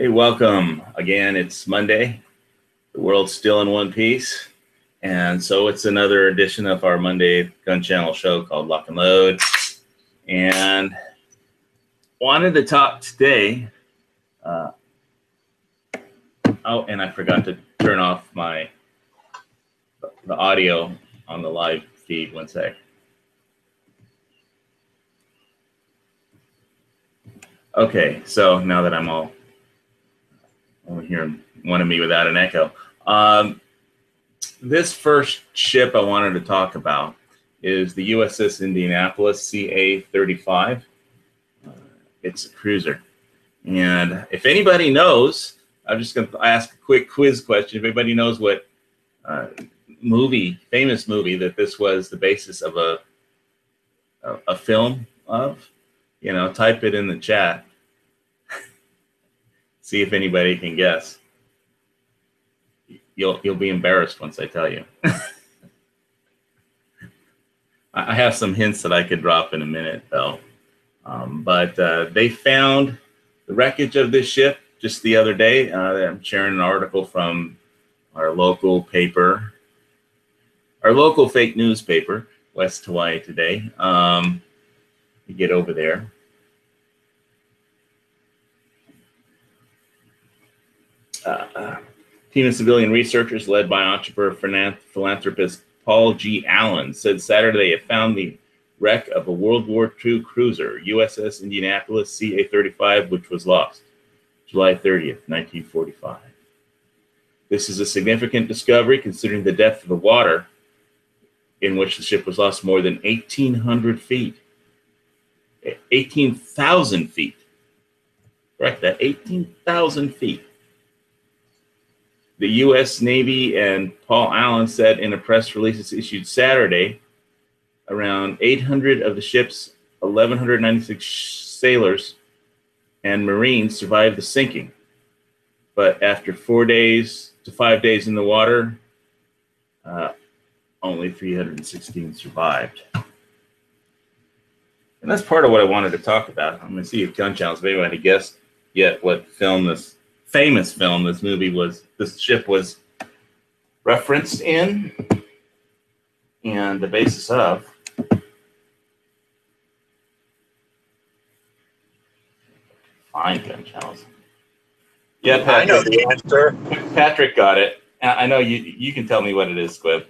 Hey, welcome again. It's Monday. The world's still in one piece. And so it's another edition of our Monday Gun Channel show called Lock and Load. And wanted to talk today. Oh, and I forgot to turn off the audio on the live feed. One sec. Okay, so now that I'm all hearing one of me without an echo. This first ship I wanted to talk about is the USS Indianapolis CA-35. It's a cruiser. And if anybody knows, I'm just going to ask a quick quiz question. If anybody knows what famous movie that this was the basis of a film of, type it in the chat. See if anybody can guess. You'll be embarrassed once I tell you. I have some hints that I could drop in a minute, though. But they found the wreckage of this ship just the other day. I'm sharing an article from our local paper, our local fake newspaper, West Hawaii Today. You get over there. Team of civilian researchers led by entrepreneur philanthropist Paul G. Allen said Saturday they had found the wreck of a World War II cruiser, USS Indianapolis CA-35, which was lost July 30th, 1945. This is a significant discovery considering the depth of the water in which the ship was lost, more than 1,800 feet. 18,000 feet. Correct that, 18,000 feet. The U.S. Navy and Paul Allen said in a press release issued Saturday, around 800 of the ship's 1,196 sailors and Marines survived the sinking. But after 4 days to 5 days in the water, only 316 survived. And that's part of what I wanted to talk about. I'm going to see if Gun Channel, if anybody guessed yet what film this famous film this ship was referenced in and the basis of. Fine, Gun Channels. Yeah, Patrick, I know the answer. Patrick got it. I know you can tell me what it is, Squib.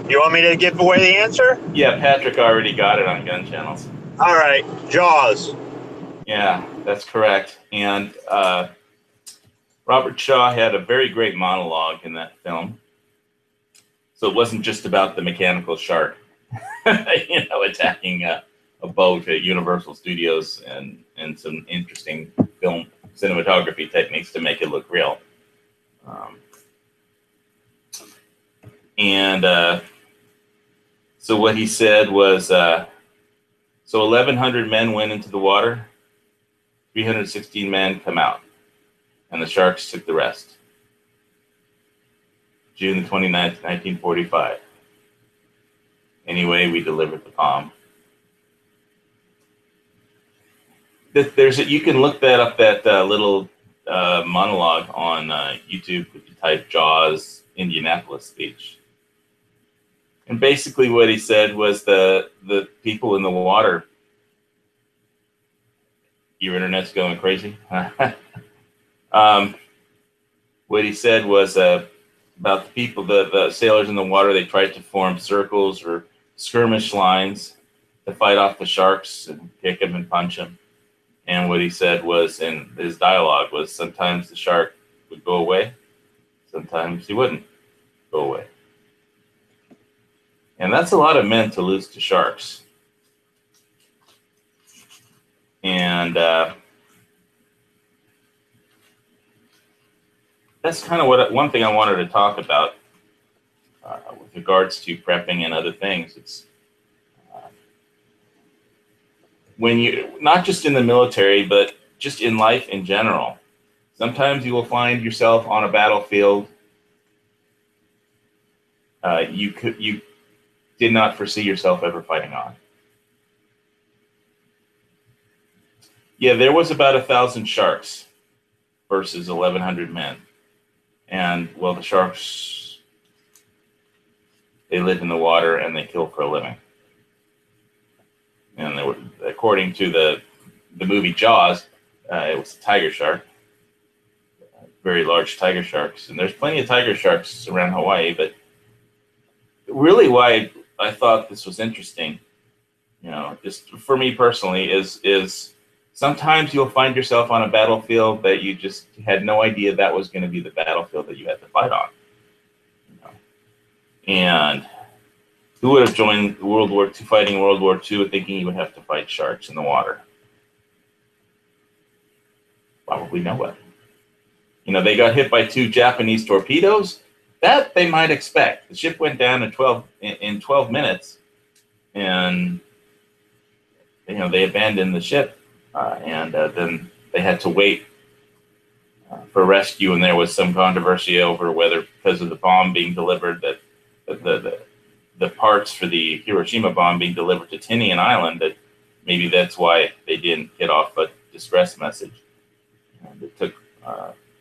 You want me to give away the answer? Yeah, Patrick already got it on Gun Channels. All right, Jaws. Yeah, that's correct. And Robert Shaw had a very great monologue in that film. So it wasn't just about the mechanical shark, attacking a boat at Universal Studios and some interesting film cinematography techniques to make it look real. So what he said was, so 1,100 men went into the water, 316 men come out, and the sharks took the rest. June the 29th, 1945. Anyway, we delivered the bomb. You can look that up, that little monologue on YouTube if you type Jaws Indianapolis speech. And basically what he said was the people in the water. Your internet's going crazy. What he said was about the people, the sailors in the water, they tried to form circles or skirmish lines to fight off the sharks and kick them and punch them. And what he said was, in his dialogue was, sometimes the shark would go away, sometimes he wouldn't go away. And that's a lot of men to lose to sharks. And that's kind of one thing I wanted to talk about with regards to prepping and other things. It's when you, not just in the military, but just in life in general, sometimes you will find yourself on a battlefield you did not foresee yourself ever fighting on. Yeah, there was about 1,000 sharks versus 1,100 men. And, well, the sharks, they live in the water and they kill for a living. And they were, according to the movie Jaws, it was a tiger shark, very large tiger sharks. And there's plenty of tiger sharks around Hawaii, but really why I thought this was interesting, just for me personally, is sometimes you'll find yourself on a battlefield that you just had no idea that was going to be the battlefield that you had to fight on. And who would have joined World War II, fighting World War II, thinking you would have to fight sharks in the water? Probably nobody. They got hit by 2 Japanese torpedoes. That they might expect. The ship went down in 12 minutes, and they abandoned the ship, and then they had to wait for rescue. And there was some controversy over whether, because of the bomb being delivered, that the parts for the Hiroshima bomb being delivered to Tinian Island, that maybe that's why they didn't get off a distress message. And it took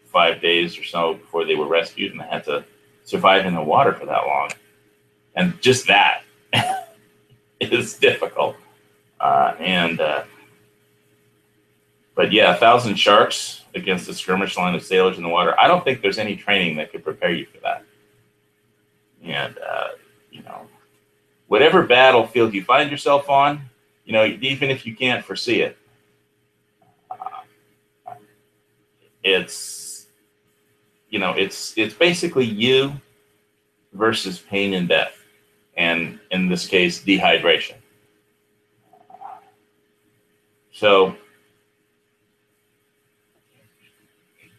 5 days or so before they were rescued, and they had to survive in the water for that long. And just that is difficult. But yeah, 1,000 sharks against a skirmish line of sailors in the water. I don't think there's any training that could prepare you for that. And, whatever battlefield you find yourself on, even if you can't foresee it, it's basically you versus pain and death, and in this case, dehydration. So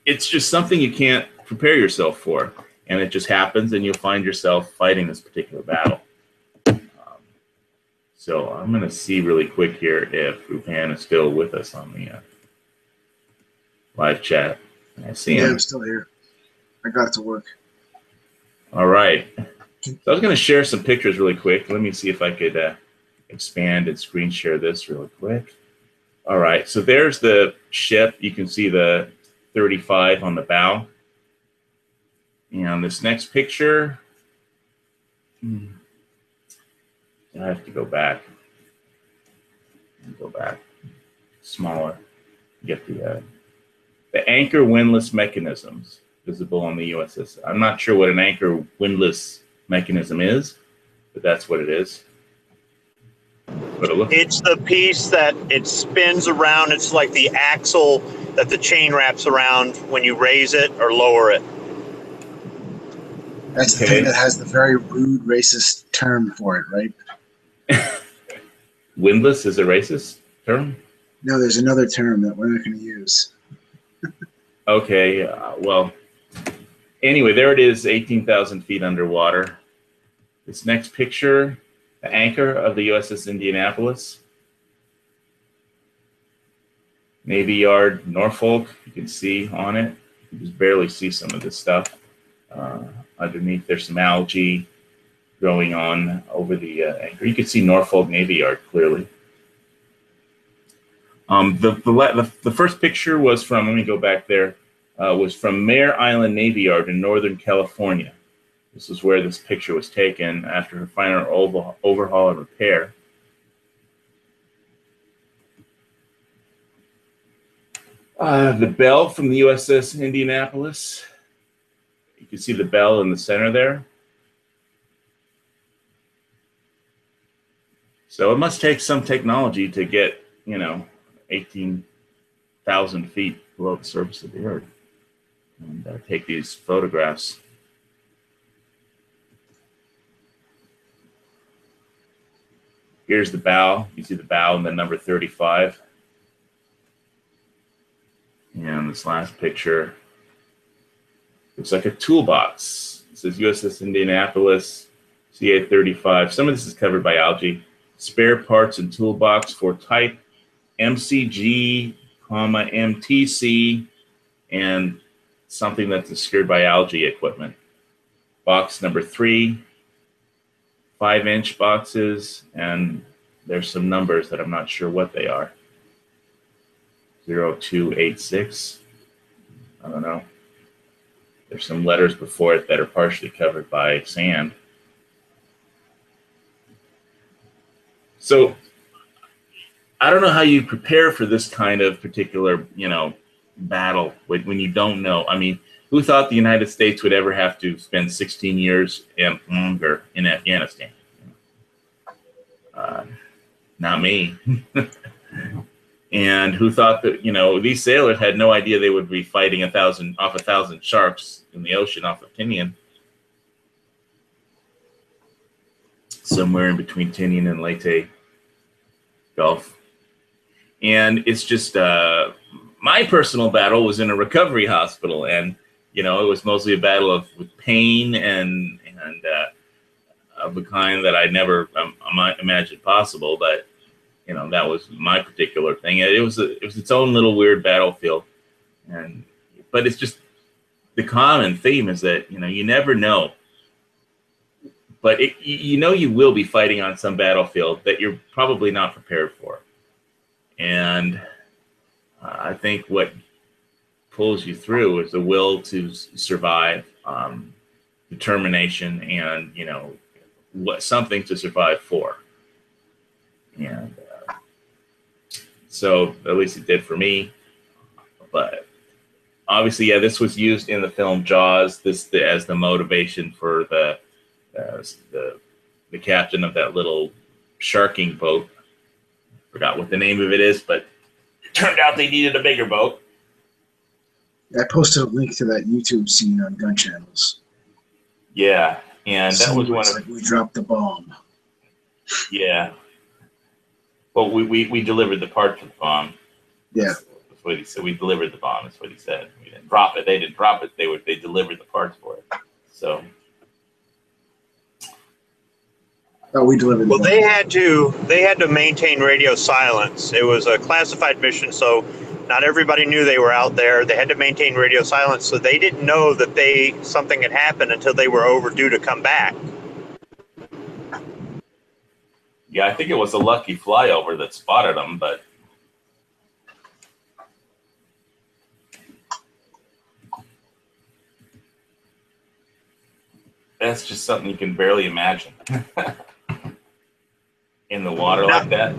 it's just something you can't prepare yourself for, and it just happens, and you'll find yourself fighting this particular battle. So I'm going to see really quick here if Rupan is still with us on the live chat. I see him. Yeah, I'm still here. I got it to work. All right. So I was going to share some pictures really quick. Let me see if I could expand and screen share this really quick. All right. So there's the ship. You can see the 35 on the bow. And this next picture, I have to go back. Smaller. Get the anchor windlass mechanisms visible on the USS. I'm not sure what an anchor windlass mechanism is, but that's what it is. It's the piece that it spins around. It's like the axle that the chain wraps around when you raise it or lower it. That's the thing that has the very rude racist term for it, right? Windlass is a racist term? No, there's another term that we're not going to use. Okay, well, anyway, there it is, 18,000 feet underwater. This next picture, the anchor of the USS Indianapolis. Navy Yard, Norfolk, you can see on it. You can just barely see some of this stuff. Underneath, there's some algae growing on over the anchor. You can see Norfolk Navy Yard clearly. The first picture was from, let me go back there, was from Mare Island Navy Yard in Northern California. This is where this picture was taken after her final overhaul and repair. The bell from the USS Indianapolis. You can see the bell in the center there. So it must take some technology to get, 18,000 feet below the surface of the Earth and take these photographs. Here's the bow. You see the bow and the number 35. And this last picture looks like a toolbox. It says USS Indianapolis, CA-35. Some of this is covered by algae. Spare parts and toolbox for type MCG, MTC, and something that's obscured by algae equipment. Box number 3, 5-inch boxes, and there's some numbers that I'm not sure what they are. 0286. I don't know. There's some letters before it that are partially covered by sand. So I don't know how you prepare for this kind of particular, battle when you don't know. I mean, who thought the United States would ever have to spend 16 years and longer in Afghanistan? Not me. And who thought that, these sailors had no idea they would be fighting 1,000 sharks in the ocean off of Tinian. Somewhere in between Tinian and Leyte Gulf. And it's just, my personal battle was in a recovery hospital. And, it was mostly a battle with pain and of a kind that I never imagined possible. But, that was my particular thing. It was its own little weird battlefield. But it's just, the common theme is that, you never know. But you will be fighting on some battlefield that you're probably not prepared for. And I think what pulls you through is the will to survive, determination, and, something to survive for. And so at least it did for me. But obviously, yeah, this was used in the film Jaws, as the motivation for the captain of that little sharking boat. Forgot what the name of it is, but it turned out they needed a bigger boat. I posted a link to that YouTube scene on Gun Channels. Yeah, and that was one of, like, we dropped the bomb. Yeah. Well, we delivered the part for the bomb. Yeah. That's what he said. We delivered the bomb. That's what he said. We didn't drop it. They didn't drop it. They delivered the parts for it. So. Oh, we delivered. Well, they had to maintain radio silence. It was a classified mission, so not everybody knew they were out there. They had to maintain radio silence, so they didn't know that something had happened until they were overdue to come back. Yeah, I think it was a lucky flyover that spotted them, but that's just something you can barely imagine. In the water like that.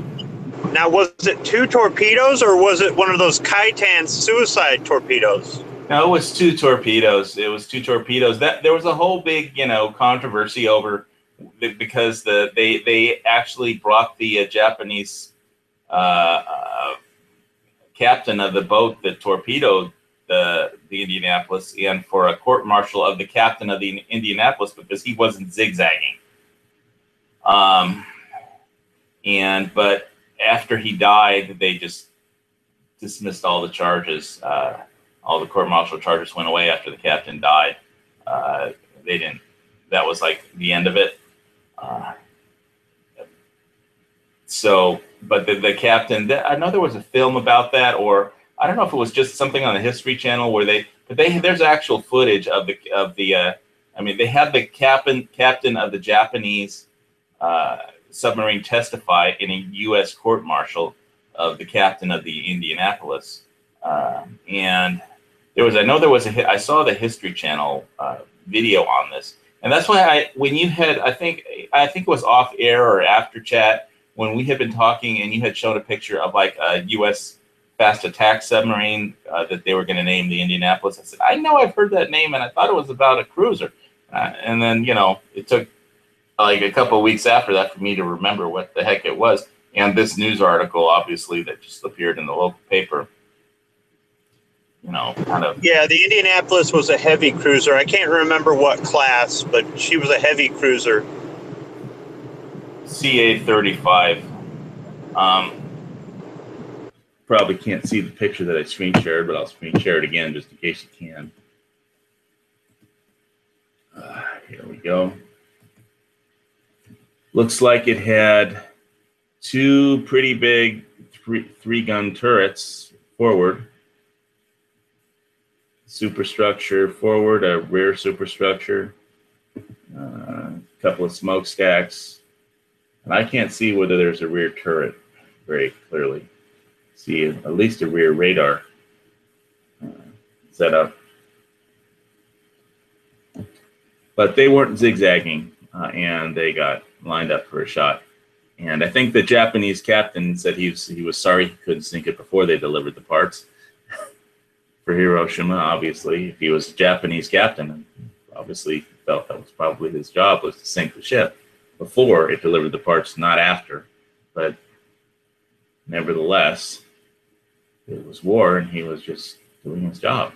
Now, was it 2 torpedoes, or was it one of those Kaitan suicide torpedoes? No, it was 2 torpedoes. It was 2 torpedoes. There was a whole big, controversy over, because they actually brought the Japanese captain of the boat that torpedoed the Indianapolis in for a court-martial of the captain of the Indianapolis because he wasn't zigzagging. But after he died, they just dismissed all the charges. All the court-martial charges went away after the captain died. They didn't. That was like the end of it. But the captain, I know there was a film about that, or I don't know if it was just something on the History Channel where there's actual footage of they had the captain of the Japanese submarine testify in a U.S. court-martial of the captain of the Indianapolis, and I saw the History Channel video on this, and that's why I think it was off air or after chat when we had been talking, and you had shown a picture of like a U.S. fast attack submarine that they were going to name the Indianapolis. I said, I know I've heard that name, and I thought it was about a cruiser, and then it took like a couple of weeks after that for me to remember what the heck it was. And this news article, obviously, that just appeared in the local paper, kind of. Yeah, the Indianapolis was a heavy cruiser. I can't remember what class, but she was a heavy cruiser. CA-35. Probably can't see the picture that I screen shared, but I'll screen share it again just in case you can. Here we go. Looks like it had 2 pretty big three-gun turrets forward. Superstructure forward, a rear superstructure, a couple of smokestacks. And I can't see whether there's a rear turret very clearly. see at least a rear radar set up. But they weren't zigzagging, and they got lined up for a shot. And I think the Japanese captain said he was sorry he couldn't sink it before they delivered the parts for Hiroshima. Obviously, if he was a Japanese captain, obviously felt that was probably his job, was to sink the ship before it delivered the parts, not after. But nevertheless, it was war, and he was just doing his job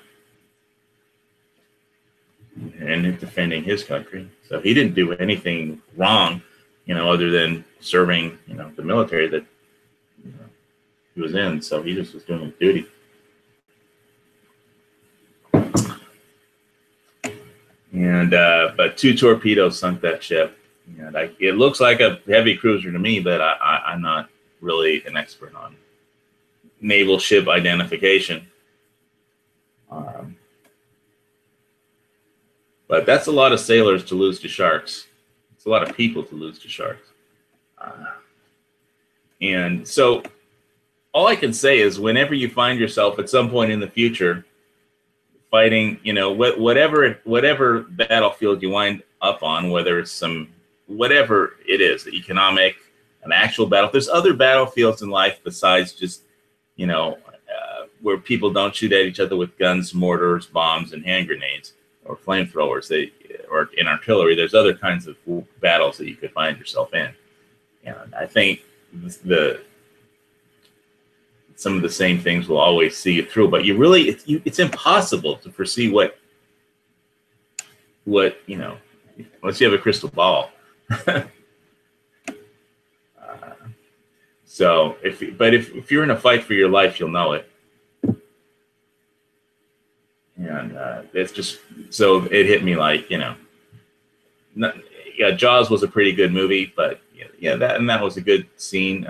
and defending his country. So he didn't do anything wrong, other than serving, the military that he was in. So he just was doing his duty. And but 2 torpedoes sunk that ship. And it looks like a heavy cruiser to me, but I'm not really an expert on naval ship identification. But that's a lot of sailors to lose to sharks. It's a lot of people to lose to sharks. And so all I can say is whenever you find yourself at some point in the future fighting, whatever battlefield you wind up on, whether it's whatever it is, economic, an actual battle. There's other battlefields in life besides just, where people don't shoot at each other with guns, mortars, bombs, and hand grenades or flamethrowers. Or in artillery, there's other kinds of battles that you could find yourself in. And I think some of the same things will always see you through, but it's impossible to foresee what unless you have a crystal ball. So if you're in a fight for your life, you'll know it. And it's just, so it hit me like, Jaws was a pretty good movie, but that was a good scene.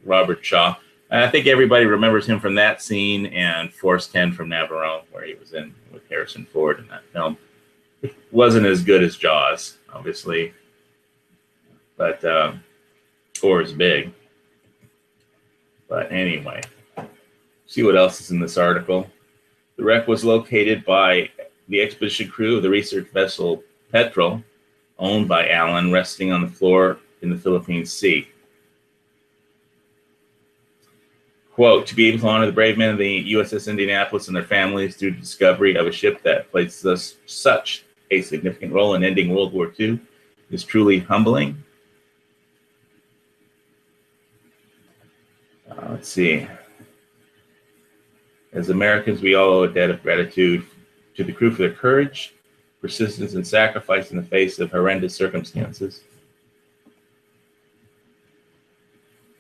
Robert Shaw. And I think everybody remembers him from that scene and Force 10 from Navarone, where he was in with Harrison Ford in that film. It wasn't as good as Jaws, obviously, but or as big. But anyway, see what else is in this article. The wreck was located by the expedition crew of the research vessel Petrel, owned by Allen, resting on the floor in the Philippine Sea. Quote, to be able to honor the brave men of the USS Indianapolis and their families through the discovery of a ship that plays such a significant role in ending World War II is truly humbling. Let's see. As Americans, we all owe a debt of gratitude to the crew for their courage, persistence, and sacrifice in the face of horrendous circumstances.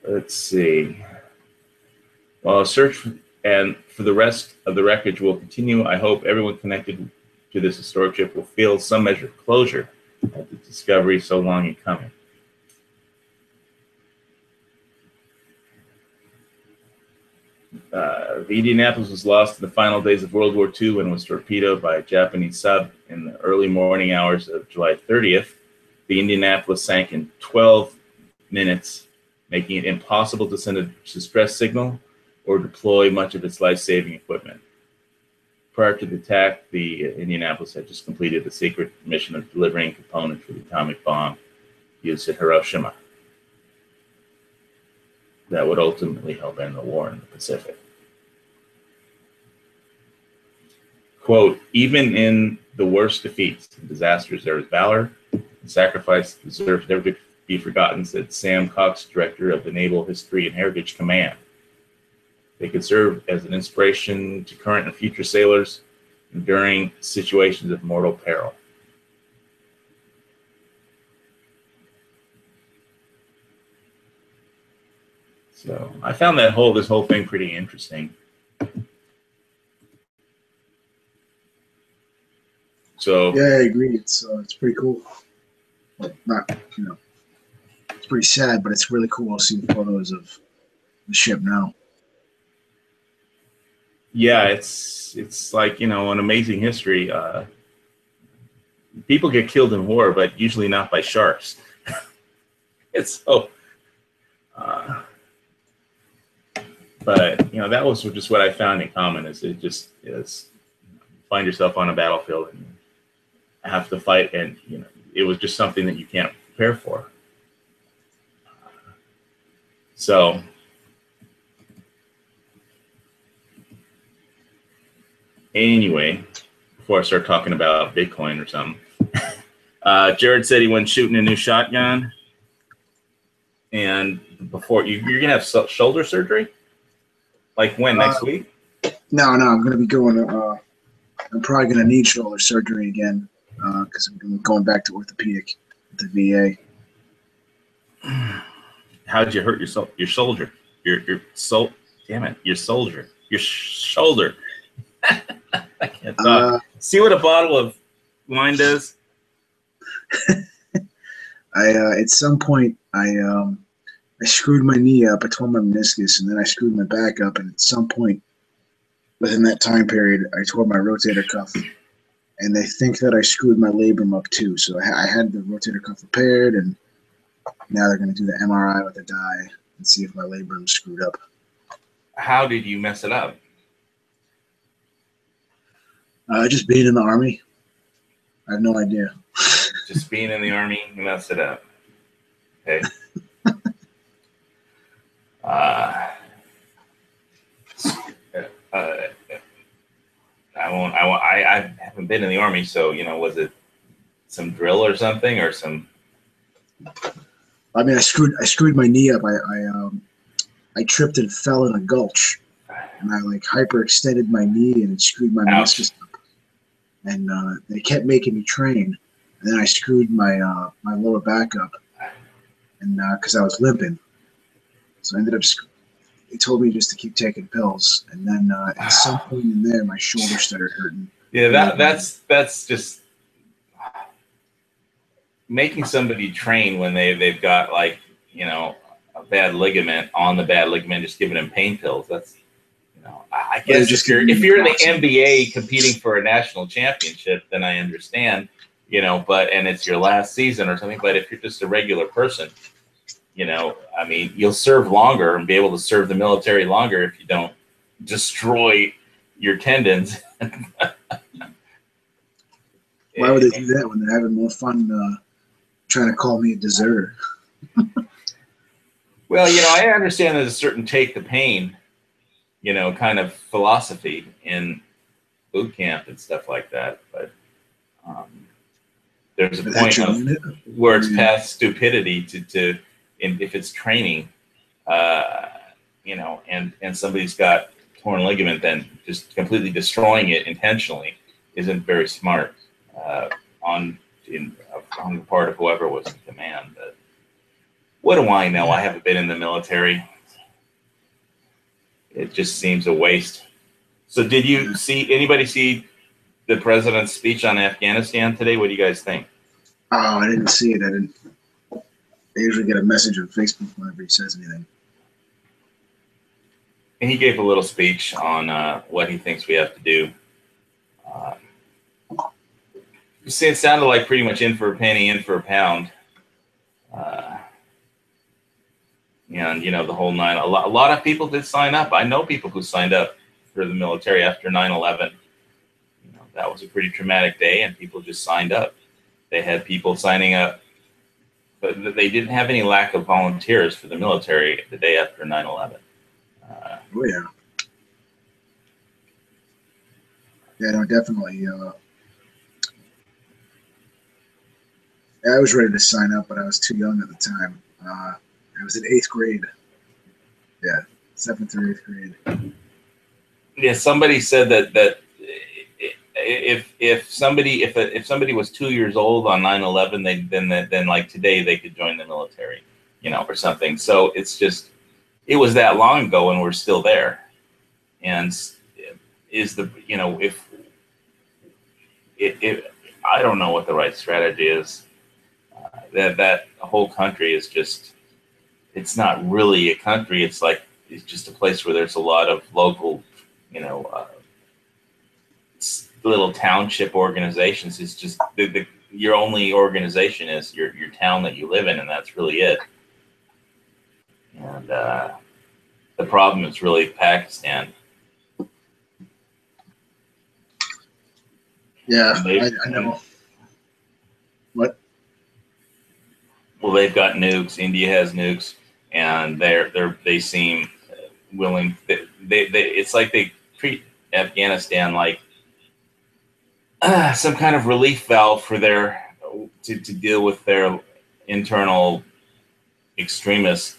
Let's see. While a search for the rest of the wreckage will continue, I hope everyone connected to this historic ship will feel some measure of closure at the discovery so long in coming. The Indianapolis was lost in the final days of World War II and was torpedoed by a Japanese sub in the early morning hours of July 30th. The Indianapolis sank in 12 minutes, making it impossible to send a distress signal or deploy much of its life-saving equipment. Prior to the attack, the Indianapolis had just completed the secret mission of delivering components for the atomic bomb used at Hiroshima that would ultimately help end the war in the Pacific. Quote, even in the worst defeats and disasters, there is valor and sacrifice that deserves never to be forgotten, said Sam Cox, director of the Naval History and Heritage Command. They could serve as an inspiration to current and future sailors during situations of mortal peril. So I found this whole thing pretty interesting. So yeah, I agree. It's pretty cool. Well, not it's pretty sad, but it's really cool to see the photos of the ship now. Yeah, it's like an amazing history. People get killed in war, but usually not by sharks. It's so. But that was just what I found in common. Is it just is find yourself on a battlefield and have to fight, and it was just something that you can't prepare for. So anyway, before I start talking about Bitcoin or something, Jared said he went shooting a new shotgun, and before you're gonna have shoulder surgery. Like when, next week? No, I'm going to be going. I'm probably going to need shoulder surgery again because I'm going back to orthopedic at the VA. How'd you hurt your shoulder? Your shoulder. I can't talk. See what a bottle of wine does? At some point I screwed my knee up. I tore my meniscus, and then I screwed my back up. And at some point within that time period, I tore my rotator cuff. And they think that I screwed my labrum up too. So I had the rotator cuff repaired, and now they're going to do the MRI with a dye and see if my labrum's screwed up. How did you mess it up? Just being in the Army. I have no idea. Just being in the Army, you messed it up. Okay. I haven't been in the Army, so was it some drill or something, or some? I mean, I screwed my knee up. I tripped and fell in a gulch, and I hyperextended my knee and it screwed my meniscus up. And they kept making me train, and then I screwed my my lower back up, and because I was limping, so I ended up. They told me just to keep taking pills, and then at some point in there, my shoulder started hurting. Yeah, that's just making somebody train when they've got a bad ligament on the bad ligament, just giving them pain pills. That's I guess if you're in the NBA competing for a national championship, then I understand, and it's your last season or something. But if you're just a regular person, I mean, you'll serve longer and be able to serve the military longer if you don't destroy your tendons. Why would they do that when they're having more fun trying to call me a deserter? Well, I understand there's a certain take the pain, kind of philosophy in boot camp and stuff like that. But there's a point where it's past stupidity to if it's training, and somebody's got torn ligament, then just completely destroying it intentionally isn't very smart on the part of whoever was in command. But what do I know? I haven't been in the military. It just seems a waste. So did you anybody see the president's speech on Afghanistan today? What do you guys think? Oh, I didn't see it. I usually get a message on Facebook whenever he says anything. And he gave a little speech on what he thinks we have to do. You see, it sounded like pretty much in for a penny, in for a pound. And the whole nine. A lot of people did sign up. I know people who signed up for the military after 9/11. That was a pretty traumatic day, and people just signed up. They had people signing up, but they didn't have any lack of volunteers for the military the day after 9/11. Oh yeah. Yeah, no, definitely. I was ready to sign up, but I was too young at the time. I was in 8th grade. Yeah, 7th or 8th grade. Yeah, somebody said that if somebody was 2 years old on 9/11, then like today they could join the military, or something. So it's just it was that long ago, and we're still there. And is the if I don't know what the right strategy is. That whole country is just, it's not really a country. It's just a place where there's a lot of local, little township organizations. It's just your only organization is your town that you live in, and that's really it. And the the problem is really Pakistan. Yeah, I know. What? Well, they've got nukes. India has nukes, and they seem willing. It's like they treat Afghanistan like some kind of relief valve for to deal with their internal extremist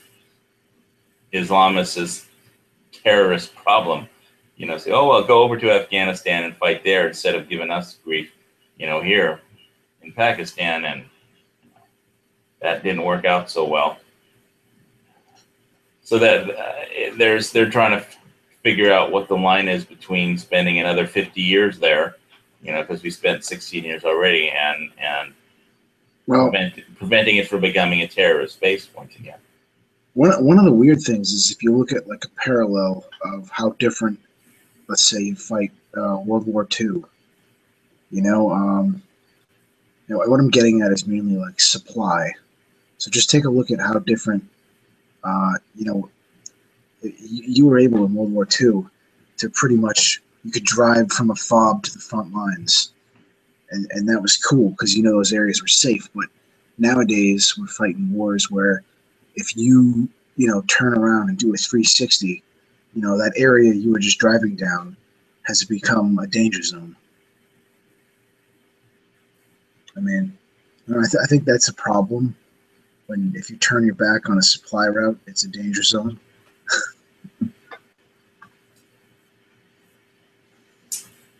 Islamist terrorist problem. Say, oh, well, go over to Afghanistan and fight there instead of giving us grief, here in Pakistan. And that didn't work out so well. So that they're trying to figure out what the line is between spending another 50 years there, because we spent 16 years already, and preventing it from becoming a terrorist base once again. One of the weird things is if you look at like a parallel of how different, let's say you fight World War II, what I'm getting at is mainly like supply. So just take a look at how different, you were able in World War II to pretty much, you could drive from a fob to the front lines. And that was cool because, those areas were safe. But nowadays we're fighting wars where if you, turn around and do a 360, that area you were just driving down has become a danger zone. I mean, I think that's a problem. If you turn your back on a supply route, it's a danger zone.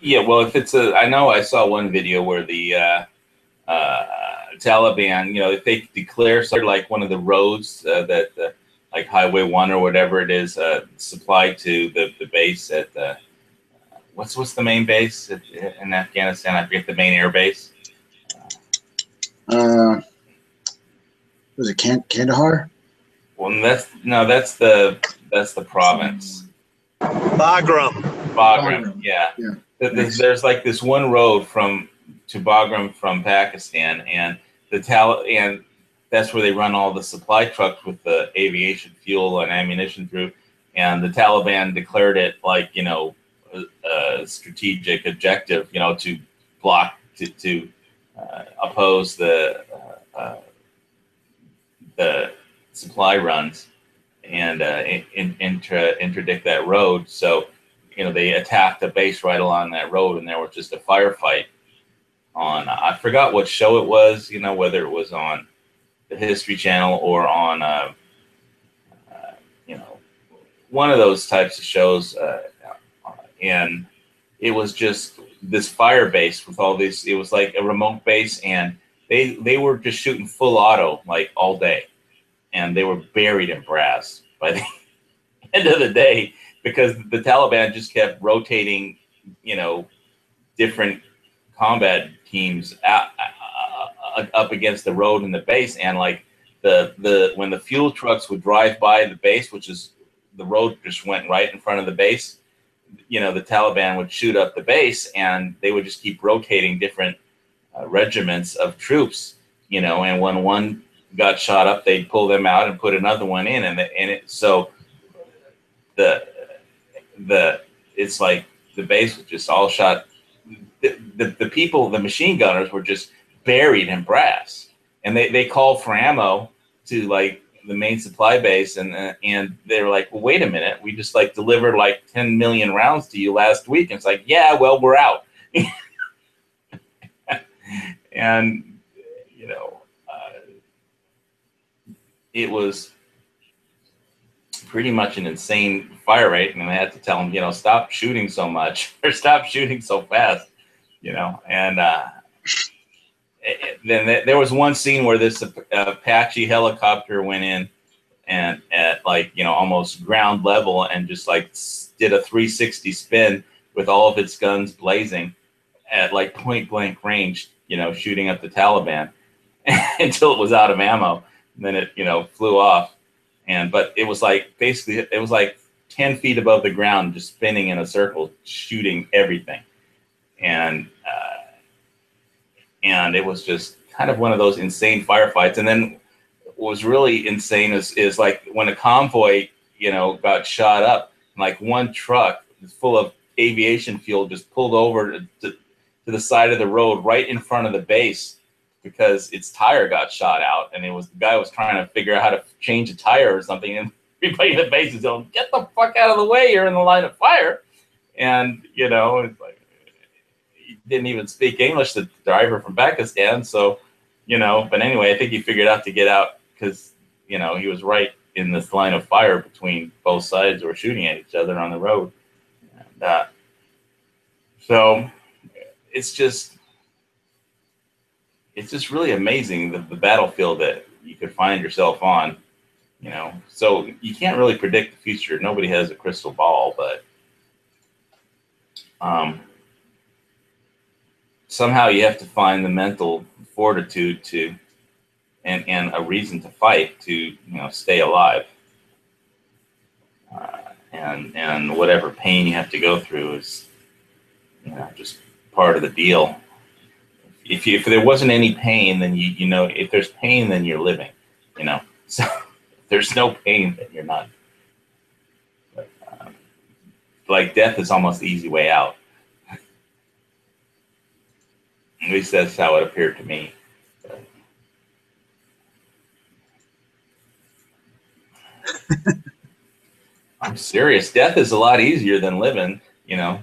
Yeah, well, if it's I know I saw one video where the Taliban, if they declare sort of like one of the roads that like Highway 1 or whatever it is, supplied to the base at what's the main base in Afghanistan? I forget the main air base. Was it Kandahar? Well, that's the province. Bagram. Yeah. There's like this one road to Bagram from Pakistan, and and that's where they run all the supply trucks with the aviation fuel and ammunition through. And the Taliban declared it like a strategic objective, to block to oppose the supply runs and interdict that road. So they attacked a base right along that road, and there was just a firefight on, I forgot what show it was, whether it was on the History Channel or on, one of those types of shows. And it was just this fire base with all these, it was like a remote base, and they were just shooting full auto like all day. And they were buried in brass by the end of the day, because the Taliban just kept rotating, different combat teams up against the road in the base. And like when the fuel trucks would drive by the base, which is the road just went right in front of the base, the Taliban would shoot up the base, and they would just keep rotating different regiments of troops, and when one got shot up, they'd pull them out and put another one in, so it's like the base was just all shot. The people, the machine gunners, were just buried in brass, and they called for ammo to like the main supply base, and they were like, well, wait a minute, we just like delivered like 10 million rounds to you last week. And it's like, yeah, well, we're out. And it was pretty much an insane fire rate, and I had to tell them, stop shooting so much or stop shooting so fast, and then there was one scene where this Apache helicopter went in and at like, almost ground level, and just like did a 360 spin with all of its guns blazing at like point blank range, shooting at the Taliban until it was out of ammo. And then it, flew off. But it was like, basically, it was like 10 feet above the ground, just spinning in a circle, shooting everything. And it was just kind of one of those insane firefights. And then what was really insane is like when a convoy you know, got shot up. Like one truck full of aviation fuel just pulled over to the side of the road right in front of the base because its tire got shot out, and the guy was trying to figure out how to change a tire or something, and everybody in the base is going, "Get the fuck out of the way! You're in the line of fire!" And you know, it's like, he didn't even speak English, the driver from Pakistan. So, you know, but anyway, I think he figured out to get out because, you know, he was right in this line of fire between both sides who were shooting at each other on the road. And, so it's just really amazing the battlefield that you could find yourself on, you know. So you can't really predict the future. Nobody has a crystal ball, but somehow you have to find the mental fortitude to and a reason to fight to, you know, stay alive. And whatever pain you have to go through is, you know, just part of the deal. If there wasn't any pain, then you know, if there's pain, then you're living, you know. So if there's no pain, then you're not. But, like death is almost the easy way out. At least that's how it appeared to me. I'm serious. Death is a lot easier than living, you know.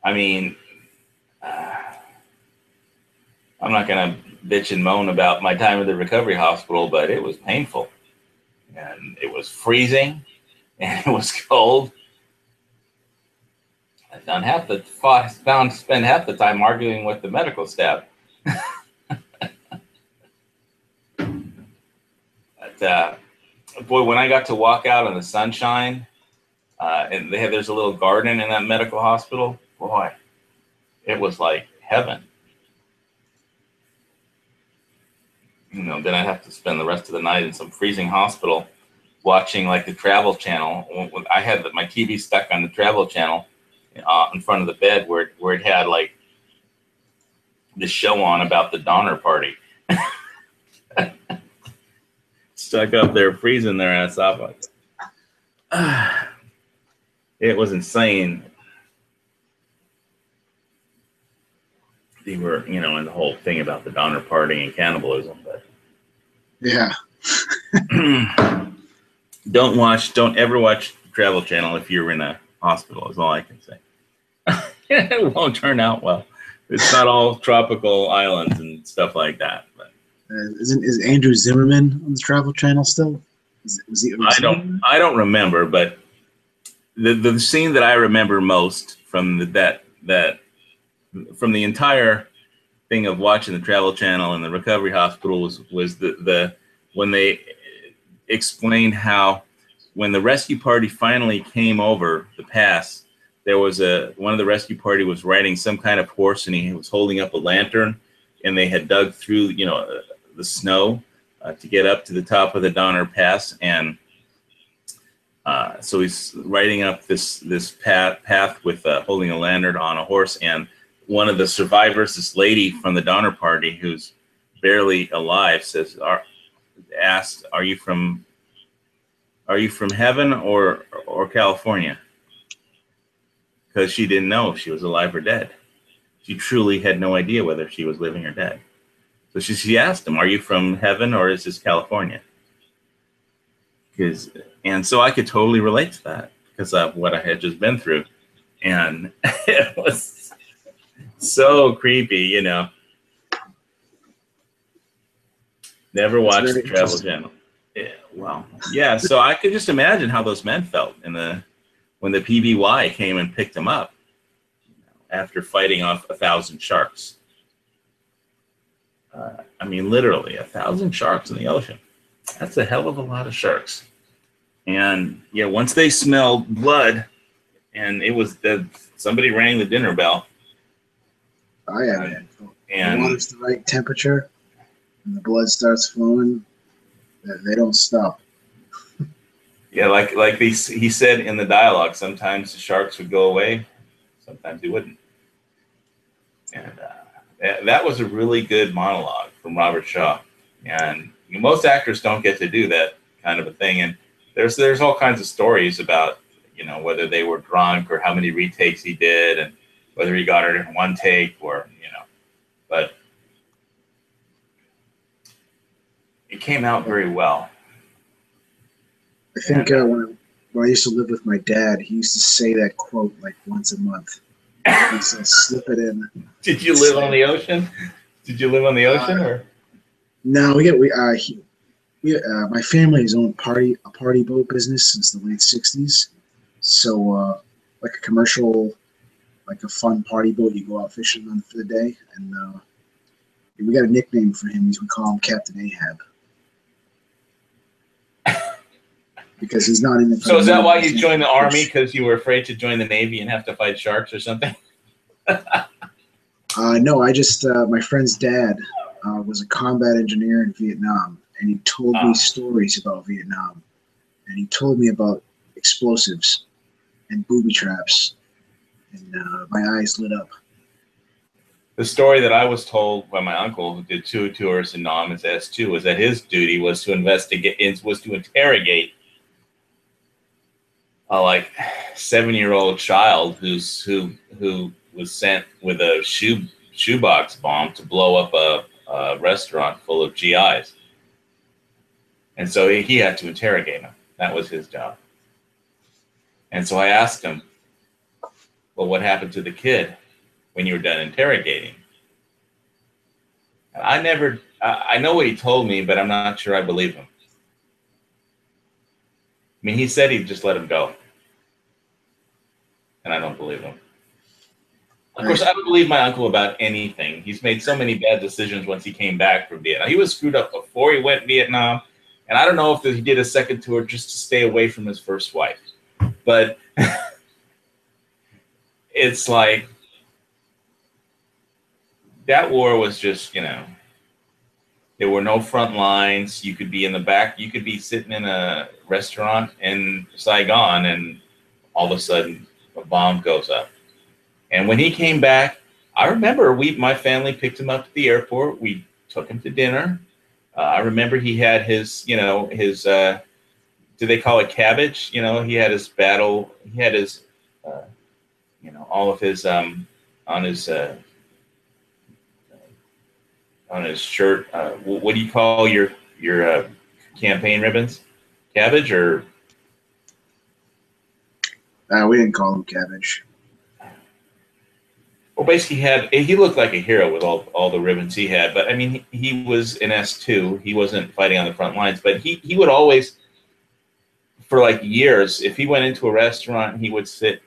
I mean, I'm not going to bitch and moan about my time at the recovery hospital, but it was painful. And it was freezing, and it was cold. I spent half the time arguing with the medical staff. But boy, when I got to walk out in the sunshine, and there's a little garden in that medical hospital, boy, it was like heaven. You know, then I'd have to spend the rest of the night in some freezing hospital watching like the Travel Channel. I had my TV stuck on the Travel Channel in front of the bed where it had like this show on about the Donner Party. Stuck up there freezing their ass off. It was insane. They were, you know, in the whole thing about the Donner Party and cannibalism, but yeah. Don't ever watch Travel Channel if you're in a hospital, is all I can say. It won't turn out well. It's not all tropical islands and stuff like that. But is Andrew Zimmerman on the Travel Channel still? I don't remember, but the scene that I remember most from from the entire thing of watching the Travel Channel and the recovery hospital was the when they explained how when the rescue party finally came over the pass, there was one of the rescue party was riding some kind of horse, and he was holding up a lantern, and they had dug through, you know, the snow to get up to the top of the Donner Pass, and so he's riding up this path with holding a lantern on a horse, and one of the survivors, this lady from the Donner Party who's barely alive, asked, "Are you from heaven or California?" Because she didn't know if she was alive or dead. She truly had no idea whether she was living or dead. So she asked him, "Are you from heaven or is this California?" And so I could totally relate to that because of what I had just been through. And it was so creepy, you know. Never watched the Travel Channel. Yeah, wow. Yeah, so I could just imagine how those men felt when the PBY came and picked them up, you know, after fighting off 1,000 sharks. I mean, literally 1,000 sharks in the ocean. That's a hell of a lot of sharks. And yeah, once they smelled blood, and it was somebody rang the dinner bell. Oh yeah, man. And the water's the right temperature, and the blood starts flowing. They don't stop. Yeah, like he said in the dialogue, sometimes the sharks would go away, sometimes they wouldn't. And that was a really good monologue from Robert Shaw. And most actors don't get to do that kind of a thing. And there's all kinds of stories about, whether they were drunk or how many retakes he did and whether he got it in one take or, but it came out very well. I think when I used to live with my dad, he used to say that quote like once a month. He used to slip it in. Did you live on the ocean? Did you live on the ocean or? No, my family has owned a party boat business since the late '60s. So, like a commercial, like a fun party boat, you go out fishing on for the day, and we got a nickname for him. We call him Captain Ahab because he's not in the. So is that why you joined the Army? Because you were afraid to join the Navy and have to fight sharks or something? No, my friend's dad was a combat engineer in Vietnam, and he told me stories about Vietnam, and he told me about explosives and booby traps, and my eyes lit up. The story that I was told by my uncle, who did 2 tours in Nam as S2, was that his duty was to interrogate a 7-year-old child who was sent with a shoebox bomb to blow up a restaurant full of GIs. And so he had to interrogate him. That was his job. And so I asked him, well, what happened to the kid when you were done interrogating? And I know what he told me, but I'm not sure I believe him. I mean, he said he'd just let him go. And I don't believe him. Of course, I don't believe my uncle about anything. He's made so many bad decisions once he came back from Vietnam. He was screwed up before he went to Vietnam. And I don't know if he did a second tour just to stay away from his first wife. But it's like that war was just, there were no front lines. You could be in the back. You could be sitting in a restaurant in Saigon and all of a sudden a bomb goes up. And when he came back, I remember my family picked him up at the airport. We took him to dinner. I remember he had his, do they call it cabbage? He had his all of his, on his shirt. What do you call your campaign ribbons? Cabbage or? We didn't call him cabbage. Well, basically he looked like a hero with all the ribbons he had. But I mean, he was an S2. He wasn't fighting on the front lines, but he would always, for years, if he went into a restaurant, he would sit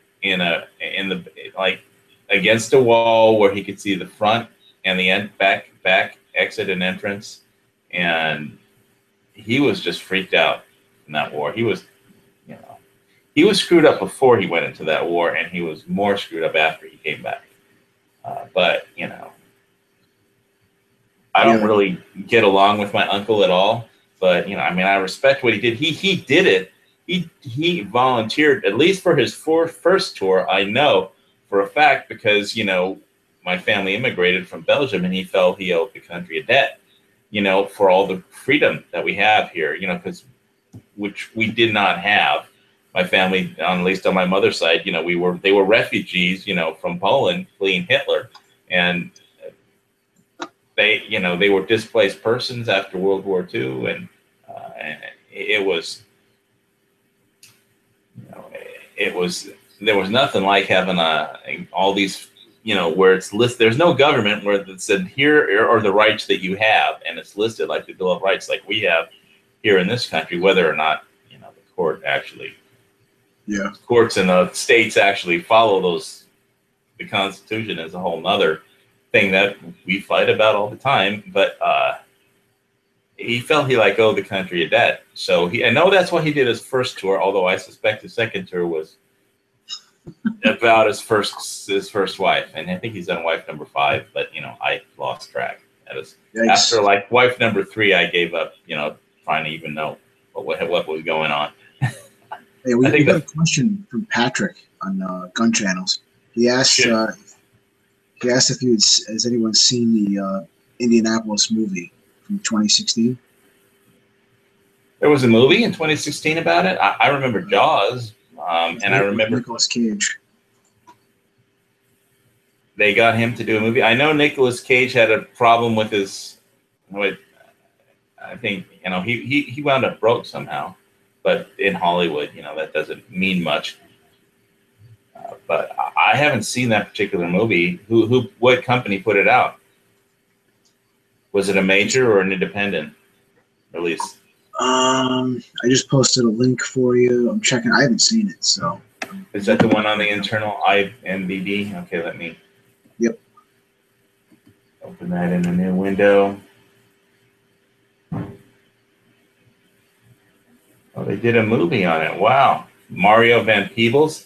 against a wall where he could see the front and the back exit and entrance. And he was just freaked out in that war. He was screwed up before he went into that war, and he was more screwed up after he came back. But I don't really get along with my uncle at all. But I respect what he did. He did it. He volunteered, at least for his first tour. I know for a fact because my family immigrated from Belgium, and he felt he owed the country a debt. For all the freedom that we have here. Which we did not have. My family, at least on my mother's side, they were refugees, from Poland fleeing Hitler, and they were displaced persons after World War II, and it was, there was nothing like having all these, where it's listed. There's no government where it said here are the rights that you have, and it's listed like the Bill of Rights, like we have here in this country, whether or not the court actually. Yeah, courts in the states actually follow the Constitution is a whole nother thing that we fight about all the time. But he felt he owed the country a debt. So I know that's why he did his first tour. Although I suspect his second tour was about his first wife, and I think he's on wife number 5. But I lost track. After wife number 3, I gave up. Trying to even know what was going on. Hey, we got a question from Patrick on Gun Channels. He asked if has anyone seen the Indianapolis movie from 2016? There was a movie in 2016 about it. I remember Jaws, and I remember Nicolas Cage. They got him to do a movie. I know Nicolas Cage had a problem with his. I think he wound up broke somehow, but in Hollywood, that doesn't mean much. But I haven't seen that particular movie. What company put it out? Was it a major or an independent release? I just posted a link for you. I'm checking. I haven't seen it, so. Is that the one on the internal IMDb? Okay, let me. Yep. Open that in a new window. Oh, they did a movie on it. Wow. Mario Van Peebles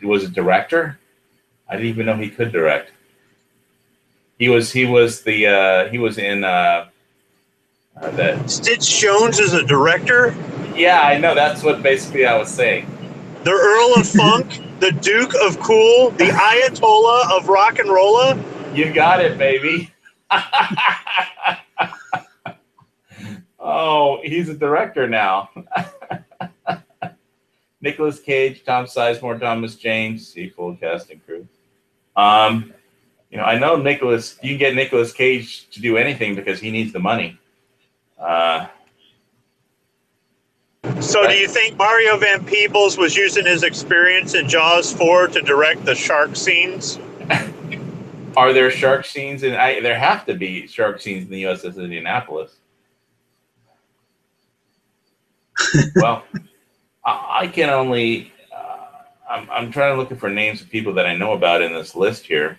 was a director. I didn't even know he could direct. He was in that. Stitch Jones is a director? Yeah, I know. That's what basically I was saying. The Earl of Funk, the Duke of Cool, the Ayatollah of Rock and Rolla. You got it, baby. Oh, he's a director now. Nicolas Cage, Tom Sizemore, Thomas James, see full cast and crew. I know Nicolas. You can get Nicolas Cage to do anything because he needs the money. So do you think Mario Van Peebles was using his experience in Jaws 4 to direct the shark scenes? Are there shark scenes? There have to be shark scenes in the USS Indianapolis. Well, I can only... I'm trying to look for names of people that I know about in this list here.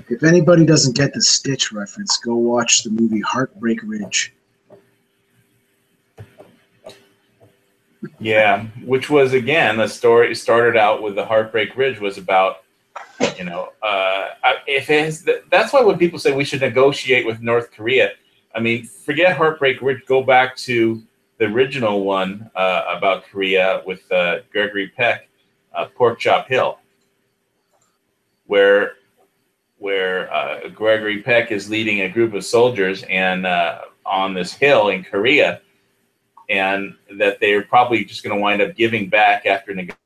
If anybody doesn't get the Stitch reference, go watch the movie Heartbreak Ridge. Yeah, which was, again, a story started out with the Heartbreak Ridge was about, that's why when people say we should negotiate with North Korea, I mean, forget Heartbreak Ridge, go back to the original one about Korea with Gregory Peck, Pork Chop Hill, where Gregory Peck is leading a group of soldiers and on this hill in Korea, and that they're probably just going to wind up giving back after negotiating.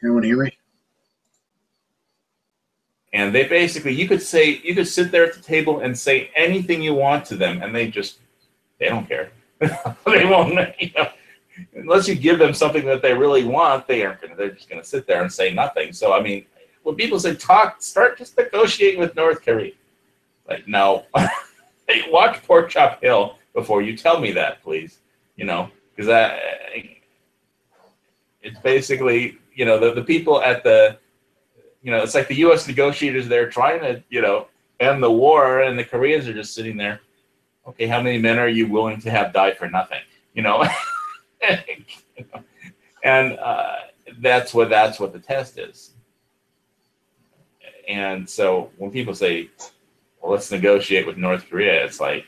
Anyone hear me? And they basically, you could sit there at the table and say anything you want to them, and they don't care. They won't, unless you give them something that they really want, they're just going to sit there and say nothing. So, I mean, when people say start just negotiating with North Korea. Like, no. Hey, watch Pork Chop Hill before you tell me that, please. Because it's basically, the people at the, it's like the U.S. negotiators there trying to, end the war, and the Koreans are just sitting there. Okay, how many men are you willing to have die for nothing? And that's what the test is. And so when people say, well, let's negotiate with North Korea, it's like,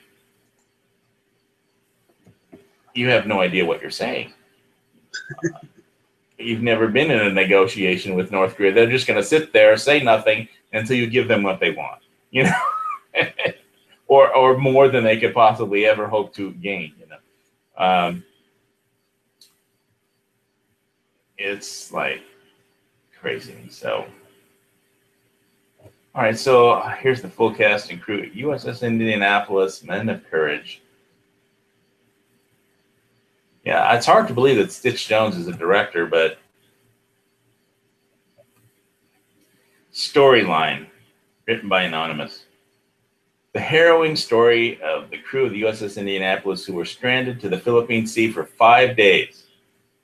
you have no idea what you're saying. You've never been in a negotiation with North Korea. They're just going to sit there, say nothing until you give them what they want, or more than they could possibly ever hope to gain, It's like crazy. So, all right. So here's the full cast and crew: USS Indianapolis, Men of Courage. Yeah, it's hard to believe that Stitch Jones is a director, but storyline written by Anonymous. The harrowing story of the crew of the USS Indianapolis who were stranded to the Philippine Sea for 5 days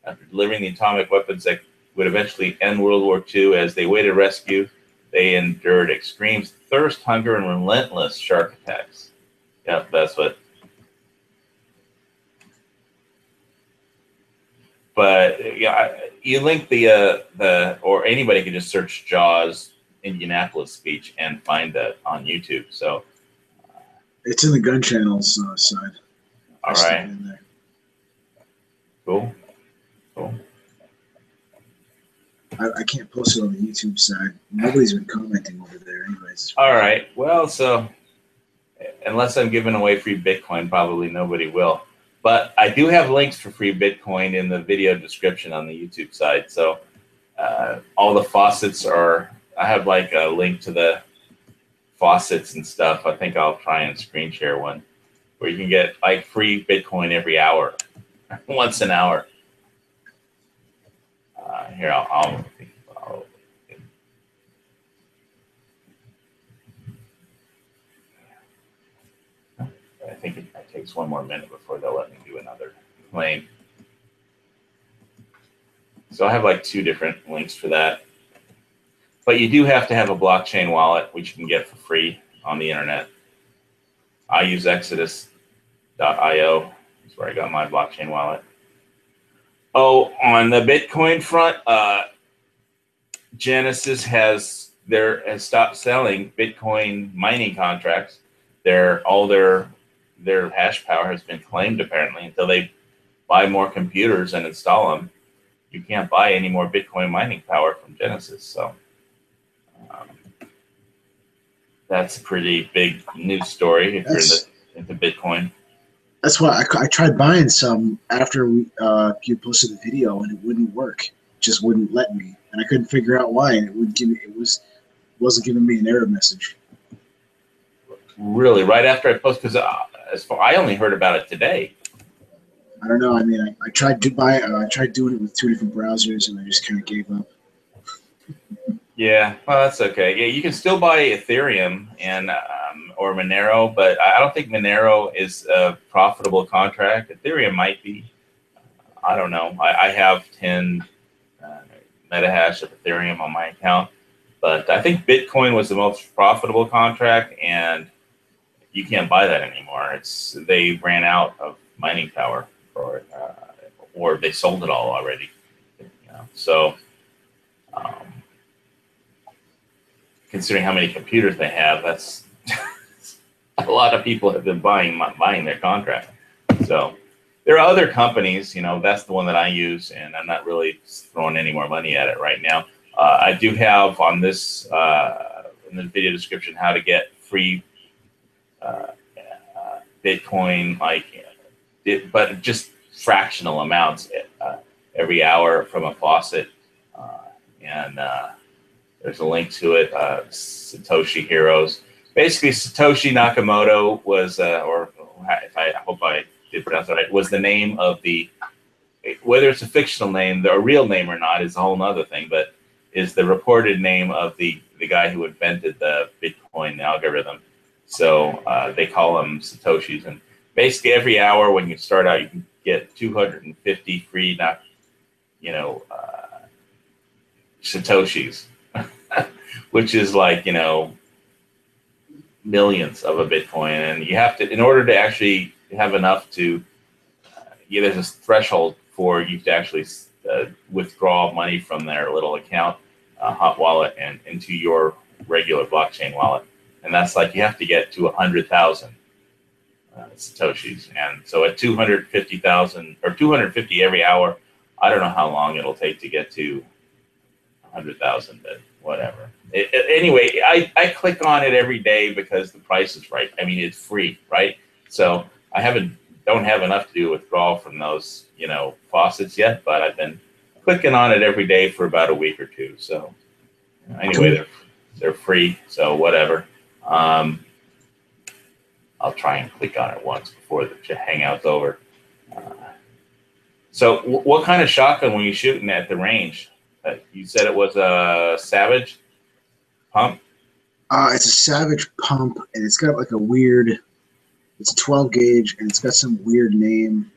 after delivering the atomic weapons that would eventually end World War II. As they waited rescue, they endured extreme thirst, hunger, and relentless shark attacks. Yep, that's what. But yeah, you link the or anybody can just search Jaws Indianapolis speech and find that on YouTube. So it's in the Gun Channel's side. All right. Cool. I can't post it on the YouTube side. Nobody's been commenting over there, anyways. All right. Well, so unless I'm giving away free Bitcoin, probably nobody will. But I do have links for free Bitcoin in the video description on the YouTube side. So all the faucets are. I have like a link to the faucets and stuff. I think I'll try and screen share one where you can get like free Bitcoin every hour, once an hour. Here, I'll I think it takes one more minute before they'll let me do another claim. So I have like 2 different links for that. But you do have to have a blockchain wallet, which you can get for free on the internet. I use Exodus.io. That's where I got my blockchain wallet. Oh, on the Bitcoin front, Genesis has stopped selling Bitcoin mining contracts. All their hash power has been claimed apparently until they buy more computers and install them. You can't buy any more Bitcoin mining power from Genesis. So that's a pretty big news story if you're into Bitcoin. That's why I tried buying some after you posted the video, and it wouldn't work. It just wouldn't let me, and I couldn't figure out why. And wasn't giving me an error message. Really, right after I posted, because I only heard about it today. I don't know. I mean, I tried to buy. I tried doing it with 2 different browsers, and I just kind of gave up. Yeah, well, that's okay. Yeah, you can still buy Ethereum and or Monero, but I don't think Monero is a profitable contract. Ethereum might be. I don't know. I have 10 metahash of Ethereum on my account, but I think Bitcoin was the most profitable contract, and you can't buy that anymore. They ran out of mining power for it, or they sold it all already. So. Considering how many computers they have, that's a lot of people have been buying their contract. So there are other companies, that's the one that I use, and I'm not really throwing any more money at it right now. I do have on this in the video description how to get free Bitcoin, but just fractional amounts every hour from a faucet, and there's a link to it. Satoshi Heroes. Basically, Satoshi Nakamoto was, or I hope I did pronounce it right, was the name of whether it's a fictional name, a real name or not is a whole other thing, but is the reported name of the guy who invented the Bitcoin algorithm. So they call them Satoshis. And basically, every hour when you start out, you can get 250 free, Satoshis. Which is like, millions of a Bitcoin. And you have to, in order to actually have enough to, there's a threshold for you to actually withdraw money from their little account, hot wallet, and into your regular blockchain wallet. And that's like, you have to get to 100,000 Satoshis. And so at 250,000 or 250 every hour, I don't know how long it'll take to get to 100,000, but whatever. Anyway, I click on it every day because the price is right. I mean, it's free, right? So I don't have enough to do a withdrawal from those, faucets yet, but I've been clicking on it every day for about a week or 2. So anyway, they're free, so whatever. I'll try and click on it once before the hangout's over. So what kind of shotgun were you shooting at the range? You said it was a Savage pump? It's a Savage pump, and it's got like it's a 12 gauge, and it's got some weird name.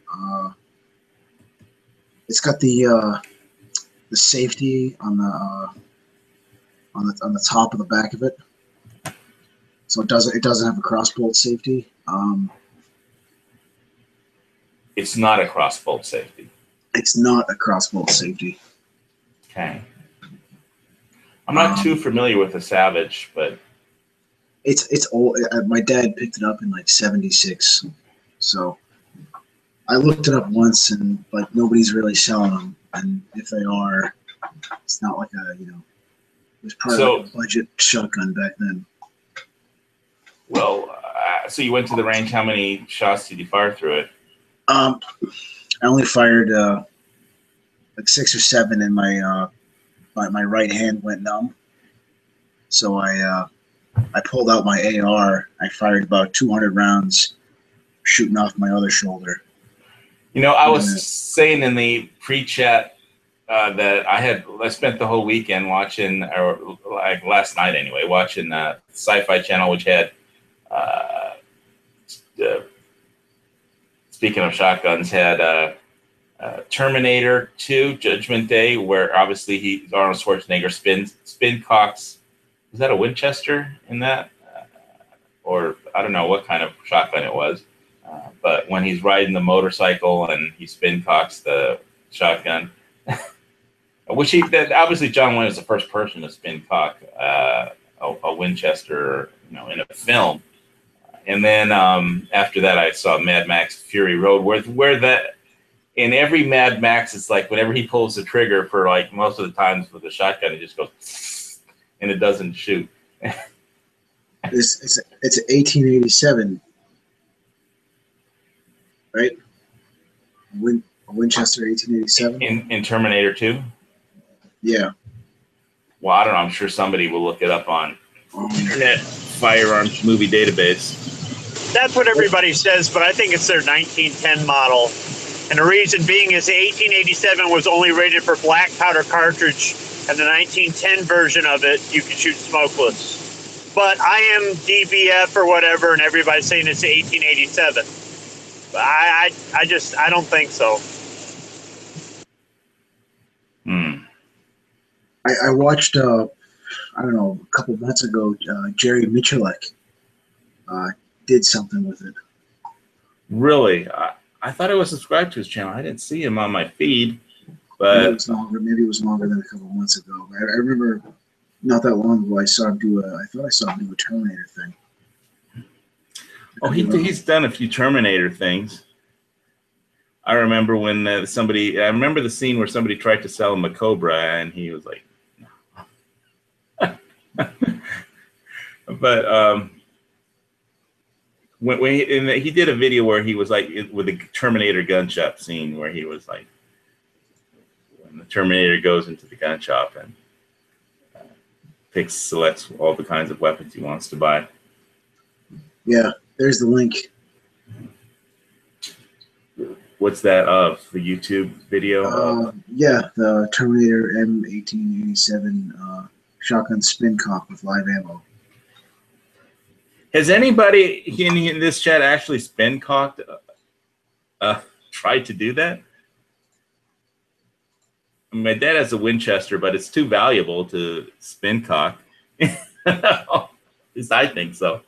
It's got the safety on the top of the back of it, so it doesn't have a crossbolt safety. It's not a crossbolt safety. It's not a crossbolt safety. Okay. I'm not too familiar with the Savage, but it's old. My dad picked it up in like '76, so I looked it up once, and like nobody's really selling them, and if they are, It's not like it was probably like a budget shotgun back then. Well, so you went to the range. How many shots did you fire through it? I only fired like 6 or 7, and my right hand went numb. So I pulled out my AR. I fired about 200 rounds, shooting off my other shoulder. I was saying in the pre-chat that I spent the whole weekend watching, or like last night anyway, watching Sci-Fi Channel, which had, speaking of shotguns, had Terminator 2, Judgment Day, where obviously Arnold Schwarzenegger spin cocks. Was that a Winchester in that? Or I don't know what kind of shotgun it was. But when he's riding the motorcycle and he spin cocks the shotgun, obviously John Wayne was the first person to spin cock a Winchester, in a film. And then after that, I saw Mad Max Fury Road, where that in every Mad Max, it's like whenever he pulls the trigger for like most of the times with the shotgun, it just goes and it doesn't shoot. It's 1887. Right? Winchester 1887? In Terminator 2? Yeah. Well, I don't know. I'm sure somebody will look it up on Internet Firearms Movie Database. That's what everybody says, but I think it's their 1910 model. And the reason being is the 1887 was only rated for black powder cartridge, and the 1910 version of it, you can shoot smokeless. But I am DBF or whatever, and everybody's saying it's 1887. I don't think so. I watched, I don't know, a couple months ago, Jerry Michalek did something with it. Really? I thought I was subscribed to his channel. I didn't see him on my feed. But maybe it was longer than a couple months ago. I remember not that long ago I saw him do a Terminator thing. Oh, he's done a few Terminator things. I remember when I remember the scene where somebody tried to sell him a Cobra, and he was like, no. But when he did a video where he was like with a Terminator gun shop scene, where he was like, when the Terminator goes into the gun shop and selects all the kinds of weapons he wants to buy. Yeah, there's the link. What's that of? The YouTube video? Yeah, the Terminator M1887 shotgun spin cock with live ammo. Has anybody in this chat actually spin cocked? Tried to do that? I mean, my dad has a Winchester, but it's too valuable to spin cock. At least I think so.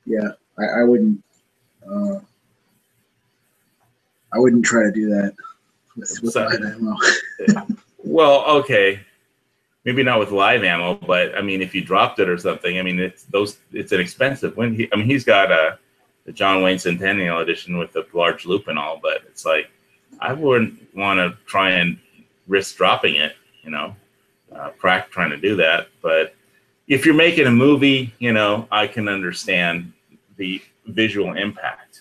Yeah, I wouldn't. I wouldn't try to do that with live ammo. Well, okay, maybe not with live ammo, but I mean, if you dropped it or something, I mean, it's an expensive. He's got the John Wayne Centennial Edition with the large loop and all, but it's like I wouldn't want to try and risk dropping it, trying to do that. But if you're making a movie, I can understand the visual impact.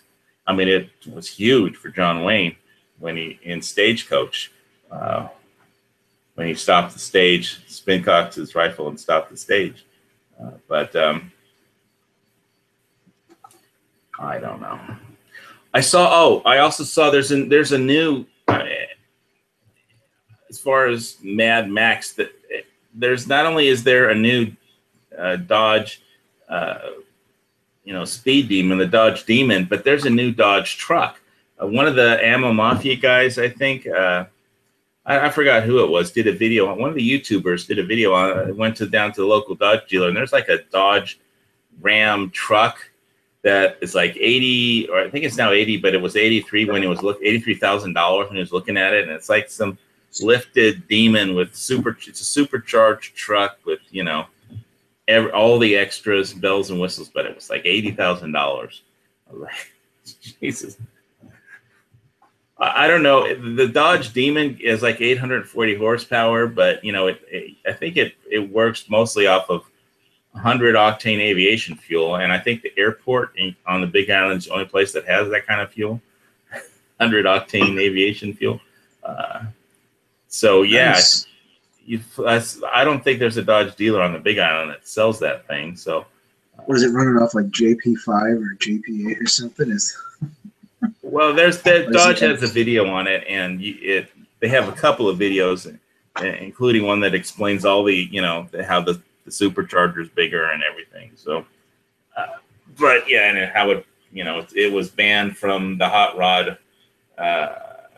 I mean, it was huge for John Wayne when in Stagecoach, when he stopped the stage, spin cocked his rifle and stopped the stage. But I don't know. I also saw there's a new, as far as Mad Max, that there's not only is there a new Dodge, Speed Demon, the Dodge Demon, but there's a new Dodge truck. One of the Ammo Mafia guys, I think, I forgot who it was, did a video. One of the YouTubers did a video on it. Went down to the local Dodge dealer, and there's like a Dodge Ram truck that is like 80, or I think it's now 80, but it was 83 when it was $83,000 when he was looking at it, and it's like some lifted Demon with it's a supercharged truck with all the extras, bells and whistles, but it was like $80,000. I was like, Jesus. I don't know. The Dodge Demon is like 840 horsepower, but you know, I think it works mostly off of 100 octane aviation fuel, and I think the airport on the Big Island is the only place that has that kind of fuel, 100 octane aviation fuel. So yeah, Nice. I don't think there's a Dodge dealer on the Big Island that sells that thing. So What is it running off like JP5 or JP8 or something? well, there's that Dodge has a video on it, and they have a couple of videos, including one that explains all the how the supercharger is bigger and everything. So, but yeah, and how it was banned from the Hot Rod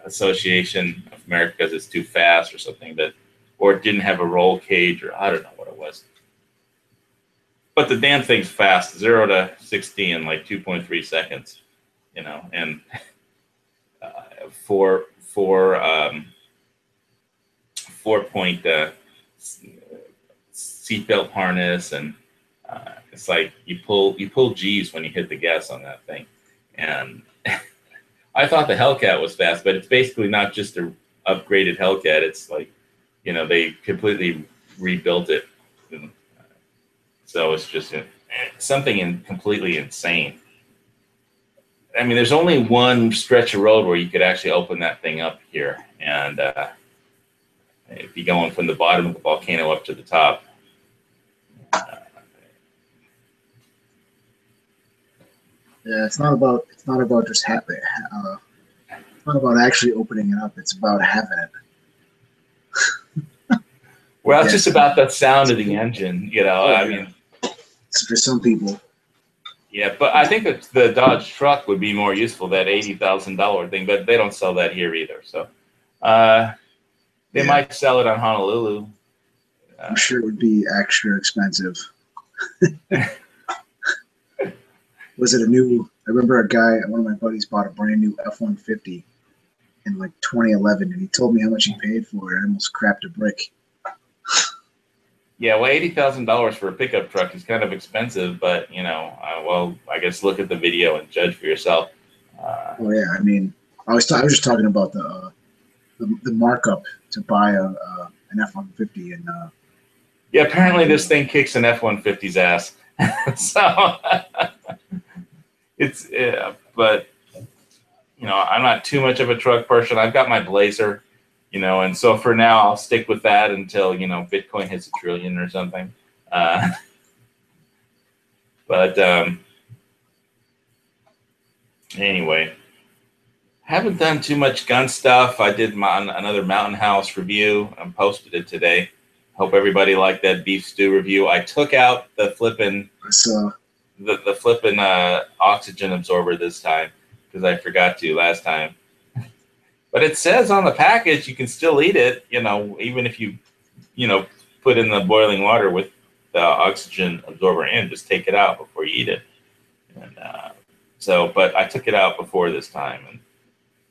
Association of America because it's too fast or something, or it didn't have a roll cage, or I don't know what it was. But the damn thing's fast, 0 to 60 in like 2.3 seconds, and four point seatbelt harness, and it's like you pull G's when you hit the gas on that thing. And I thought the Hellcat was fast, but it's basically not just a upgraded Hellcat. It's like, they completely rebuilt it. So it's just something completely insane. I mean, there's only one stretch of road where you could actually open that thing up here. And if you're going from the bottom of the volcano up to the top, yeah, it's not about just having it's not about actually opening it up. It's about having it. Well, it's just about the sound of the engine, I mean, it's for some people. Yeah, but I think that the Dodge truck would be more useful, that $80,000 thing, but they don't sell that here either. So they might sell it on Honolulu. I'm sure it would be extra expensive. Was it a new? I remember one of my buddies bought a brand new F-150 in like 2011, and he told me how much he paid for it. I almost crapped a brick. Yeah, well, $80,000 for a pickup truck is kind of expensive, but well, I guess look at the video and judge for yourself. Oh yeah, I mean, I was just talking about the markup to buy an F-150, and yeah, apparently this thing kicks an F-150's ass. So it's but I'm not too much of a truck person. I've got my Blazer. And so for now, I'll stick with that until, Bitcoin hits $1 trillion or something. But anyway, haven't done too much gun stuff. I did another Mountain House review. I posted it today. Hope everybody liked that beef stew review. I took out the flipping oxygen absorber this time because I forgot to last time. But it says on the package you can still eat it, even if you, put in the boiling water with the oxygen absorber in, just take it out before you eat it. And but I took it out before this time. And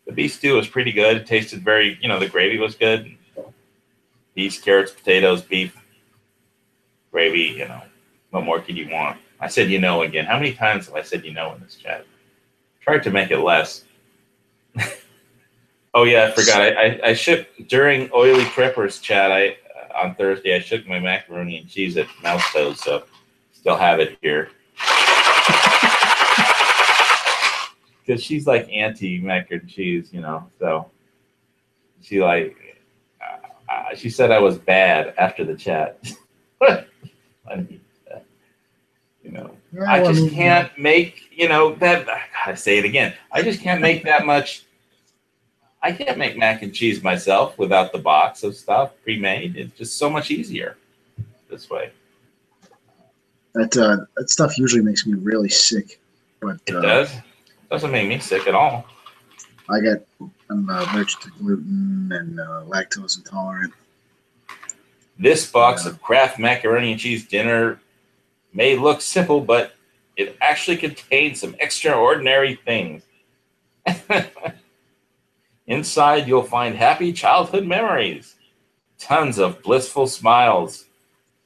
the beef stew was pretty good. It tasted very, the gravy was good. Peas, carrots, potatoes, beef, gravy, what more could you want? I said, again. How many times have I said, in this chat? Tried to make it less. Oh yeah, I forgot. I shipped during Oily Preppers chat. On Thursday I shook my macaroni and cheese at Mouse Toes, so still have it here. Because she's like anti mac and cheese, So she said I was bad after the chat. I just can't make that. I say it again. I just can't make that much. I can't make mac and cheese myself without the box of stuff pre-made. It's just so much easier this way. That stuff usually makes me really sick. But it does? It doesn't make me sick at all. I'm allergic to gluten and lactose intolerant. This box of Kraft macaroni and cheese dinner may look simple, but it actually contains some extraordinary things. Inside, you'll find happy childhood memories, tons of blissful smiles,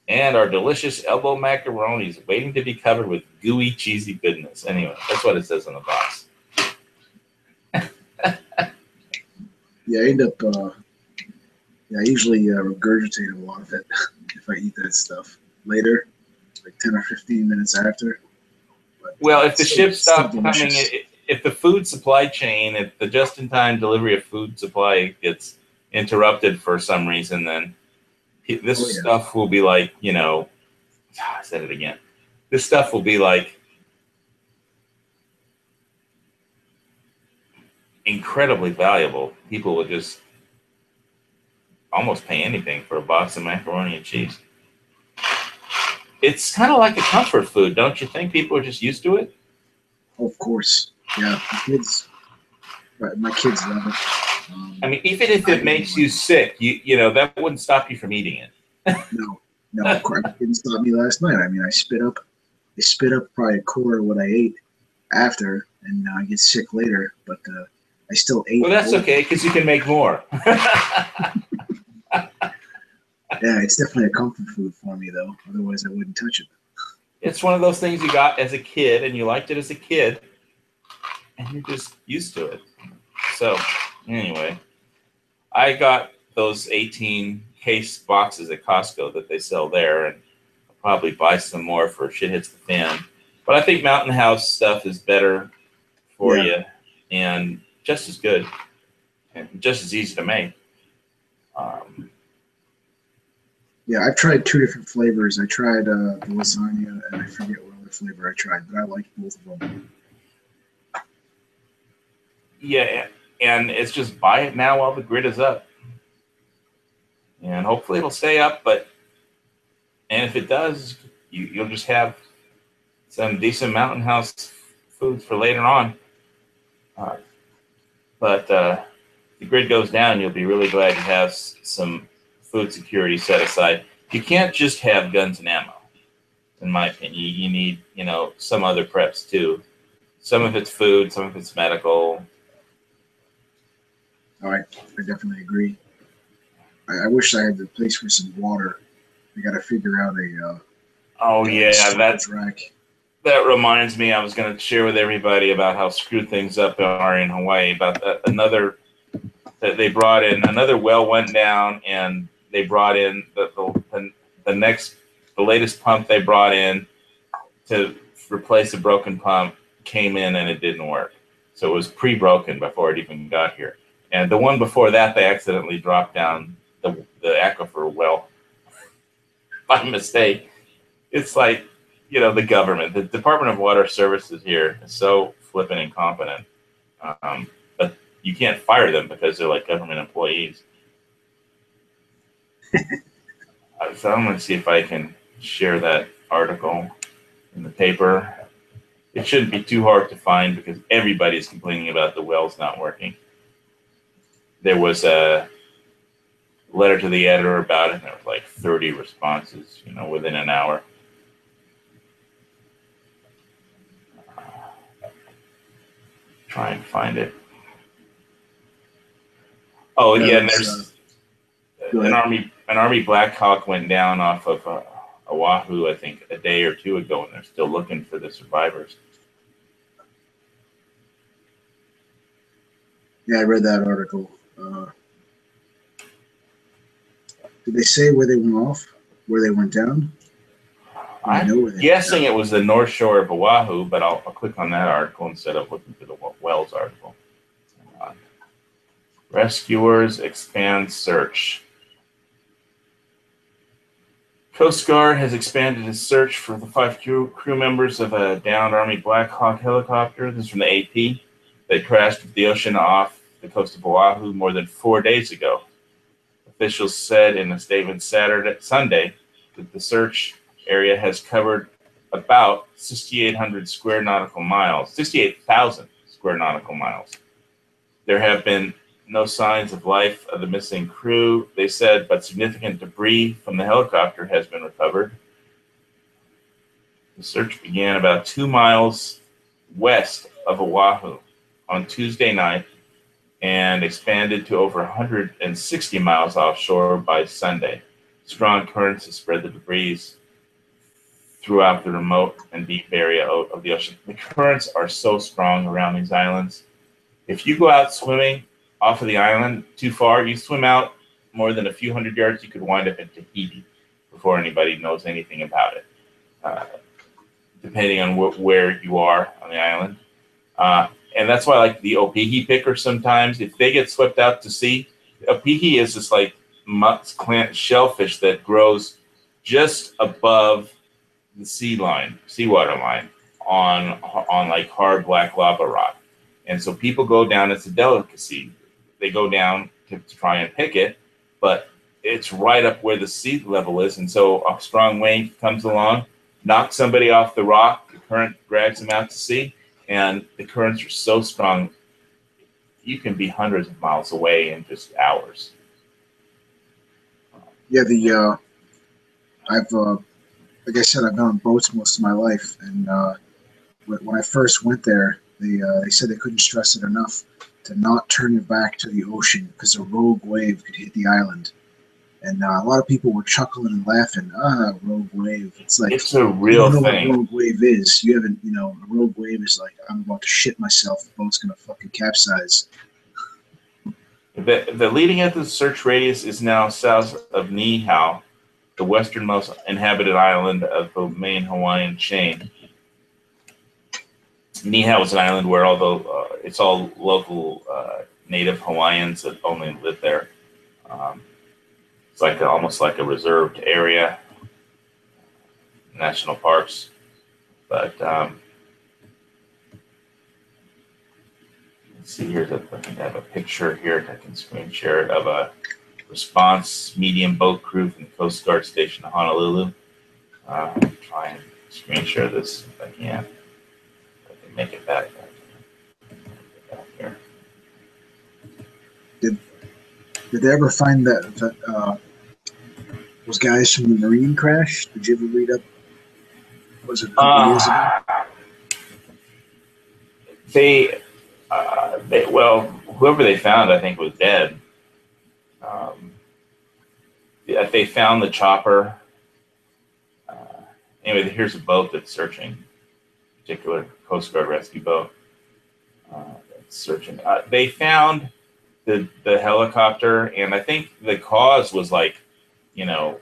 and our delicious elbow macaronis waiting to be covered with gooey, cheesy goodness. Anyway, that's what it says on the box. Yeah, I end up. Yeah, I usually regurgitate a lot of it if I eat that stuff later, like 10 or 15 minutes after. But Well, if the it's ships still stop coming, delicious. if the food supply chain, if the just-in-time delivery of food supply gets interrupted for some reason, then Oh this yeah. stuff will be like, I said it again. This stuff will be like incredibly valuable. People will just almost pay anything for a box of macaroni and cheese. It's kind of like a comfort food, don't you think? People are just used to it. Of course. Yeah, my kids love it. I mean, even if I it really makes you like it. sick, that wouldn't stop you from eating it. No, no, of course, it didn't stop me last night. I mean, I spit up probably a quarter of what I ate after, and I get sick later. But I still ate Well, a that's bowl. okay because you can make more. Yeah, it's definitely a comfort food for me, though. Otherwise, I wouldn't touch it. It's one of those things you got as a kid and you liked it as a kid and you're just used to it. So anyway, I got those 18 case boxes at Costco that they sell there, and I'll probably buy some more for shit hits the fan. But I think Mountain House stuff is better for you and just as good and just as easy to make. Yeah, I've tried two different flavors. I tried the lasagna, and I forget what other flavor I tried, but I liked both of them. Yeah, and it's just buy it now while the grid is up. And hopefully it'll stay up, and if it does, you'll just have some decent Mountain House foods for later on. But the grid goes down, you'll be really glad to have some food security set aside. You can't just have guns and ammo, in my opinion. You need, some other preps too. Some of it's food, some of it's medical. All right, I definitely agree. I wish I had the place for some water. I got to figure out a storage rack. That reminds me, I was going to share with everybody about how screwed things up are in Hawaii. About they brought in another well went down, and they brought in the latest pump they brought in to replace a broken pump came in and it didn't work. So it was pre-broken before it even got here. And the one before that, they accidentally dropped down the aquifer well by mistake. It's like, the government, the Department of Water Services here is so flippin' incompetent. But you can't fire them because they're like government employees. So I'm going to see if I can share that article in the paper. It shouldn't be too hard to find because everybody's complaining about the wells not working. There was a letter to the editor about it, and there was like 30 responses, within an hour. Try and find it. Oh yeah, and there's an Army Black Hawk went down off of Oahu, I think, a day or two ago, and they're still looking for the survivors. Yeah, I read that article. Did they say where they went off? Where they went down? I'm guessing it was the North Shore of Oahu, but I'll click on that article instead of looking for the Wells article. Rescuers expand search. Coast Guard has expanded its search for the 5 crew members of a downed Army Black Hawk helicopter. This is from the AP. They crashed into the ocean off the coast of Oahu more than 4 days ago. Officials said in a statement Sunday that the search area has covered about 6,800 square nautical miles, 68,000 square nautical miles. There have been no signs of life of the missing crew, they said, but significant debris from the helicopter has been recovered. The search began about 2 miles west of Oahu on Tuesday night and expanded to over 160 miles offshore by Sunday. Strong currents have spread the debris throughout the remote and deep area of the ocean. The currents are so strong around these islands. If you go out swimming off of the island too far. You swim out more than a few hundred yards, you could wind up in Tahiti before anybody knows anything about it, depending on where you are on the island. And that's why, like, the opihi picker, sometimes if they get swept out to sea, opihi is this like shellfish that grows just above the seawater line on like hard black lava rock. And so people go down, it's a delicacy. They go down to try and pick it, but it's right up where the sea level is. And so a strong wave comes along, knocks somebody off the rock, the current drags them out to sea, and the currents are so strong, you can be hundreds of miles away in just hours. Yeah, I've like I said, I've been on boats most of my life, and when I first went there, they said they couldn't stress it enough to not turn your back to the ocean because a rogue wave could hit the island. And a lot of people were chuckling and laughing. Rogue wave. It's like, it's a real thing. What a rogue wave is. You haven't, a rogue wave is like, I'm about to shit myself. The boat's gonna fucking capsize. The leading edge of the search radius is now south of Niihau, the westernmost inhabited island of the main Hawaiian chain. Niihau is an island where, although it's all local native Hawaiians that only live there, it's like almost like a reserved area, national parks. But let's see here. I think I have a picture here. I can screen share it of a response medium boat crew from the Coast Guard station in Honolulu. Try and screen share this if I can. Make it back here. Did they ever find that those guys from the Marine crash? Did you ever read up? Was it a couple years ago? Well, whoever they found, I think, was dead. They found the chopper. Anyway, here's a boat that's searching. Particular Coast Guard rescue boat searching. They found the helicopter, and I think the cause was like, there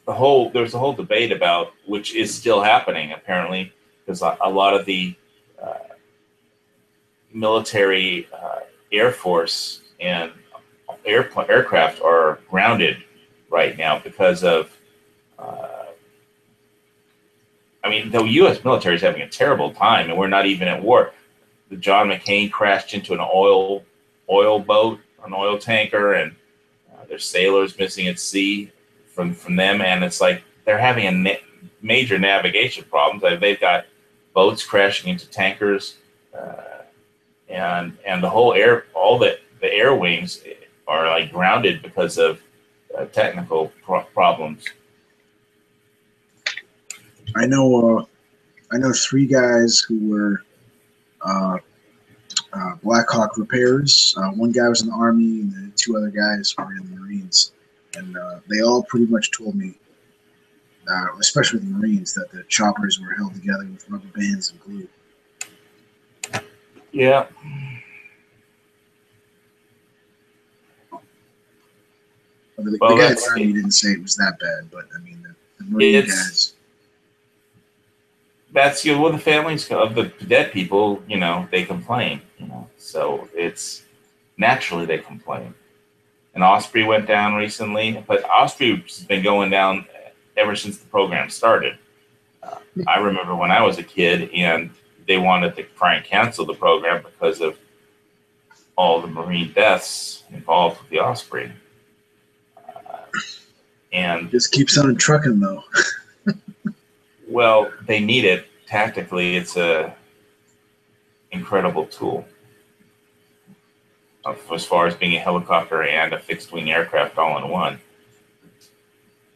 was a whole debate about, which is still happening apparently, because a lot of the military, Air Force, and aircraft are grounded right now because of. The U.S. military is having a terrible time, and we're not even at war. The John McCain crashed into an oil boat, an oil tanker, and there's sailors missing at sea from them. And it's like they're having major navigation problems. They've got boats crashing into tankers, and the whole the air wings are like grounded because of technical problems. I know 3 guys who were Black Hawk repairs. One guy was in the Army, and the 2 other guys were in the Marines. And they all pretty much told me, especially the Marines, that the choppers were held together with rubber bands and glue. Yeah. The guy in the Army didn't say it was that bad, but I mean, the Marine guys. That's the families of the dead people, they complain, so it's naturally they complain. And Osprey went down recently, but Osprey's been going down ever since the program started. I remember when I was a kid and they wanted to try and cancel the program because of all the Marine deaths involved with the Osprey. And just keeps on trucking though. Well, they need it tactically. It's a incredible tool as far as being a helicopter and a fixed wing aircraft all in one,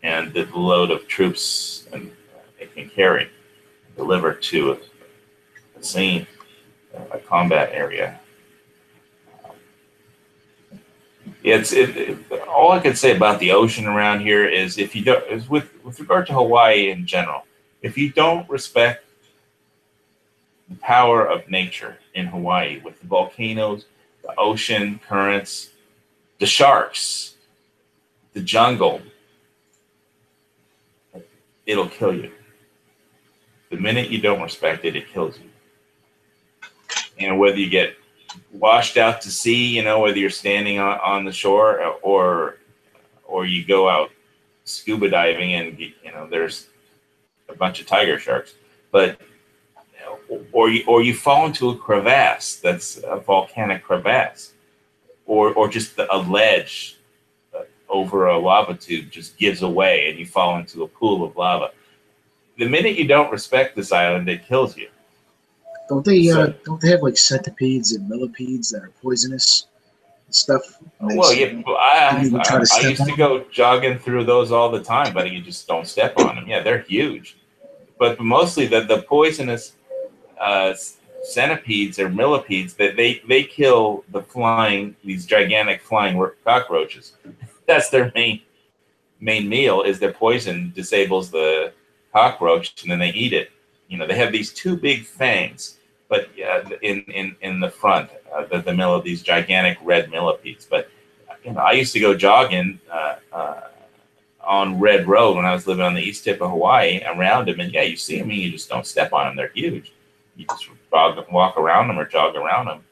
and the load of troops and it can carry, deliver to a scene, a combat area. All I can say about the ocean around here is with regard to Hawaii in general, if you don't respect the power of nature in Hawaii with the volcanoes, the ocean currents, the sharks, the jungle. It'll kill you. The minute you don't respect it, it kills you. And whether you get washed out to sea, you know, whether you're standing on the shore or you go out scuba diving and, you know, there's a bunch of tiger sharks, but or you fall into a crevasse that's a volcanic crevasse, or just a ledge over a lava tube just gives away and you fall into a pool of lava. The minute you don't respect this island, it kills you. Don't they have like centipedes and millipedes that are poisonous and stuff? Well, yeah, I used to go jogging through those all the time, but you just don't step on them. Yeah, they're huge, but mostly the poisonous centipedes or millipedes that they kill these gigantic flying cockroaches. That's their main meal. Is their poison disables the cockroach and then they eat it. You know, they have these two big fangs, but in the front, the middle of these gigantic red millipedes. But you know, I used to go jogging on Red Road when I was living on the east tip of Hawaii around them, and yeah, you see them and you just don't step on them. They're huge. You just walk around them or jog around them.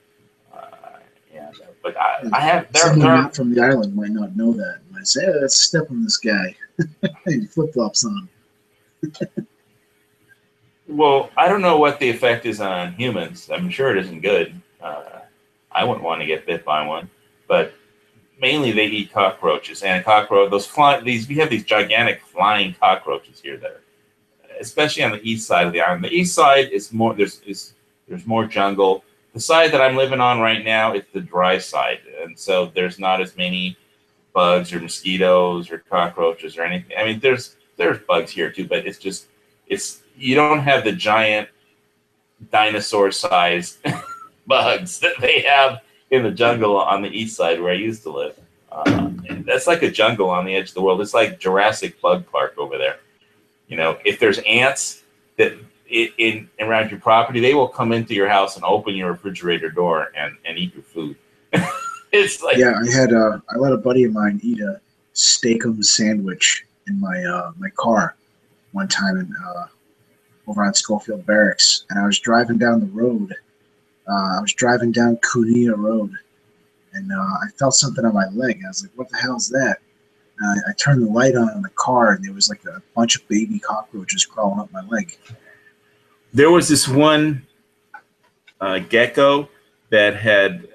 But I have. Someone not from the island might not know that. Might say, "Oh, let's step on this guy." He flip flops on. Well, I don't know what the effect is on humans. I'm sure it isn't good. I wouldn't want to get bit by one, but mainly they eat cockroaches and we have these gigantic flying cockroaches here that are, especially on the east side of the island. The east side is more there's more jungle. The side that I'm living on right now is the dry side, and so there's not as many bugs or mosquitoes or cockroaches or anything. I mean, there's bugs here too, but you don't have the giant dinosaur-sized bugs that they have in the jungle on the east side where I used to live. That's like a jungle on the edge of the world. It's like Jurassic Bug Park over there. You know, if there's ants that in around your property, they will come into your house and open your refrigerator door and eat your food. It's like, yeah, I let a buddy of mine eat a steakum sandwich in my car one time over on Schofield Barracks, and I was driving down the road. I was driving down Cunha Road, and I felt something on my leg. I was like, "What the hell is that?" I turned the light on in the car, and there was like a bunch of baby cockroaches crawling up my leg. There was this one gecko that had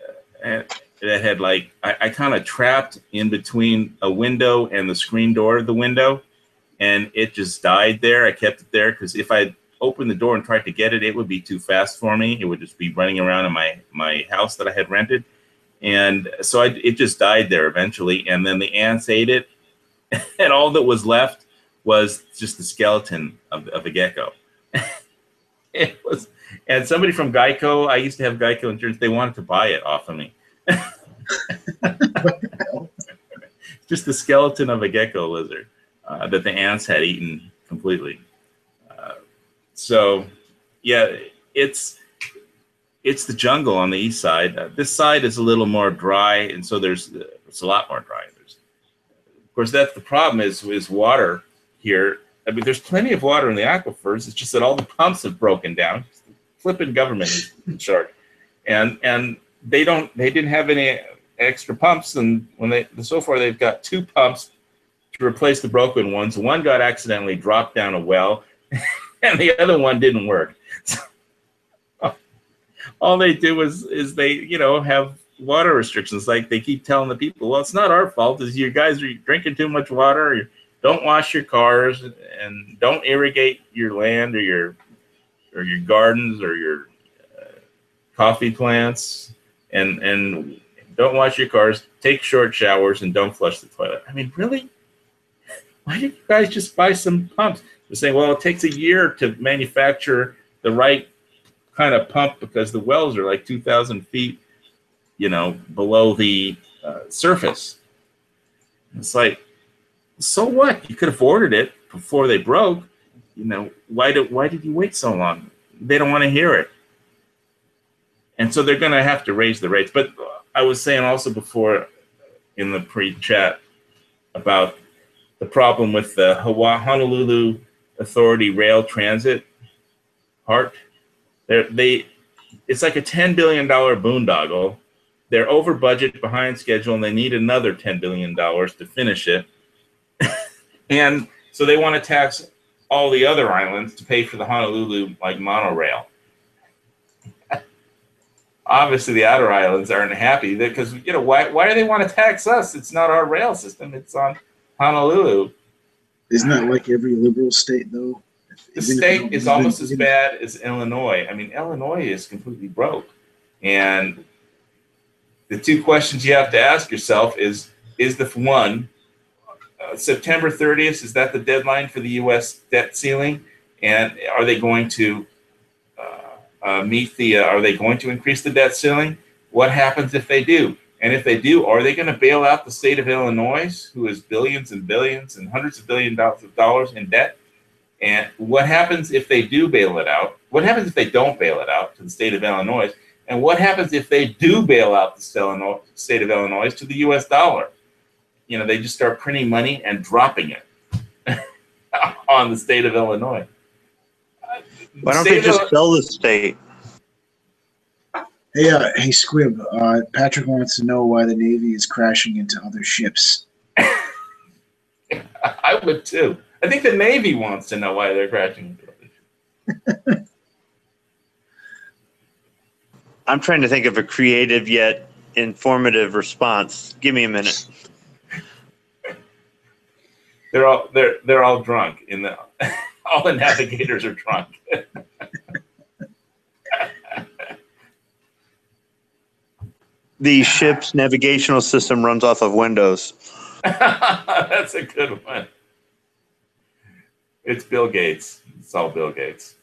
like I kind of trapped in between a window and the screen door of the window, and it just died there. I kept it there because if I opened the door and tried to get it, it would be too fast for me. It would just be running around in my house that I had rented, and so it just died there eventually. And then the ants ate it, and all that was left was just the skeleton of a gecko. It was, and somebody from Geico, I used to have Geico insurance, they wanted to buy it off of me. Just the skeleton of a gecko lizard that the ants had eaten completely. So, yeah, it's the jungle on the east side. This side is a little more dry, and so it's a lot more dry. Of course, that's the problem is water here. I mean, there's plenty of water in the aquifers. It's just that all the pumps have broken down. The flipping government is in charge, and they didn't have any extra pumps. And so far they've got 2 pumps to replace the broken ones. One got accidentally dropped down a well, and the other one didn't work. So, all they do is they have water restrictions. Like they keep telling the people, well, it's not our fault. It's you guys are drinking too much water. Or don't wash your cars and don't irrigate your land or your gardens or your coffee plants and don't wash your cars. Take short showers and don't flush the toilet. I mean, really? Why didn't you guys just buy some pumps? They're saying, well, it takes a year to manufacture the right kind of pump because the wells are like 2,000 feet, below the surface. It's like, so what? You could have ordered it before they broke. Why did you wait so long? They don't want to hear it. And so they're going to have to raise the rates. But I was saying also before in the pre-chat about the problem with the Honolulu Authority Rail Transit HART. It's like a $10 billion boondoggle. They're over budget, behind schedule, and they need another $10 billion to finish it. And so they want to tax all the other islands to pay for the Honolulu monorail. Obviously, the outer islands aren't happy because why do they want to tax us? It's not our rail system; it's on Honolulu. Isn't that like every liberal state though? The state is almost as bad as Illinois. I mean, Illinois is completely broke, and the two questions you have to ask yourself is the one. September 30th, is that the deadline for the U.S. debt ceiling? And are they going to are they going to increase the debt ceiling? What happens if they do? And if they do, are they going to bail out the state of Illinois, who is billions and billions and hundreds of billions of dollars in debt? And what happens if they do bail it out? What happens if they don't bail it out to the state of Illinois? And what happens if they do bail out the state of Illinois to the U.S. dollar? They just start printing money and dropping it on the state of Illinois. Why don't they just sell the state? Hey, Squib. Patrick wants to know why the Navy is crashing into other ships. I would too. I think the Navy wants to know why they're crashing into other ships. I'm trying to think of a creative yet informative response. Give me a minute. They're all drunk all the navigators are drunk. The ship's navigational system runs off of Windows. That's a good one. It's Bill Gates. It's all Bill Gates.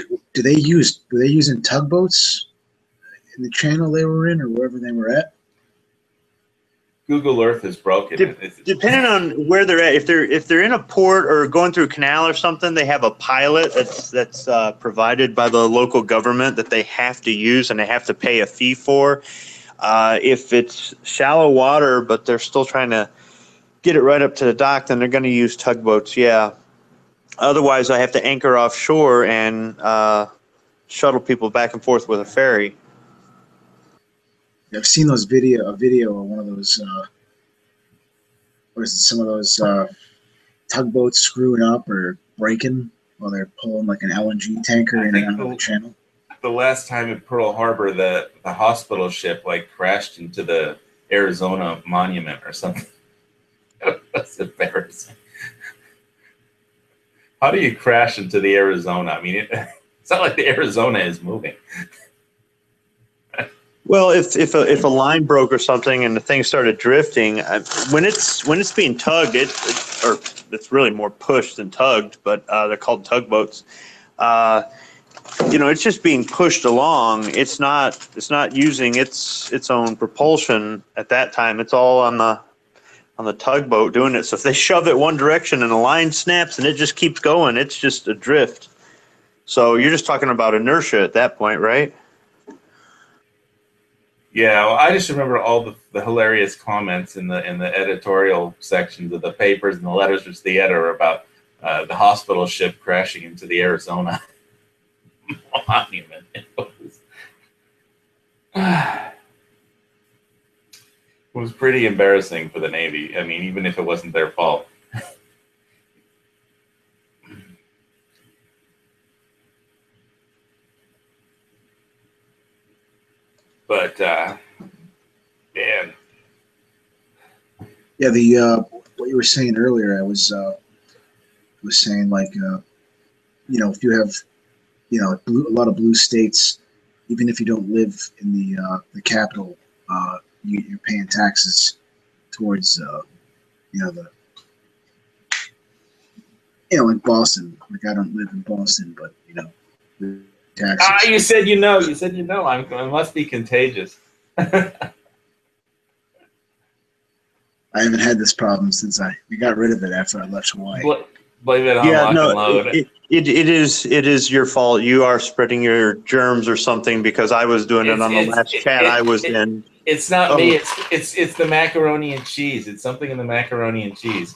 Were they using tugboats in the channel they were in or wherever they were at? Google Earth is broken. Depending on where they're at, if they're in a port or going through a canal or something, they have a pilot that's provided by the local government that they have to use and they have to pay a fee for. If it's shallow water, but they're still trying to get it right up to the dock, then they're going to use tugboats. Yeah. Otherwise, I have to anchor offshore and shuttle people back and forth with a ferry. I've seen a video of one of those, some of those tugboats screwing up or breaking while they're pulling like an LNG tanker in and out of the channel. The last time in Pearl Harbor, the hospital ship crashed into the Arizona monument or something. That's embarrassing. How do you crash into the Arizona? I mean, it's not like the Arizona is moving. Well, if a line broke or something and the thing started drifting, when it's being tugged, it's really more pushed than tugged, but they're called tugboats. It's just being pushed along. It's not using its own propulsion at that time. It's all on the tugboat doing it. So if they shove it one direction and the line snaps and it just keeps going, it's just adrift. So you're just talking about inertia at that point, right? Yeah, well, I just remember all the hilarious comments in the editorial sections of the papers and the letters to the editor about the hospital ship crashing into the Arizona monument. It was pretty embarrassing for the Navy. I mean, even if it wasn't their fault. But man, yeah. What you were saying earlier, I was saying if you have a lot of blue states, even if you don't live in the capital, you're paying taxes towards like Boston. Like I don't live in Boston, but taxes. You said you know. I must be contagious. I haven't had this problem since we got rid of it after I left Hawaii. Blame it on lock and load. It is your fault. You are spreading your germs or something because I was doing it on the last chat I was in. It's not me. It's the macaroni and cheese. It's something in the macaroni and cheese.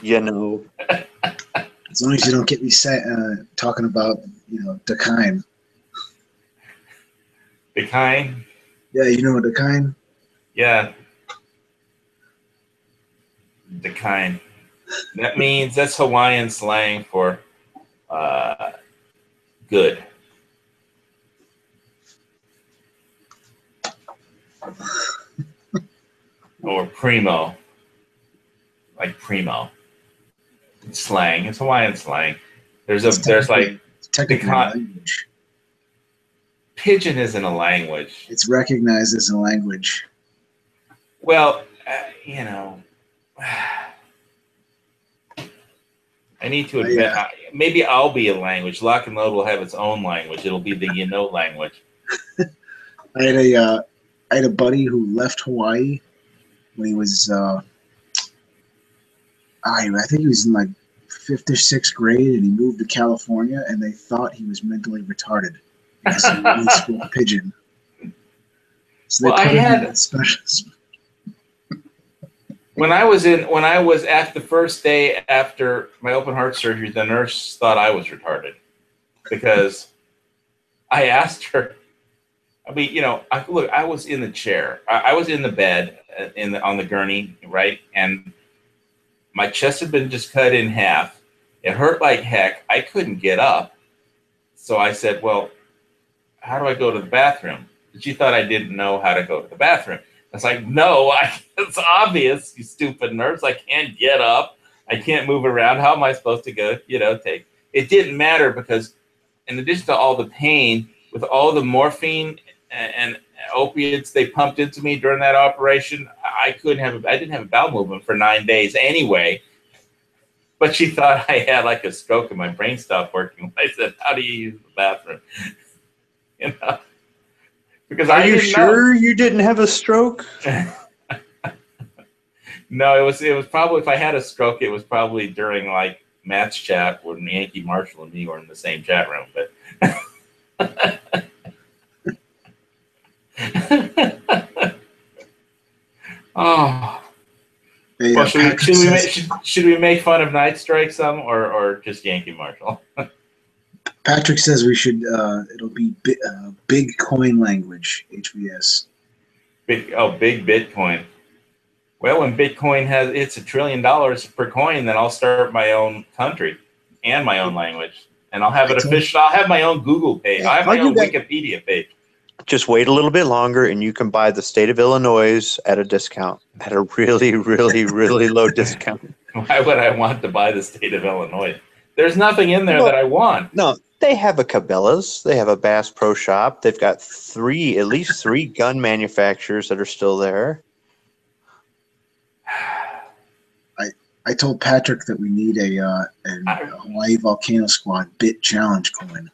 You know. As long as you don't get me talking about, the kind. The kind? Yeah, you know the kind? Yeah. The kind. That's Hawaiian slang for good. Or primo. Like primo. It's slang. It's Hawaiian slang. There's like technically a language. Pidgin isn't a language. It's recognized as a language. Well, I need to admit, maybe I'll be a language. Lock and Load will have its own language. It'll be the language. I had a buddy who left Hawaii when he was, I think he was in like 5th or 6th grade, and he moved to California, and they thought he was mentally retarded because he only spoke Pidgin. So they put him in special. When I was at the first day after my open heart surgery, the nurse thought I was retarded because I asked her. I mean, I was in the chair. I was in the bed on the gurney, right? And my chest had been just cut in half. It hurt like heck. I couldn't get up. So I said, well, how do I go to the bathroom? And she thought I didn't know how to go to the bathroom. I was like, no, it's obvious, you stupid nurse. I can't get up. I can't move around. How am I supposed to go, take? It didn't matter because in addition to all the pain, with all the morphine and opiates they pumped into me during that operation, I didn't have a bowel movement for 9 days anyway. But she thought I had like a stroke and my brain stopped working. I said, how do you use the bathroom? Because Are you sure you didn't have a stroke? No, it was probably, if I had a stroke, it was probably during like Matt's chat when Yankee Marshall and me were in the same chat room. But oh, well, should we make fun of Night Strike some or just Yankee Marshall? Patrick says we should. It'll be big coin language, HBS. Big Bitcoin. Well, when Bitcoin it's $1 trillion per coin, then I'll start my own country and my own language, and I'll have it official. I'll have my own Google page. I have my own Wikipedia page. Just wait a little bit longer, and you can buy the state of Illinois at a discount, at a really, really, really low discount. Why would I want to buy the state of Illinois? There's nothing in there that I want. No, they have a Cabela's. They have a Bass Pro Shop. They've got at least three gun manufacturers that are still there. I told Patrick that we need a Hawaii Volcano Squad bit challenge coin.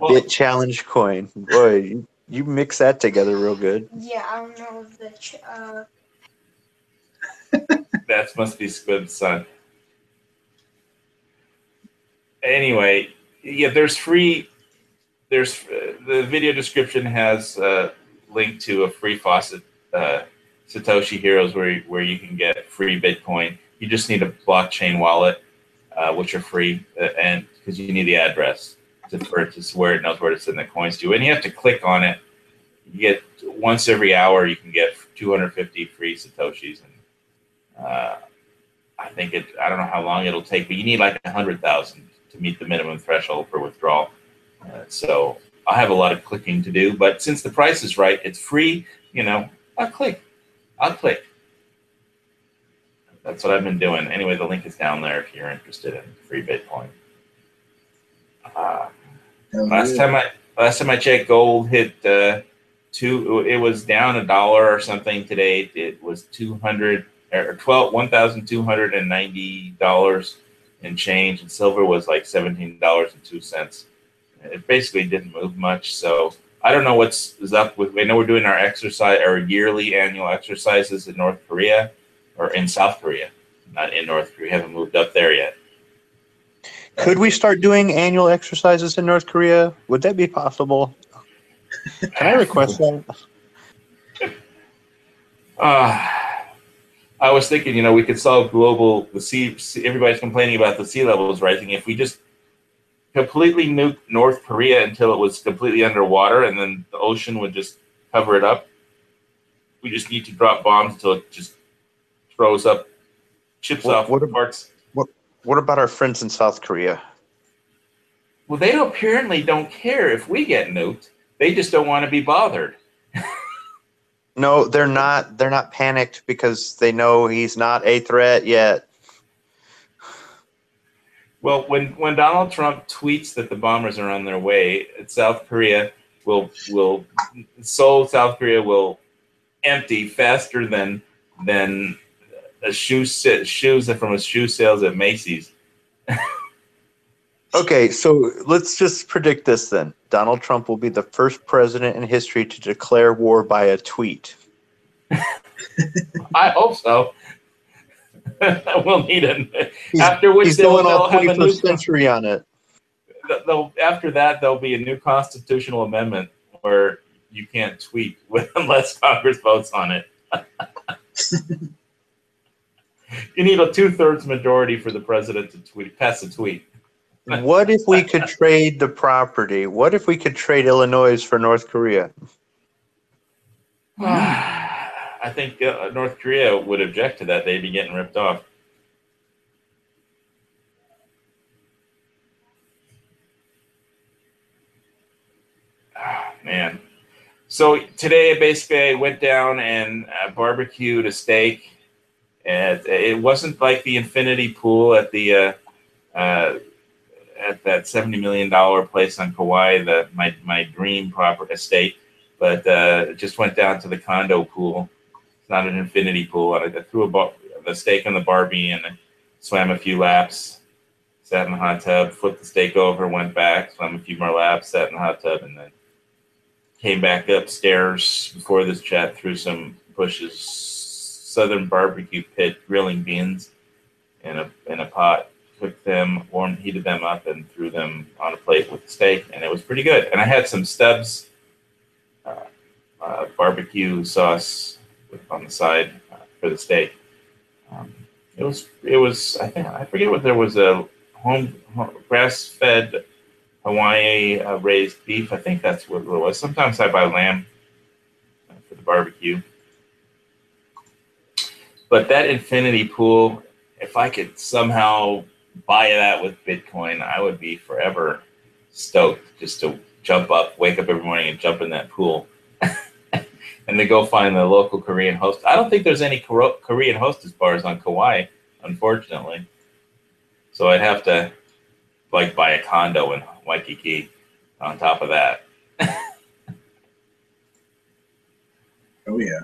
Bit challenge coin. Boy, you mix that together real good. Yeah, I don't know That must be Squib's son. Anyway, yeah, there's the video description has a link to a free faucet, Satoshi Heroes, where you can get free Bitcoin. You just need a blockchain wallet, which are free, and because you need the address to purchase where it knows where to send the coins to, and you have to click on it. You get once every hour you can get 250 free Satoshis, and I don't know how long it'll take, but you need like 100,000 to meet the minimum threshold for withdrawal. So I have a lot of clicking to do, but since the price is right, it's free. I'll click. That's what I've been doing. Anyway, the link is down there if you're interested in free Bitcoin. Last time I checked, gold hit it was down $1 or something today. It was $1,290 and change, and silver was like $17.02. It basically didn't move much. So I don't know what's up with. I know we're doing our yearly annual exercises in North Korea or in South Korea, not in North Korea. We haven't moved up there yet. Could we start doing annual exercises in North Korea? Would that be possible? Can I request that? I was thinking, we could solve the sea. Everybody's complaining about the sea levels rising. If we just completely nuke North Korea until it was completely underwater, and then the ocean would just cover it up. We just need to drop bombs until it just throws up, chips off parts. What about our friends in South Korea? Well, they apparently don't care if we get nuked. They just don't want to be bothered. No, they're not. They're not panicked because they know he's not a threat yet. Well, when Donald Trump tweets that the bombers are on their way, South Korea South Korea will empty faster than a shoes from a shoe sales at Macy's. Okay, so let's just predict this then. Donald Trump will be the first president in history to declare war by a tweet. I hope so. We'll need it. After which he's they'll going all have a new 21st century on it. After that, there'll be a new constitutional amendment where you can't tweet unless Congress votes on it. You need a 2/3 majority for the president to pass a tweet. What if we could trade the property? What if we could trade Illinois for North Korea? I think North Korea would object to that. They'd be getting ripped off. Man. So today, basically, I went down and barbecued a steak. And it wasn't like the infinity pool at the at that $70 million place on Kauai, my dream estate, but just went down to the condo pool. It's not an infinity pool. I threw the steak on the Barbie and swam a few laps, sat in the hot tub, flipped the steak over, went back, swam a few more laps, sat in the hot tub, and then came back upstairs before this chat through some bushes, Southern barbecue pit, grilling beans in a pot. Cooked them, heated them up, and threw them on a plate with the steak, and it was pretty good. And I had some Stubbs barbecue sauce on the side for the steak. It was. I forget what there was a home grass-fed Hawaii raised beef. I think that's what it was. Sometimes I buy lamb for the barbecue. But that infinity pool, if I could somehow buy that with Bitcoin, I would be forever stoked just to wake up every morning and jump in that pool and then go find the local Korean host. I don't think there's any Korean hostess bars on Kauai, unfortunately. So I'd have to buy a condo in Waikiki on top of that. Oh, yeah.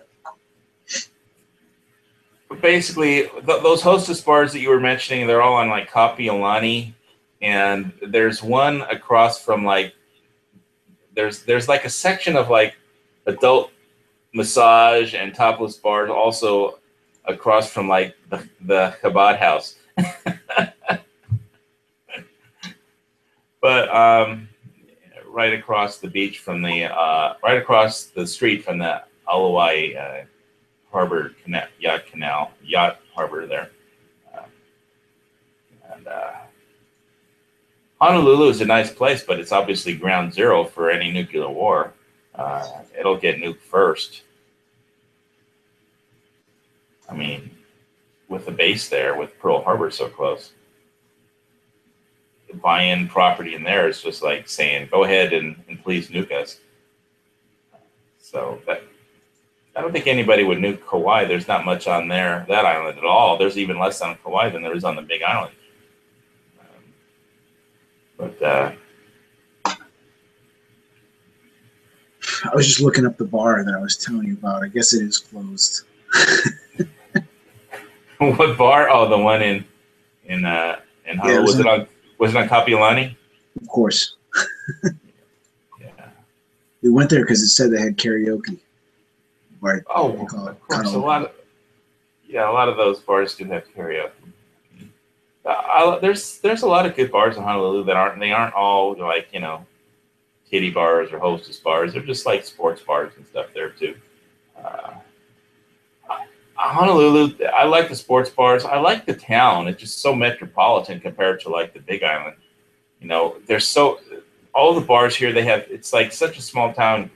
But basically, those hostess bars that you were mentioning, they're all on Kapiolani, and there's one across from there's a section of adult massage and topless bars also across from the Chabad house. But right across the beach from right across the street from the Alawai Harbor yacht harbor there. And Honolulu is a nice place, but it's obviously ground zero for any nuclear war. It'll get nuked first. I mean, with the base there, with Pearl Harbor so close. Buying property in there is just like saying, go ahead and please nuke us. So I don't think anybody would nuke Kauai. There's not much on that island at all. There's even less on Kauai than there is on the Big Island. I was just looking up the bar that I was telling you about. I guess it is closed. What bar? Oh, the one in Honolulu. Yeah, was it on Kapiolani? Of course. Yeah. We went there because it said they had karaoke. Right. Oh, of course. A lot of those bars do have karaoke. There's a lot of good bars in Honolulu that aren't all like, you know, kiddie bars or hostess bars. They're just like sports bars and stuff there too. Uh, Honolulu, I like the sports bars. I like the town. It's just so metropolitan compared to like the Big Island. You know, all the bars here they have. It's like such a small town.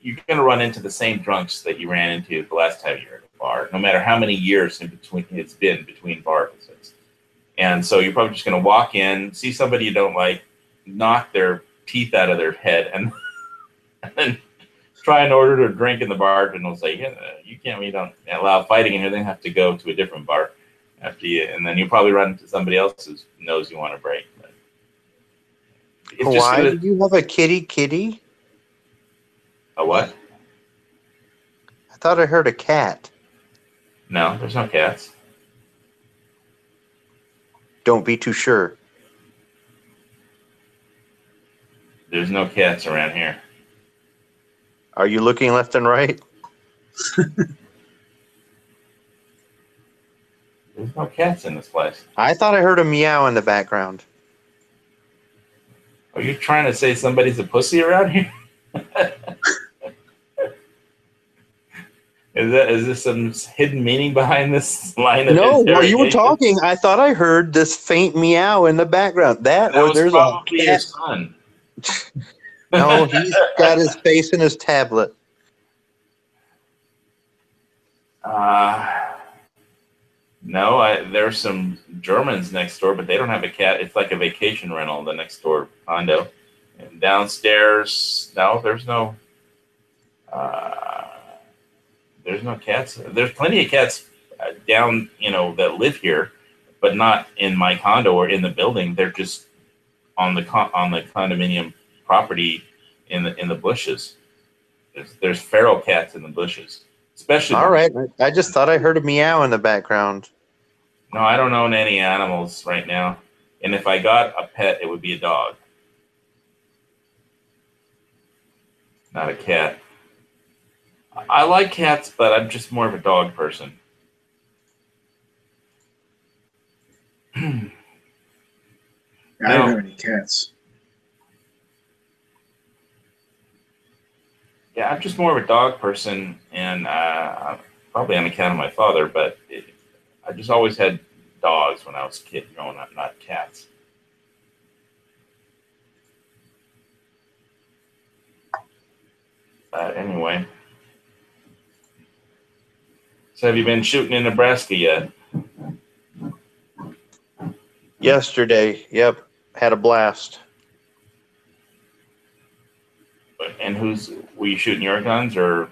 You're going to run into the same drunks that you ran into the last time you were at a bar, no matter how many years in between it's been between bar visits. And so you're probably just going to walk in, see somebody you don't like, knock their teeth out of their head, and then try and order a drink in the bar, and they'll say, yeah, we don't allow fighting in here. Then have to go to a different bar after you, and then you probably run into somebody else who knows you want a break. But why do you have a kitty? A what? I thought I heard a cat. No, there's no cats. Don't be too sure. There's no cats around here. Are you looking left and right? There's no cats in this place. I thought I heard a meow in the background. Are you trying to say somebody's a pussy around here? Is this some hidden meaning behind this line of No, while you were interrogation? talking, I thought I heard this faint meow in the background. That was there's probably a your cat. son. No, he's got his face in his tablet. No, there's some Germans next door, but they don't have a cat. It's like a vacation rental, the next door condo. And downstairs, no, there's no cats. There's plenty of cats down, you know, that live here, but not in my condo or in the building. They're just on the condominium property in the bushes. There's feral cats in the bushes, especially. All right, I just thought I heard a meow in the background. No, I don't own any animals right now, and if I got a pet, it would be a dog, not a cat. I like cats, but I'm just more of a dog person. I don't have any cats. Yeah, I'm just more of a dog person, and probably on account of my father, but I just always had dogs when I was a kid growing up, not cats. Anyway. So have you been shooting in Nebraska yet? Yesterday, yep, had a blast. And were you shooting your guns or?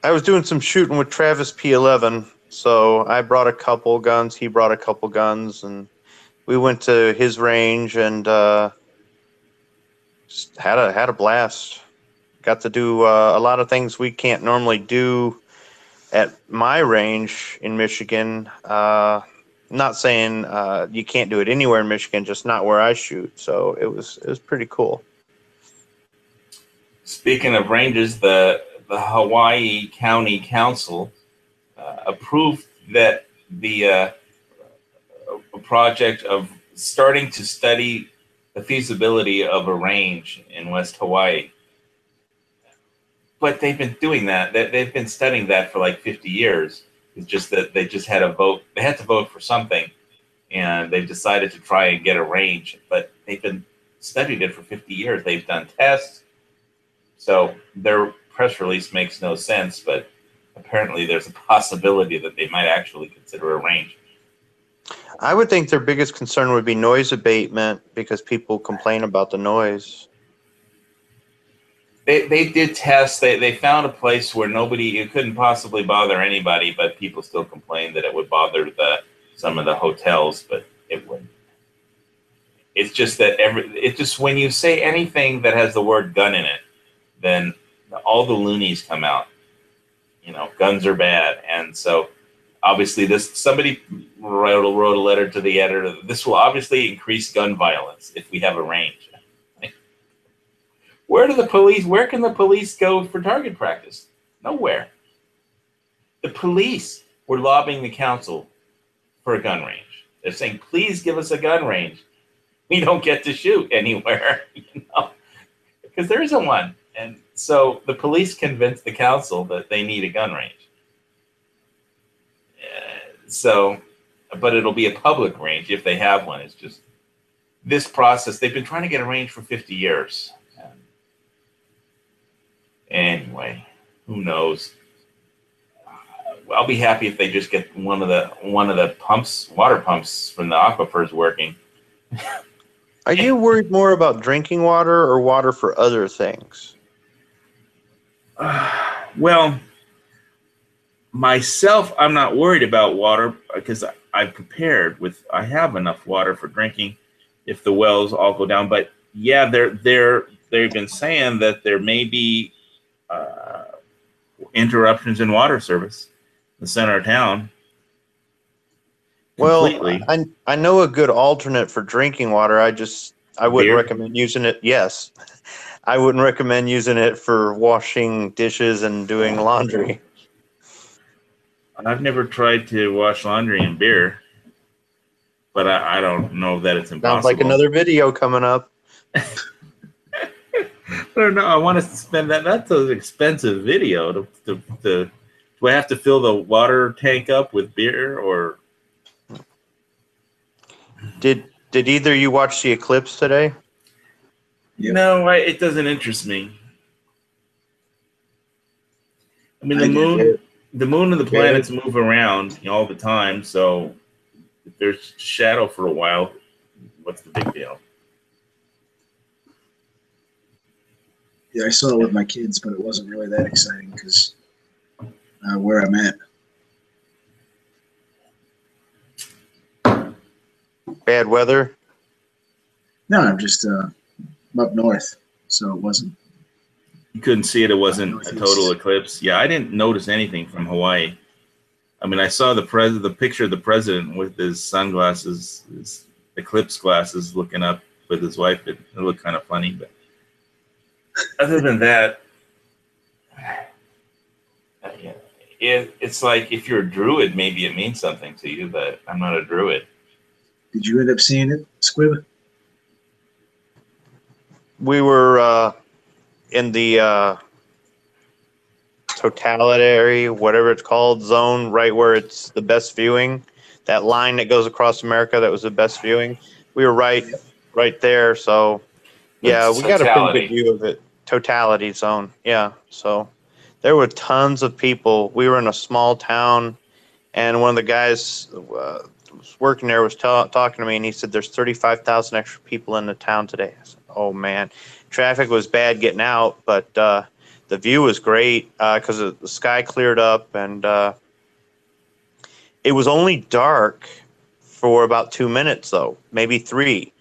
I was doing some shooting with Travis P11, so I brought a couple guns, he brought a couple guns, and we went to his range and just had a blast. Got to do a lot of things we can't normally do at my range in Michigan. Not saying you can't do it anywhere in Michigan, just not where I shoot. So it was pretty cool. Speaking of ranges, the Hawaii County Council approved that the project of starting to study the feasibility of a range in West Hawaii. But they've been doing that. They've been studying that for like 50 years. It's just that they just had to vote. They had to vote for something, and they've decided to try and get a range. But they've been studied it for 50 years. They've done tests. So their press release makes no sense, but apparently there's a possibility that they might actually consider a range. I would think their biggest concern would be noise abatement because people complain about the noise. They did tests. They found a place where it couldn't possibly bother anybody, but people still complained that it would bother some of the hotels, but it wouldn't. It's just that when you say anything that has the word gun in it, then all the loonies come out. You know, guns are bad, and so obviously somebody wrote a letter to the editor. This will obviously increase gun violence if we have a range. Where can the police go for target practice? Nowhere. The police were lobbying the council for a gun range. They're saying, please give us a gun range. We don't get to shoot anywhere, because there isn't one. And so the police convinced the council that they need a gun range. But it'll be a public range if they have one. It's just this process. They've been trying to get a range for 50 years. Anyway, who knows? I'll be happy if they just get one of the water pumps from the aquifers working. Are you worried more about drinking water or water for other things? Well, myself, I'm not worried about water because I've prepared I have enough water for drinking if the wells all go down. But yeah, they've been saying that there may be interruptions in water service in the center of town. Completely. Well, I know a good alternate for drinking water. I wouldn't recommend using it. Yes. I wouldn't recommend using it for washing dishes and doing laundry. I've never tried to wash laundry in beer, but I don't know that it's impossible. Sounds like another video coming up. I don't know. I want to spend that. That's an expensive video. Do I have to fill the water tank up with beer or? Did either of you watch the eclipse today? Yep. No, it doesn't interest me. I mean, the moon and the planets move around all the time, so if there's shadow for a while, what's the big deal? Yeah, I saw it with my kids, but it wasn't really that exciting because where I'm at. Bad weather? No, I'm just up north, so it wasn't. You couldn't see it. It wasn't a total eclipse. Yeah, I didn't notice anything from Hawaii. I mean, I saw the picture of the president with his sunglasses, his eclipse glasses, looking up with his wife. It looked kind of funny, but other than that, it's like if you're a druid, maybe it means something to you, but I'm not a druid. Did you end up seeing it, Squib? We were in the totality, whatever it's called, zone, right where it's the best viewing. That line that goes across America, that was the best viewing. We were right there. So, yeah, we got a pretty good view of it. Totality zone, yeah. So there were tons of people. We were in a small town, and one of the guys was working there was talking to me, and he said there's 35,000 extra people in the town today. I said, oh, man. Traffic was bad getting out, but the view was great because the sky cleared up, and it was only dark for about 2 minutes, though, maybe 3.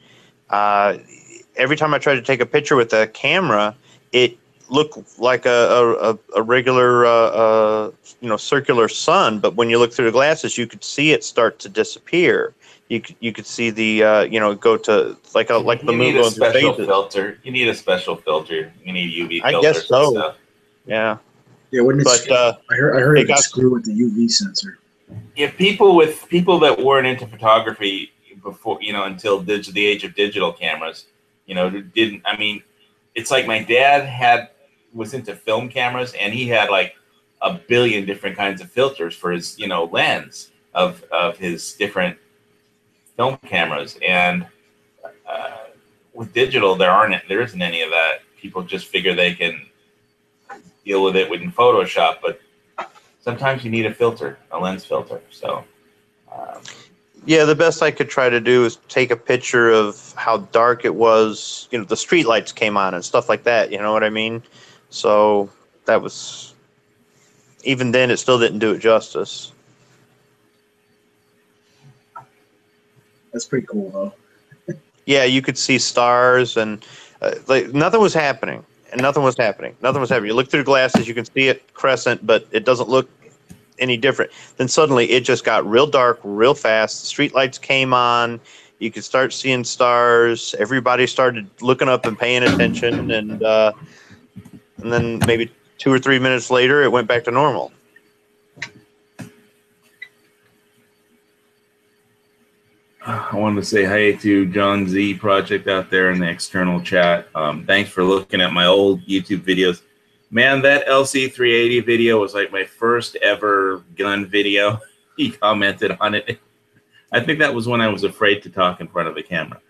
Every time I tried to take a picture with the camera, it looked like a regular, circular sun. But when you look through the glasses, you could see it start to disappear. You could see the go to like the moon going through phases. Filter. You need a special filter. You need UV filters. I guess so. And stuff. Yeah. Yeah, wouldn't it? But I heard it got screw with the UV sensor. Yeah, people that weren't into photography before, until the age of digital cameras, didn't. I mean, it's like my dad was into film cameras, and he had like a billion different kinds of filters for his, lens of his different film cameras. And with digital, there isn't any of that. People just figure they can deal with it within Photoshop, but sometimes you need a lens filter. So, yeah, the best I could try to do is take a picture of how dark it was. The street lights came on and stuff like that. You know what I mean? So that was, even then, it still didn't do it justice. That's pretty cool, though. Yeah, you could see stars and nothing was happening. And nothing was happening. You look through the glasses, you can see it crescent, but it doesn't look any different. Then suddenly it just got real dark, real fast. The street lights came on. You could start seeing stars. Everybody started looking up and paying attention. And then maybe 2 or 3 minutes later, it went back to normal. I wanted to say hi to John Z Project out there in the external chat. Thanks for looking at my old YouTube videos. Man, that LC380 video was like my first ever gun video. He commented on it. I think that was when I was afraid to talk in front of the camera.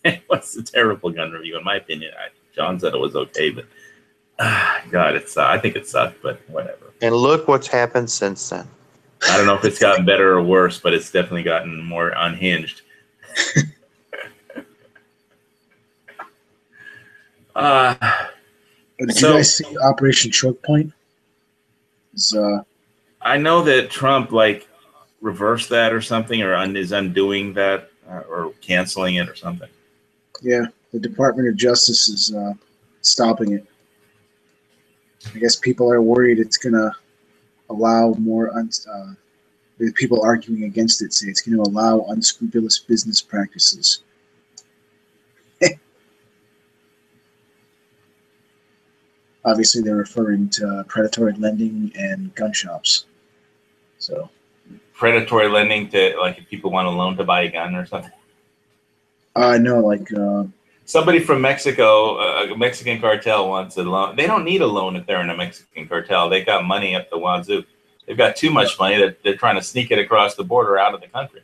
It was a terrible gun review, in my opinion. John said it was okay, but God, I think it sucked, but whatever. And look what's happened since then. I don't know if it's gotten better or worse, but it's definitely gotten more unhinged. Did you guys see Operation Choke Point? I know that Trump reversed that or something, or is undoing that, or canceling it or something. Yeah, the Department of Justice is stopping it. I guess people are worried it's going to allow more. The people arguing against it say it's going to allow unscrupulous business practices. Obviously, they're referring to predatory lending and gun shops. So, predatory lending to if people want a loan to buy a gun or something. No, somebody from Mexico, a Mexican cartel wants a loan. They don't need a loan if they're in a Mexican cartel. They got money up the wazoo. They've got too much money that they're trying to sneak it across the border out of the country.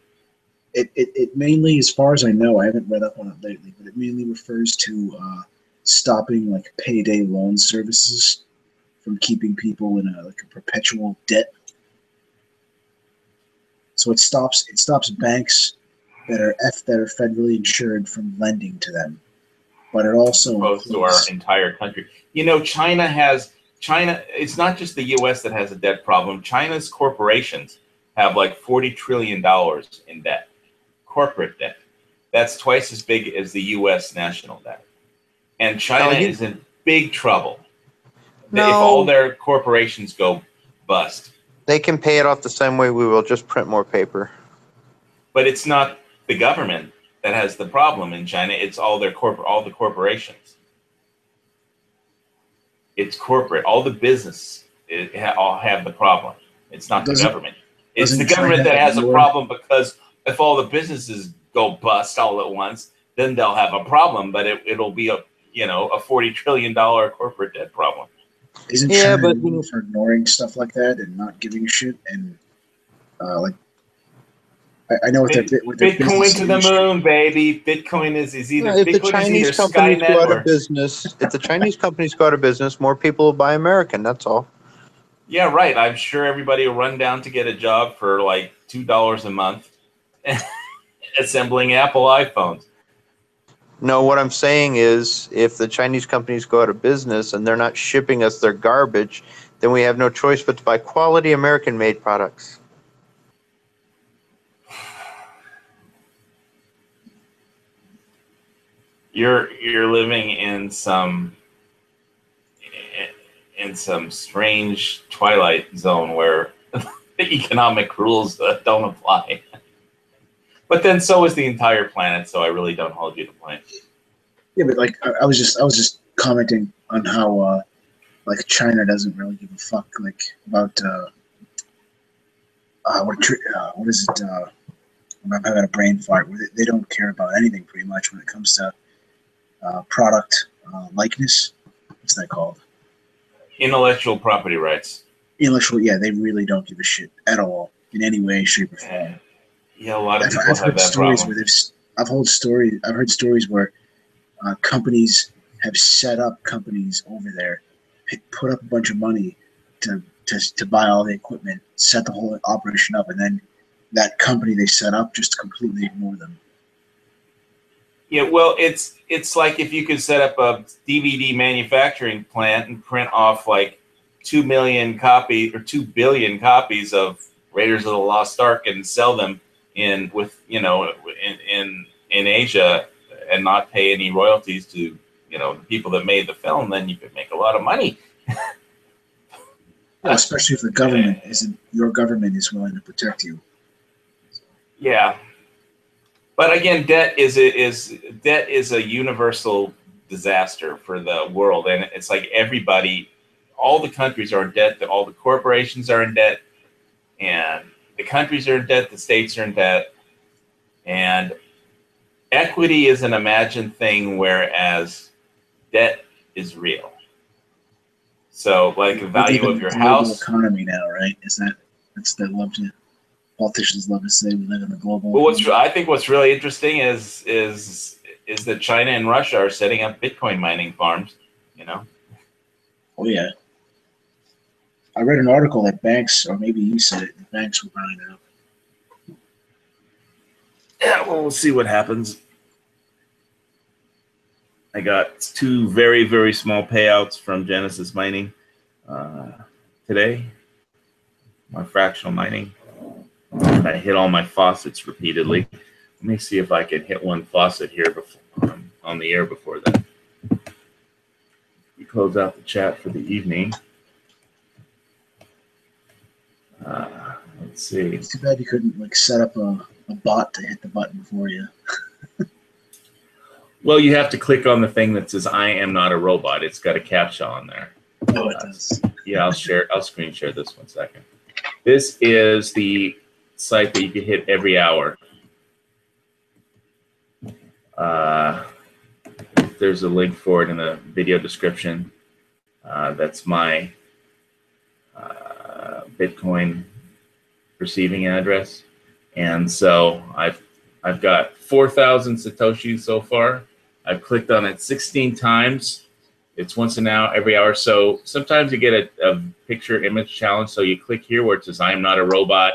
It mainly, as far as I know, I haven't read up on it lately, but it mainly refers to stopping payday loan services from keeping people in a perpetual debt. So it stops banks that are federally insured from lending to them, but it also opposed to our entire country. China, it's not just the U.S. that has a debt problem. China's corporations have $40 trillion in debt, corporate debt. That's twice as big as the U.S. national debt. And China is in big trouble if all their corporations go bust. They can pay it off the same way we will, just print more paper. But it's not the government that has the problem in China. It's all the corporations. It's corporate. All the business all have the problem. It's not the government. It's the government that has a problem, because if all the businesses go bust all at once, then they'll have a problem. But it'll be a $40 trillion corporate debt problem. Isn't China known for ignoring stuff like that and not giving a shit? And I know with their Bitcoin to the moon, baby. Bitcoin is either if Bitcoin the Chinese is either companies Skynet go out or of business. If the Chinese companies go out of business, more people will buy American. That's all. Yeah, right. I'm sure everybody will run down to get a job for $2 a month, assembling Apple iPhones. No, what I'm saying is, if the Chinese companies go out of business and they're not shipping us their garbage, then we have no choice but to buy quality American-made products. You're living in some strange twilight zone where the economic rules don't apply. But then so is the entire planet, so I really don't hold you to blame. Yeah, but I was just commenting on how China doesn't really give a fuck about what is it? I'm having a brain fart. They don't care about anything pretty much when it comes to product likeness. What's that called? Intellectual property rights. Yeah, they really don't give a shit at all in any way, shape, or form. Yeah, a lot of people have that problem. I've heard stories where companies have set up companies over there, put up a bunch of money to buy all the equipment, set the whole operation up, and then that company they set up just completely ignore them. Yeah, well, it's like if you could set up a DVD manufacturing plant and print off 2 million copies or 2 billion copies of Raiders of the Lost Ark and sell them in Asia and not pay any royalties to the people that made the film, then you could make a lot of money. Well, especially if your government is willing to protect you. Yeah, but again, debt is a universal disaster for the world, and it's everybody, all the countries are in debt, all the corporations are in debt, and the countries are in debt, the states are in debt, And equity is an imagined thing, whereas debt is real. So, like the value of your house. Economy now, right? That's the love to politicians love to say we live in the global. Well, I think what's really interesting is that China and Russia are setting up Bitcoin mining farms. You know. Oh yeah. I read an article that banks, or maybe you said it, the banks were buying it up. Yeah, well, we'll see what happens. I got 2 very, very small payouts from Genesis Mining today. My fractional mining. I hit all my faucets repeatedly. Let me see if I can hit one faucet here before, on the air before that. We close out the chat for the evening. Let's see. It's too bad you couldn't like set up a bot to hit the button for you. Well, you have to click on the thing that says "I am not a robot." It's got a captcha on there. Oh, it does. Yeah, I'll screen share this 1 second. This is the site that you can hit every hour. There's a link for it in the video description. That's my Bitcoin receiving address, and so I've got 4,000 Satoshis so far. I've clicked on it 16 times. It's once an hour, every hour. So sometimes you get a picture image challenge. So you click here where it says, I am not a robot.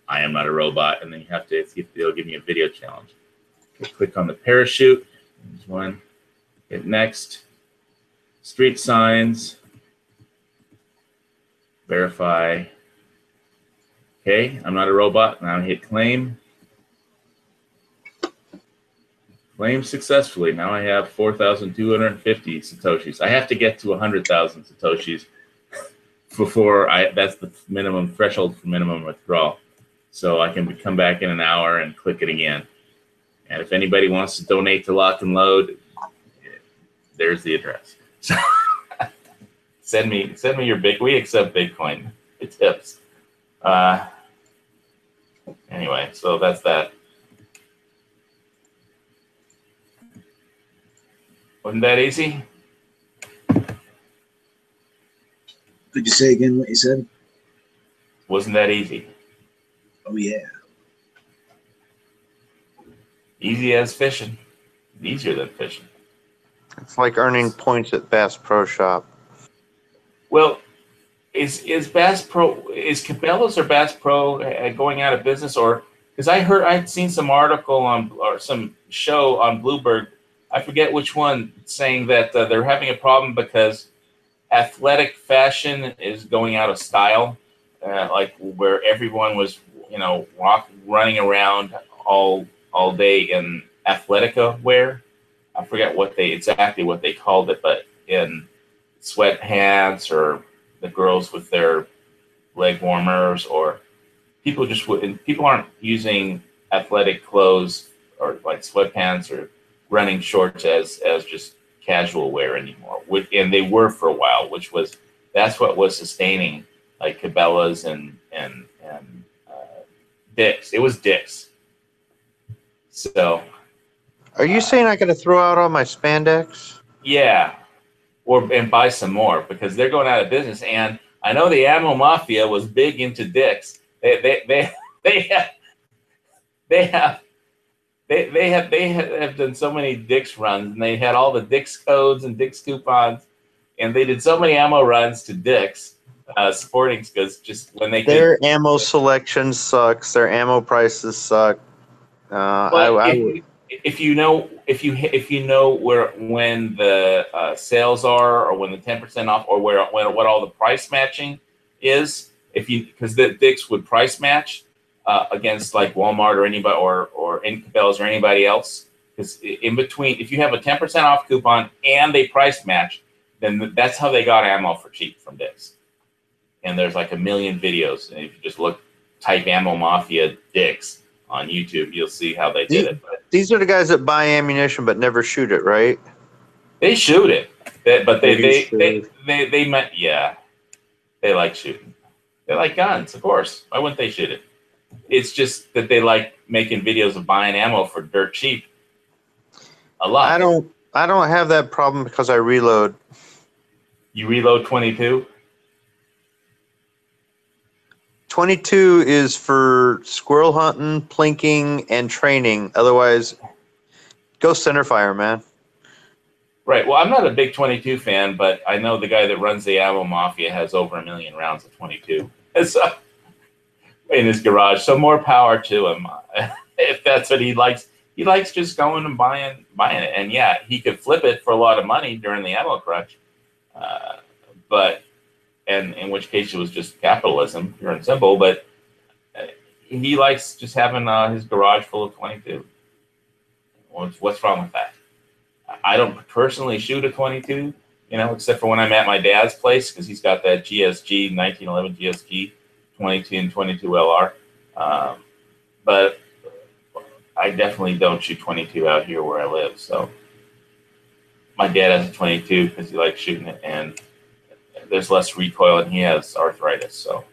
I am not a robot. And then you have to see if they'll give me a video challenge. You click on the parachute. There's one. Hit next. Street signs. Verify. Okay, I'm not a robot. Now hit claim. Claim successfully. Now I have 4,250 Satoshis. I have to get to 100,000 Satoshis before that's the minimum threshold for minimum withdrawal. So I can come back in an hour and click it again. And if anybody wants to donate to Lock and Load, there's the address. So send me your we accept Bitcoin. It tips. Anyway, so that's that. Wasn't that easy? Could you say again what you said? Wasn't that easy? Oh, yeah. Easy as fishing. Easier than fishing. It's like earning points at Bass Pro Shop. Well, is Cabela's or Bass Pro going out of business? Or because I'd seen some article on or some show on Bloomberg, I forget which one, saying that they're having a problem because athletic fashion is going out of style, like where everyone was, running around all day in Athletica wear. I forget exactly what they called it, but in sweatpants, or the girls with their leg warmers, or people aren't using athletic clothes or like sweatpants or running shorts as just casual wear anymore. And they were for a while, that's what was sustaining like Cabela's and Dick's. It was Dick's. So, are you saying I got to throw out all my spandex? Yeah, and buy some more because they're going out of business. And I know the Ammo Mafia was big into Dick's. They have done so many Dick's runs, and they had all the Dick's codes and Dick's coupons, and they did so many ammo runs to Dick's supporting, because just when their ammo selection sucks, their ammo prices suck. If you know when the sales are, or when the 10% off, or what all the price matching is, because the Dick's would price match against like Walmart or anybody or Cabela's or anybody else, because in between, if you have a 10% off coupon and they price match, then that's how they got ammo for cheap from Dick's. And there's like a million videos, and if you just type Ammo Mafia Dick's on YouTube, you'll see how they did it. But these are the guys that buy ammunition but never shoot it, right? They shoot it, but they meant, yeah, they like shooting. They like guns, of course. Why wouldn't they shoot it? It's just that they like making videos of buying ammo for dirt cheap. A lot. I don't have that problem because I reload. You reload 22? 22 is for squirrel hunting, plinking, and training. Otherwise, go centerfire, man. Right. Well, I'm not a big 22 fan, but I know the guy that runs the ammo mafia has over 1 million rounds of 22 in his garage. So more power to him. If that's what he likes. He likes just going and buying it. And yeah, he could flip it for a lot of money during the ammo crunch. And in which case it was just capitalism, pure and simple. But he likes just having his garage full of 22. What's wrong with that? I don't personally shoot a 22, except for when I'm at my dad's place, because he's got that GSG 1911 GSG 22 and 22 LR. But I definitely don't shoot 22 out here where I live. So my dad has a 22 because he likes shooting it, and there's less recoil, and he has arthritis, so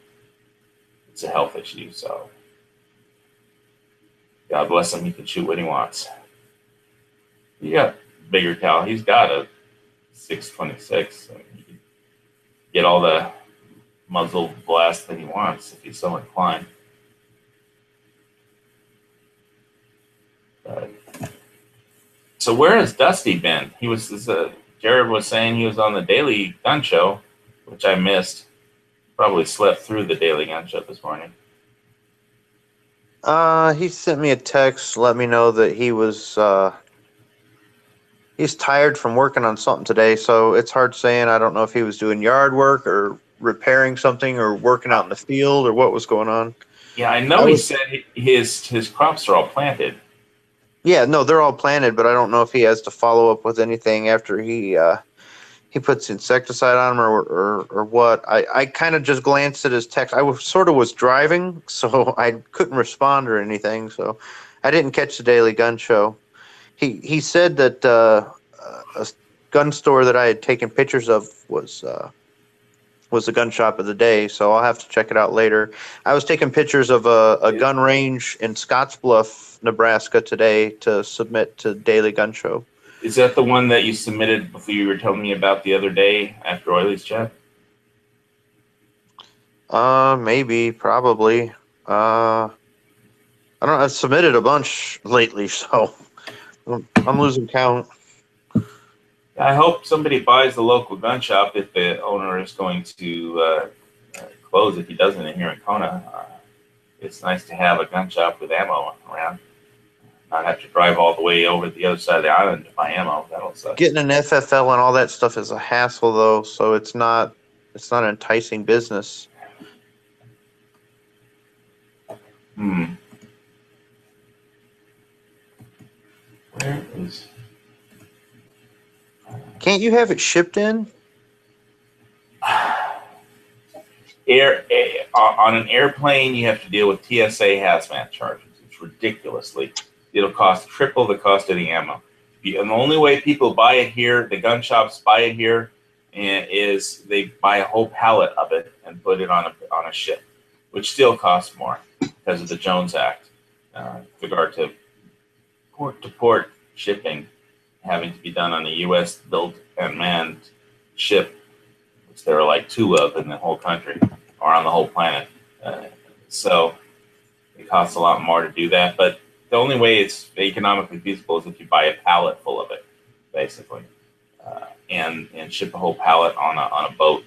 it's a health issue. So God bless him, he can shoot what he wants. He got bigger cal. He's got a 626, and he can get all the muzzle blast that he wants if he's so inclined. So where has Dusty been? He was. Jared was saying he was on the Daily Gun Show, which I missed. Probably slept through the Daily Gun Show this morning. He sent me a text, let me know that he was he's tired from working on something today, so it's hard saying. I don't know if he was doing yard work or repairing something or working out in the field or what was going on. Yeah, I know he said his crops are all planted. Yeah, no, they're all planted, but I don't know if he has to follow up with anything after he puts insecticide on them or what. I kind of just glanced at his text. I was driving, so I couldn't respond or anything, so I didn't catch the Daily Gun Show. He said that a gun store that I had taken pictures of was the gun shop of the day, so I'll have to check it out later. I was taking pictures of a gun range in Scottsbluff, Nebraska today to submit to Daily Gun Show. Is that the one that you submitted before you were telling me about the other day after Oiley's chat? Maybe, probably. I don't know. I've submitted a bunch lately, so I'm losing count. I hope somebody buys the local gun shop if the owner is going to close, if he doesn't, here in Kona. It's nice to have a gun shop with ammo around. Not have to drive all the way over to the other side of the island to buy ammo. That'll suck. Getting an FFL and all that stuff is a hassle, though, so it's not an enticing business. Where is... Can't you have it shipped in? On an airplane, you have to deal with TSA hazmat charges. It's ridiculously. It'll cost triple the cost of the ammo. And the only way people buy it here, the gun shops buy it here, is they buy a whole pallet of it and put it on a ship, which still costs more because of the Jones Act, with regard to port-to-port shipping having to be done on a U.S. built and manned ship, which there are like 2 of in the whole country or on the whole planet. So it costs a lot more to do that. But the only way it's economically feasible is if you buy a pallet full of it, basically, and ship a whole pallet on a boat.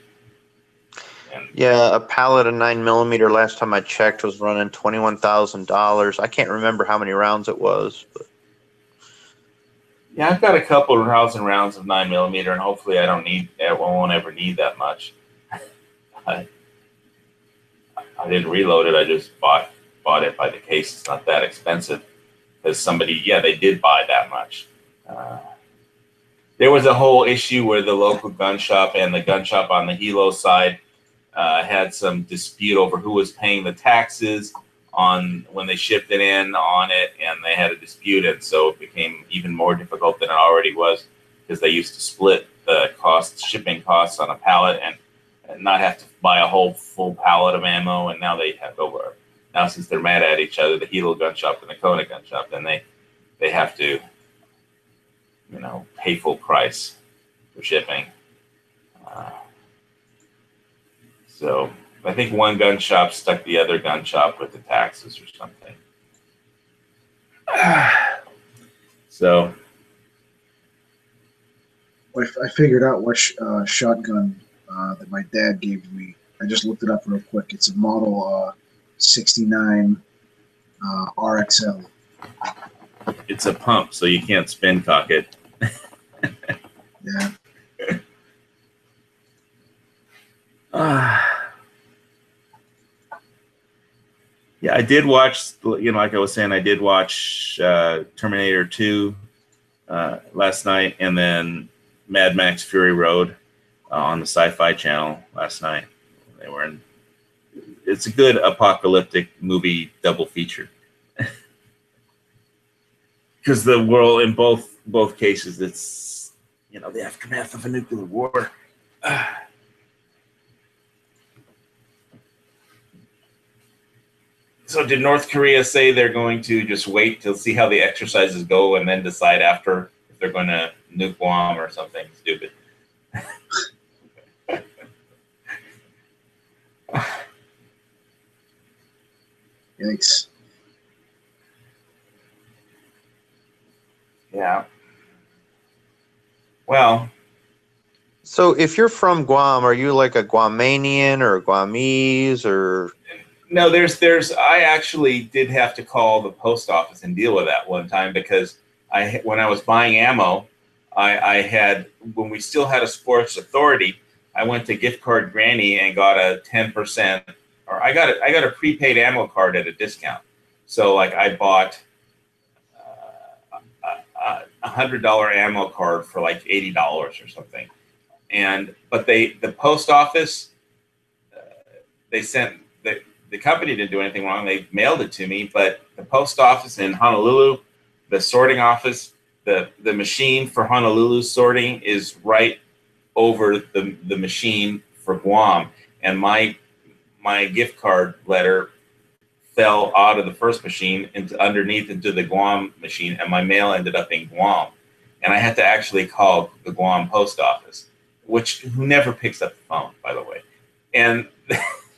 Yeah, a pallet of 9mm last time I checked was running $21,000. I can't remember how many rounds it was, but. Yeah, I've got a couple of 1,000 rounds of 9mm, and hopefully I won't ever need that much. I didn't reload it. I just bought it by the case. It's not that expensive because they did buy that much. There was a whole issue where the local gun shop and the gun shop on the Hilo side had some dispute over who was paying the taxes on when they shipped it in on it, and they had a dispute, and so it became even more difficult than it already was because they used to split the shipping costs on a pallet and not have to buy a whole full pallet of ammo, and now they have over now since they're mad at each other, the Hilo gun shop and the Kona gun shop, then they have to, pay full price for shipping. So I think one gun shop stuck the other gun shop with the taxes or something. So I figured out what shotgun that my dad gave me. I just looked it up real quick. It's a model 69 RXL. it's a pump, so you can't spin cock it. Yeah. Yeah, I did watch, like I was saying, I did watch Terminator 2 last night, and then Mad Max Fury Road on the Sci-Fi Channel last night. It's a good apocalyptic movie double feature. Because the world, in both cases, it's, the aftermath of a nuclear war. So did North Korea say they're going to just wait to see how the exercises go and then decide after if they're going to nuke Guam or something stupid? Yikes. Yeah. Well. So if you're from Guam, are you like a Guamanian or a Guamese or? No, I actually did have to call the post office and deal with that one time because when I was buying ammo, I had, when we still had a Sports Authority, I went to Gift Card Granny and got a 10%, or I got a prepaid ammo card at a discount. So like I bought $100 ammo card for like $80 or something. But the post office, they sent, the company didn't do anything wrong. They mailed it to me, but the post office in Honolulu, the sorting office, the machine for Honolulu sorting is right over the machine for Guam. And my gift card letter fell out of the first machine into the Guam machine, and my mail ended up in Guam. And I had to actually call the Guam post office, who never picks up the phone, by the way. And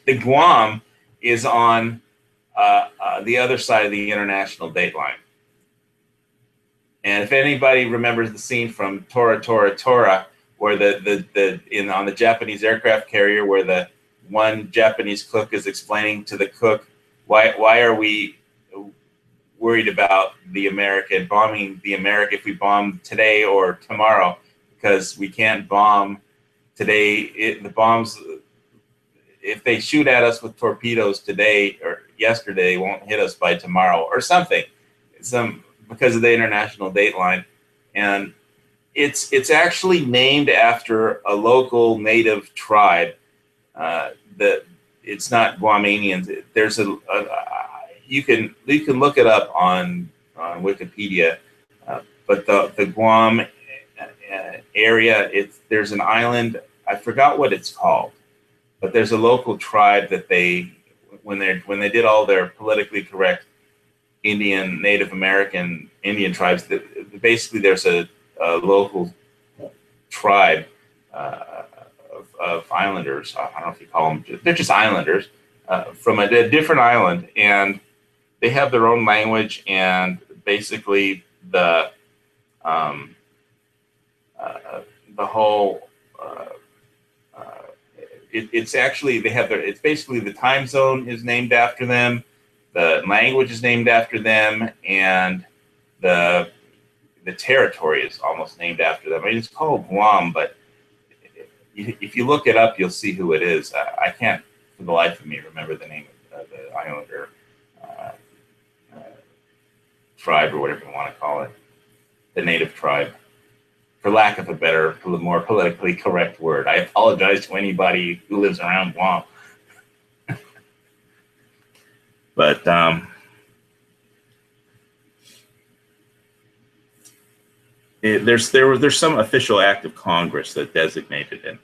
the Guam is on the other side of the international date line. And if anybody remembers the scene from Tora Tora Tora, where on the Japanese aircraft carrier, where the one Japanese cook is explaining to the cook, why are we worried about bombing the America if we bomb today or tomorrow? Because we can't bomb today. The bombs, if they shoot at us with torpedoes today or yesterday, they won't hit us by tomorrow or something. Because of the international date line. And it's actually named after a local native tribe. That it's not Guamanians. There's you can look it up on Wikipedia. But the Guam area, there's an island. I forgot what it's called, but there's a local tribe that when they did all their politically correct Native American Indian tribes, basically there's a local tribe of islanders. I don't know if you call them, they're just islanders from a different island, and they have their own language, and basically the whole it's actually it's basically the time zone is named after them. The language is named after them, and the territory is almost named after them. I mean, it's called Guam, but if you look it up, you'll see who it is. I can't, for the life of me, remember the name of the islander tribe, or whatever you want to call it, the native tribe, for lack of a better, more politically correct word. I apologize to anybody who lives around Guam. But there's some official act of Congress that designated it,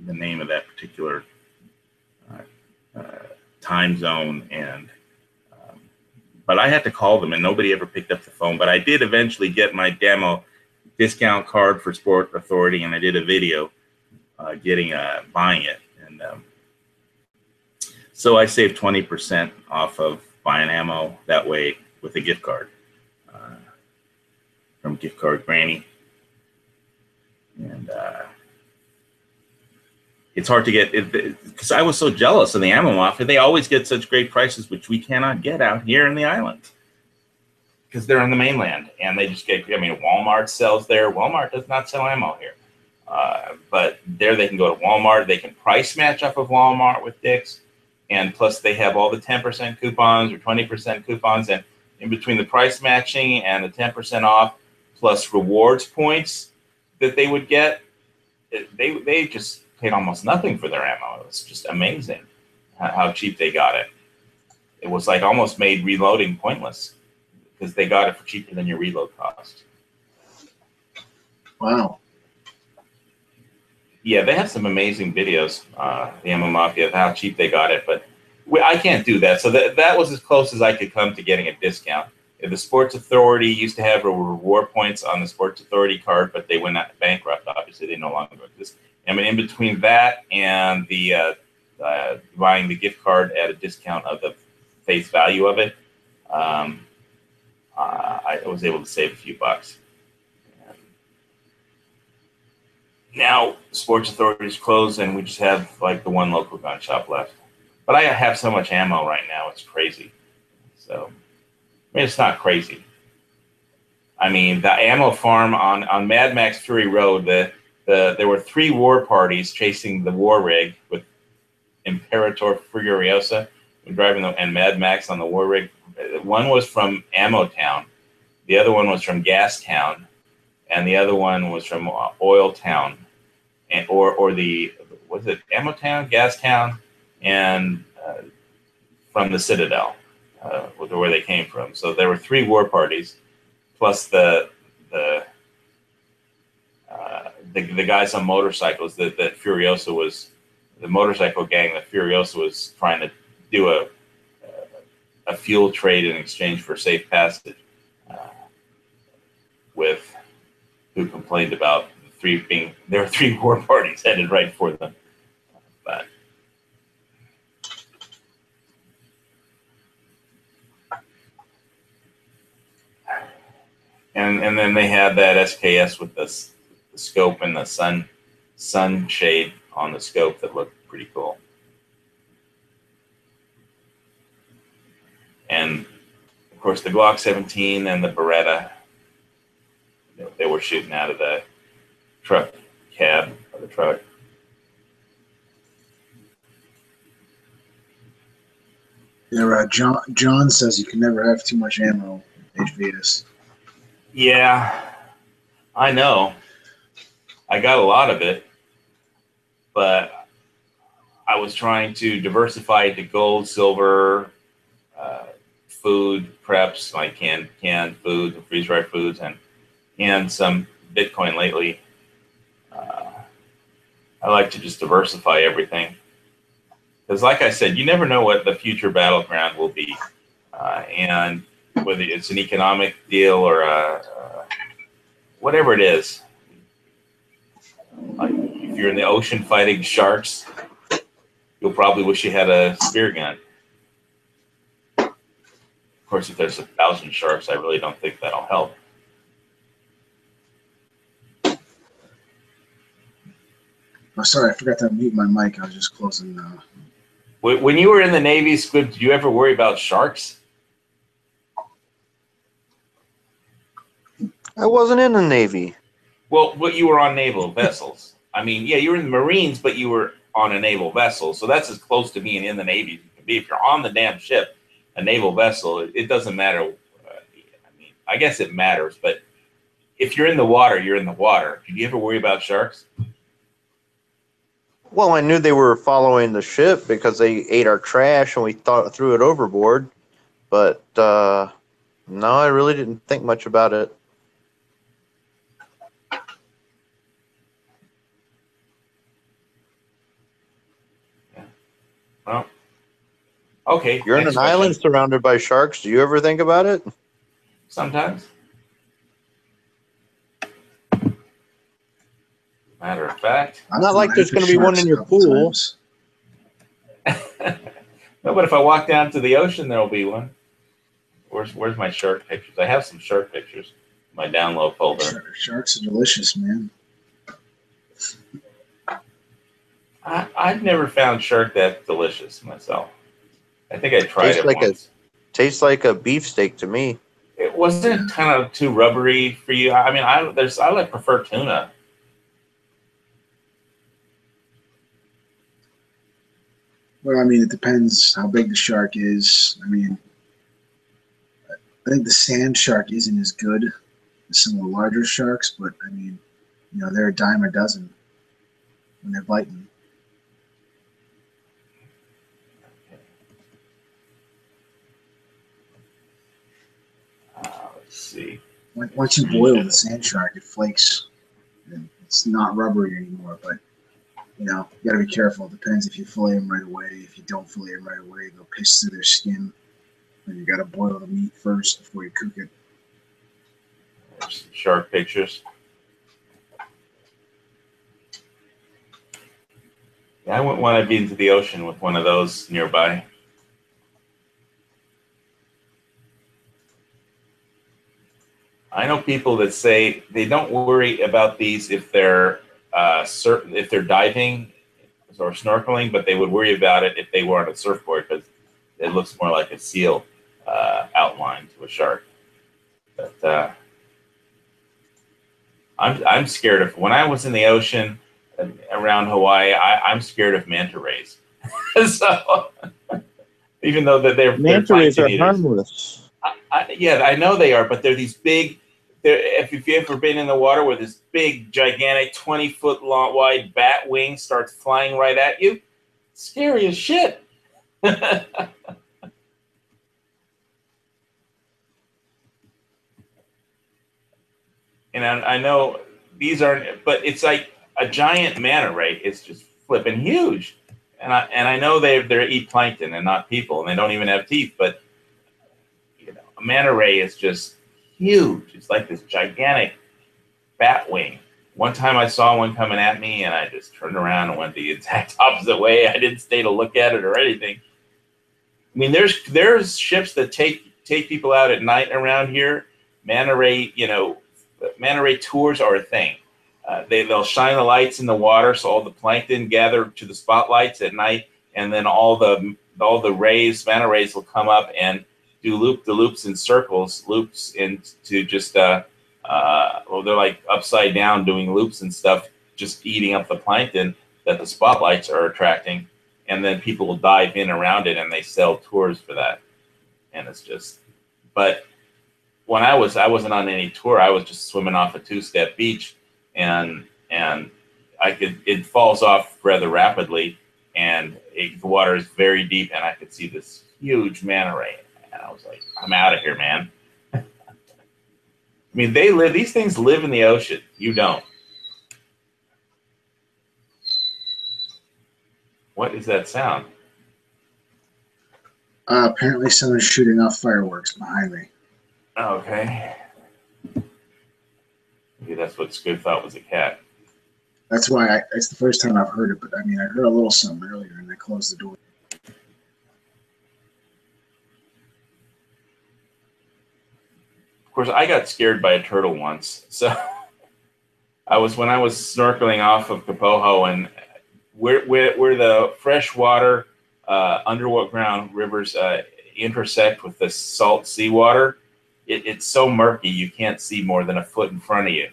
the name of that particular time zone, and but I had to call them, and nobody ever picked up the phone. But I did eventually get my demo discount card for Sport Authority, and I did a video buying it, and so I saved 20% off of buying ammo that way with a gift card from Gift Card Granny. And it's hard to get it because I was so jealous of the ammo mafia. They always get such great prices, which we cannot get out here in the island because they're on the mainland, and they just get. I mean, Walmart sells there. Walmart does not sell ammo here, but there they can go to Walmart. They can price match up of Walmart with Dick's, and plus they have all the 10% coupons or 20% coupons, and in between the price matching and the 10% off plus rewards points that they would get, they just paid almost nothing for their ammo. It was just amazing how cheap they got it. It was like almost made reloading pointless because they got it for cheaper than your reload cost. Wow. Yeah, they have some amazing videos, the Ammo Mafia, of how cheap they got it, but I can't do that. So that was as close as I could come to getting a discount. The Sports Authority used to have reward points on the Sports Authority card, but they went bankrupt. Obviously, they no longer exist. I mean, in between that and the buying the gift card at a discount of the face value of it, I was able to save a few bucks. Now, Sports Authority is closed, and we just have like the one local gun shop left. But I have so much ammo right now; it's crazy. So. I mean, it's not crazy. I mean, the ammo farm on Mad Max Fury Road, there were 3 war parties chasing the war rig with Imperator Furiosa driving and Mad Max on the war rig. One was from Ammo Town, the other one was from Gas Town, and the other one was from Oil Town, and or the was it Ammo Town, Gas Town, and from the Citadel. Where they came from. So there were 3 war parties, plus the guys on motorcycles that Furiosa was, the motorcycle gang that Furiosa was trying to do a fuel trade in exchange for safe passage with, who complained about there were 3 war parties headed right for them. But And then they had that SKS with the scope and the sun shade on the scope that looked pretty cool. And of course, the Glock 17 and the Beretta, they were shooting out of the truck cab of the truck. Yeah, John says you can never have too much ammo, HVS. Yeah, I know. I got a lot of it, but I was trying to diversify to gold, silver, food preps, like canned food, freeze-dried foods, and some Bitcoin lately. I like to just diversify everything. Because like I said, you never know what the future battleground will be. And whether it's an economic deal or whatever it is. Like if you're in the ocean fighting sharks, you'll probably wish you had a spear gun. Of course, if there's 1,000 sharks, I really don't think that'll help. Oh, sorry, I forgot to mute my mic. I was just closing. When you were in the Navy, Squid, did you ever worry about sharks? I wasn't in the Navy. Well, you were on naval vessels. I mean, yeah, you were in the Marines, but you were on a naval vessel. So that's as close to being in the Navy as you can be. If you're on the damn ship, a naval vessel, it doesn't matter. I mean, I guess it matters, but if you're in the water, you're in the water. Did you ever worry about sharks? Well, I knew they were following the ship because they ate our trash and we threw it overboard. But no, I really didn't think much about it. Well, Okay. You're on next an island question. surrounded by sharks. Do you ever think about it? Sometimes. Matter of fact. Not like there's going to be one in your pool. No, but if I walk down to the ocean, there'll be one. Where's my shark pictures? I have some shark pictures. My download folder. Sharks are delicious, man. I've never found shark that delicious myself. I think I tried it once. Tastes like a beefsteak to me. It wasn't kind of too rubbery for you. I mean, I prefer tuna. Well, I mean, it depends how big the shark is. I mean, I think the sand shark isn't as good as some of the larger sharks, but I mean, you know, they're a dime a dozen when they're biting. Let's see. Once you boil the sand shark, it flakes. And it's not rubbery anymore, but you know, you gotta be careful. It depends if you fillet them right away. If you don't fillet them right away, they'll piss through their skin. And you gotta boil the meat first before you cook it. There's some shark pictures. Yeah, I wouldn't want to be into the ocean with one of those nearby. I know people that say they don't worry about these if they're if they're diving or snorkeling, but they would worry about it if they were on a surfboard because it looks more like a seal outline to a shark. But I'm scared of when I was in the ocean around Hawaii. I'm scared of manta rays. So even though they're manta rays are harmless. Yeah, I know they are, but they're these big. If you've ever been in the water where this big, gigantic, 20-foot long, wide bat wing starts flying right at you, scary as shit. And I know these aren't, but it's like a giant manta ray. It's just flipping huge, and I know they eat plankton and not people, and they don't even have teeth, but. A manta ray is just huge. It's like this gigantic bat wing. One time I saw one coming at me, and I just turned around and went the exact opposite way. I didn't stay to look at it or anything. I mean, there's ships that take people out at night around here. Manta ray, manta ray tours are a thing. They'll shine the lights in the water, so all the plankton gather to the spotlights at night, and then all the manta rays will come up and do loop-de-loops in circles, loops into just they're like upside down doing loops and stuff, just eating up the plankton that the spotlights are attracting, and then people will dive in around it and they sell tours for that. And it's just, but when I wasn't on any tour. I was just swimming off a two-step beach, and it falls off rather rapidly, and the water is very deep, and I could see this huge manta ray. And I was like, I'm out of here, man. I mean, these things live in the ocean. You don't. What is that sound? Apparently someone's shooting off fireworks behind me. Okay. Maybe that's what Squid thought was a cat. That's why it's the first time I've heard it, but I mean, I heard a little something earlier and I closed the door. Of course, I got scared by a turtle once. So when I was snorkeling off of Kapoho, and where the freshwater underground rivers intersect with the salt seawater, it's so murky you can't see more than a foot in front of you.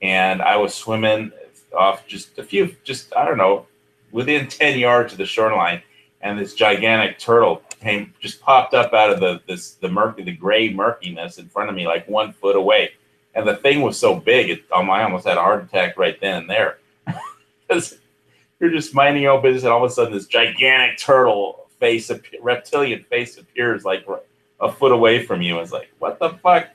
And I was swimming off I don't know, within 10 yards of the shoreline, and this gigantic turtle popped up out of the gray murkiness in front of me, like 1 foot away. And the thing was so big, I almost had a heart attack right then and there. Because you're just minding your own business, and all of a sudden this gigantic turtle reptilian face appears like a foot away from you. It's like, what the fuck?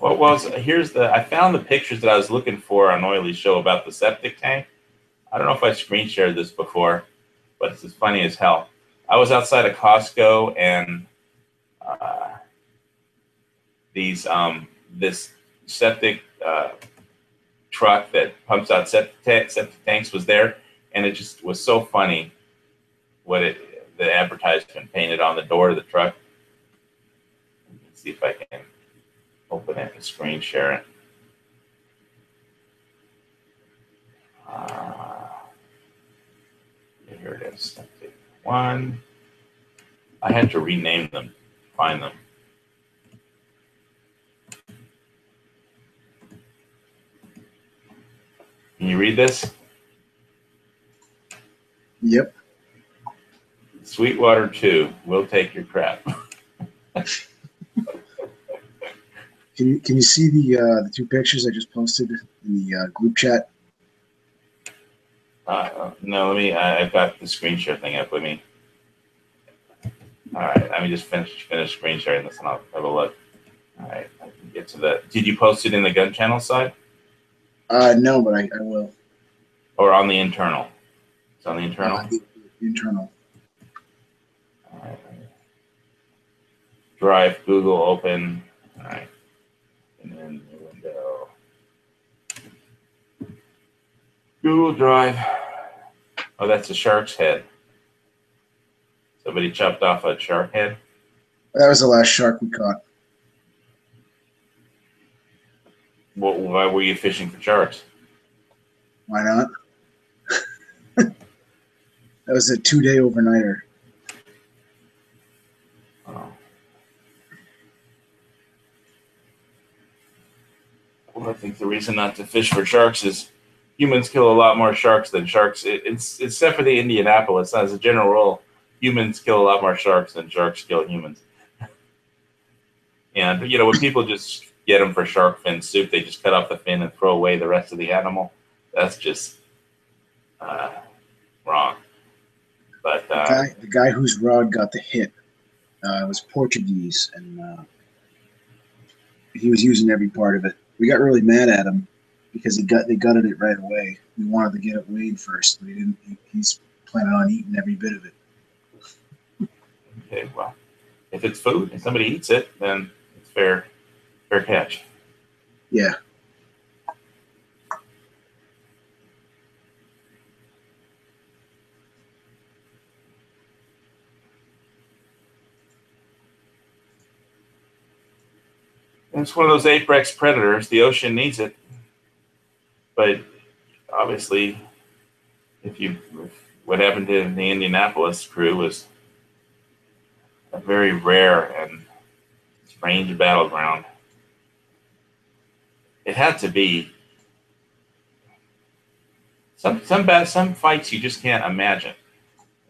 I found the pictures that I was looking for on Oily's show about the septic tank. I don't know if I screen shared this before, but it's as funny as hell. I was outside of Costco and this septic truck that pumps out septic tanks was there, and it just was so funny the advertisement painted on the door of the truck. Let's see if I can open it and screen share it. Here it is. Septic 1. I had to rename them, find them. Can you read this? Yep. Sweetwater 2, we'll take your crap. Can you see the two pictures I just posted in the group chat? No, let me. I've got the screen share thing up with me. All right, let me just finish screen sharing this, and I'll have a look. All right, I can get to that. Did you post it in the gun channel side? No, but I will. Or on the internal? It's on the internal. The internal. All right. Drive, Google, open. All right, and then the window. Google Drive. Oh, that's a shark's head. Somebody chopped off a shark head. That was the last shark we caught. Why were you fishing for sharks? Why not? That was a 2-day overnighter. Oh. Well, I think the reason not to fish for sharks is humans kill a lot more sharks than sharks. It's except for the Indianapolis. As a general rule, humans kill a lot more sharks than sharks kill humans. And when people just get them for shark fin soup, they just cut off the fin and throw away the rest of the animal. That's just wrong. But the guy whose rod got the hit was Portuguese, and he was using every part of it. We got really mad at him because they gutted it right away. We wanted to get it weighed first, but he didn't. He's planning on eating every bit of it. Okay, well, if it's food and somebody eats it, then it's fair catch. Yeah. It's one of those apex predators. The ocean needs it, but obviously, what happened to the Indianapolis crew was a very rare and strange battleground. It had to be some fights you just can't imagine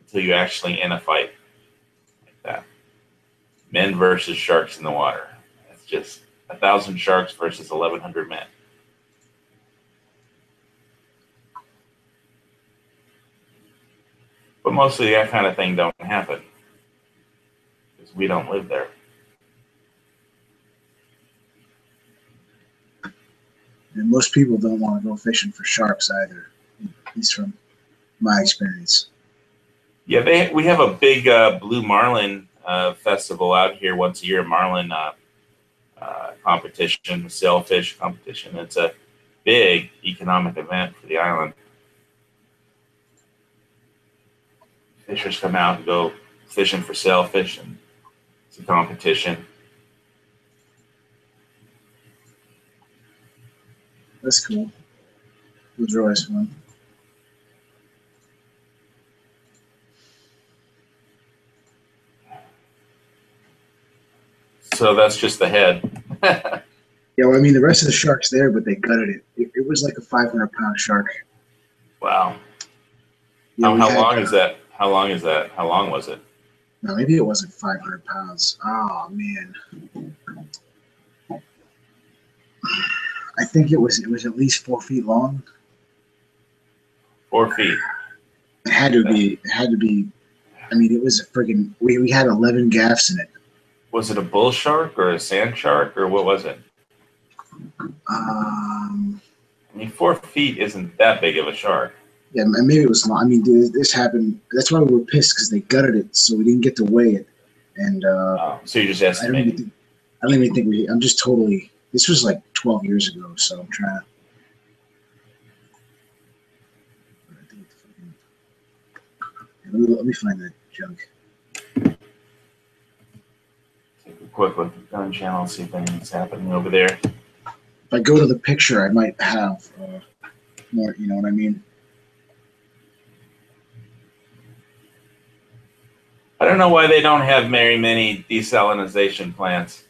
until you're actually in a fight like that. Men versus sharks in the water. It's just 1,000 sharks versus 1,100 men. But mostly that kind of thing don't happen because we don't live there. And most people don't want to go fishing for sharks either, at least from my experience. Yeah, we have a big blue marlin festival out here once a year, marlin competition, sailfish competition. It's a big economic event for the island. Fishers come out and go fishing for sailfish, and it's a competition. That's cool. Those are always fun. So that's just the head. Yeah, well, I mean, the rest of the shark's there, but they gutted it. It was like a 500-pound shark. Wow. Yeah, how long is that? How long is that? How long was it? No, maybe it wasn't 500 pounds. Oh, man. I think it was at least 4 feet long. 4 feet. It had to be. I mean, it was a friggin'. We had 11 gaffs in it. Was it a bull shark or a sand shark or what was it? I I mean, 4 feet isn't that big of a shark. Yeah, and maybe it was long. I mean, dude, this happened. That's why we were pissed because they gutted it, so we didn't get to weigh it. And So you're just estimating. I don't even think we. I'm just totally. This was like 12 years ago, so I'm trying to. Let me find that junk. Take a quick look at gun channel, see if anything's happening over there. If I go to the picture, I might have more. You know what I mean? I don't know why they don't have very many desalinization plants.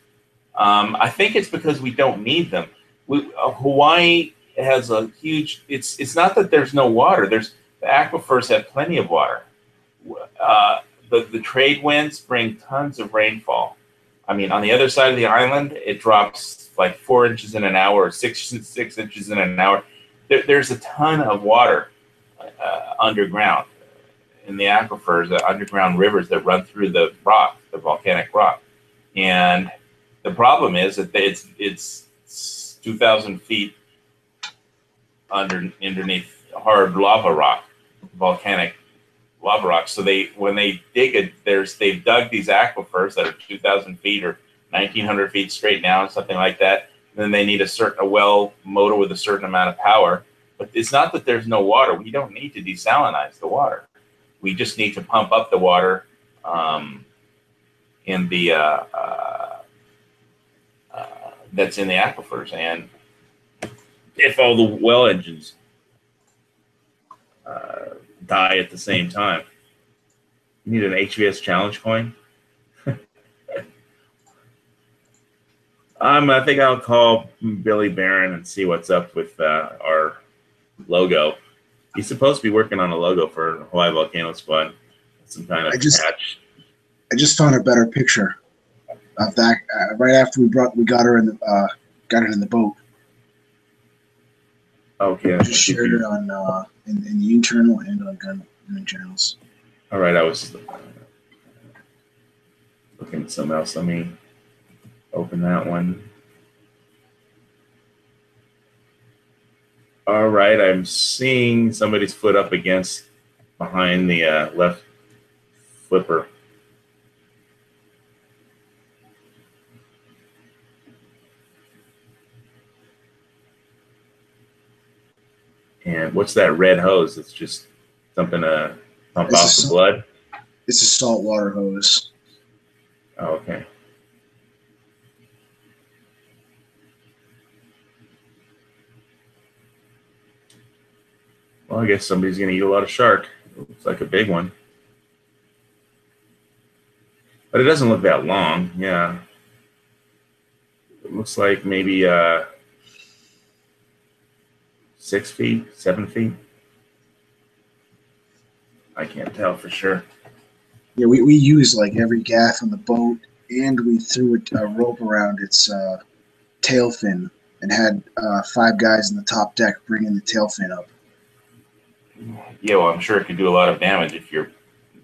I think it's because we don't need them. Hawaii has a huge. It's not that there's no water. The aquifers have plenty of water. The trade winds bring tons of rainfall. I mean, on the other side of the island, it drops like 4 inches in an hour, or 6 inches in an hour. There's a ton of water underground in the aquifers, the underground rivers that run through the rock, the volcanic rock. And the problem is that it's 2,000 feet underneath hard lava rock, volcanic lava rock. So when they dig it, they've dug these aquifers that are 2,000 feet or 1,900 feet straight down, something like that. And then they need a well motor with a certain amount of power. But it's not that there's no water. We don't need to desalinize the water. We just need to pump up the water in the that's in the aquifers. And if all the well engines die at the same time, you need an HVS challenge coin. I think I'll call Billy Barron and see what's up with our logo. He's supposed to be working on a logo for Hawaii Volcano Squad. Some kind of patch. I just found a better picture of that right after we got her in the boat. Okay. I just shared it on in the internal and on gun channels. All right, I was looking at something else. Let me open that one. All right, I'm seeing somebody's foot up behind the left flipper. And what's that red hose? It's just something to pump off the blood? It's a saltwater hose. Oh, okay. Well, I guess somebody's going to eat a lot of shark. It looks like a big one. But it doesn't look that long. Yeah. It looks like maybe 6 feet, 7 feet. I can't tell for sure. Yeah, we used like every gaff on the boat, and we threw a rope around its tail fin and had 5 guys in the top deck bringing the tail fin up. Yeah, well, I'm sure it could do a lot of damage if you're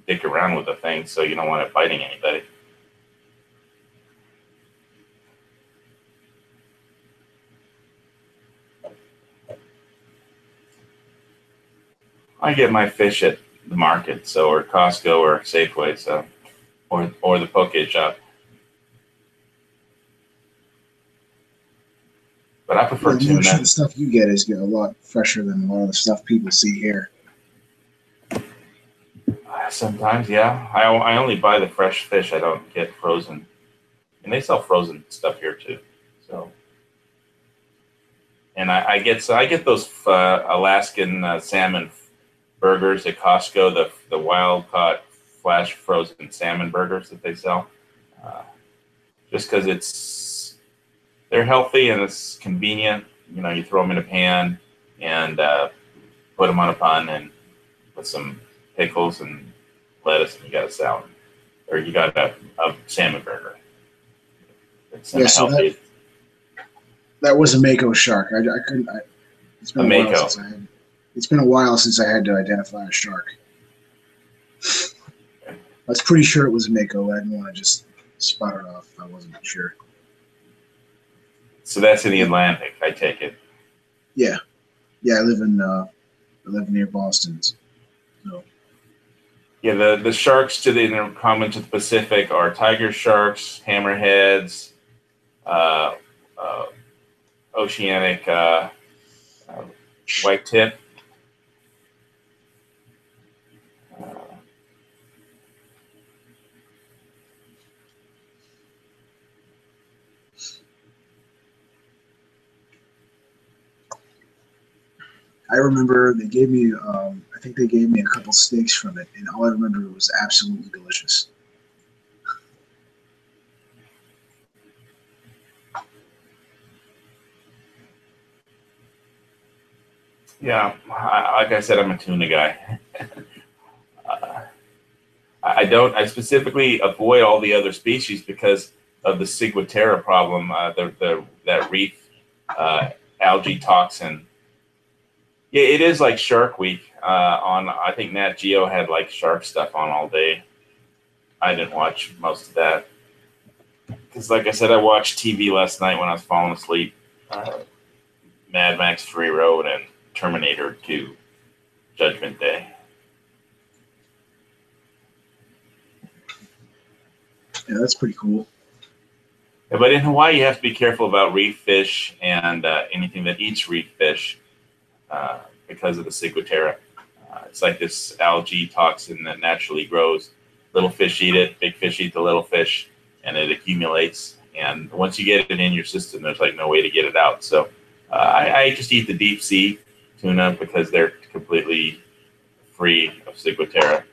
dick around with the thing, so you don't want it biting anybody. I get my fish at the market, so or Costco or Safeway, so or the poke shop. But I prefer tuna. Most of the stuff you get is a lot fresher than a lot of the stuff people see here. Sometimes, yeah. I only buy the fresh fish. I don't get frozen, and they sell frozen stuff here too. So, and I get those Alaskan salmon burgers at Costco, the wild caught flash frozen salmon burgers that they sell, just because they're healthy and it's convenient. You know, you throw them in a pan and put them on a bun and put some pickles and lettuce, and you got a salad, or you got a salmon burger. It's healthy. That was a Mako shark. I couldn't. It's been a while since I had. It's been a while since I had to identify a shark. I was pretty sure it was a Mako. I didn't want to just spot it off. I wasn't sure. So that's in the Atlantic, I take it. Yeah, I live in I live near Boston. So. Yeah, the sharks common to the Pacific are tiger sharks, hammerheads, oceanic white tip. I remember they gave me, I think they gave me a couple steaks from it, and all I remember was absolutely delicious. Yeah, like I said, I'm a tuna guy. I specifically avoid all the other species because of the ciguatera problem, that reef algae toxin. Yeah, it is like Shark Week. I think Nat Geo had like shark stuff on all day. I didn't watch most of that because, like I said, I watched TV last night when I was falling asleep. Mad Max Fury Road and Terminator 2 Judgment Day. Yeah, that's pretty cool. Yeah, but in Hawaii, you have to be careful about reef fish and anything that eats reef fish because of the ciguatera. It's like this algae toxin that naturally grows. Little fish eat it, big fish eat the little fish, and it accumulates. And once you get it in your system, there's like no way to get it out. So I just eat the deep sea tuna because they're completely free of ciguatera.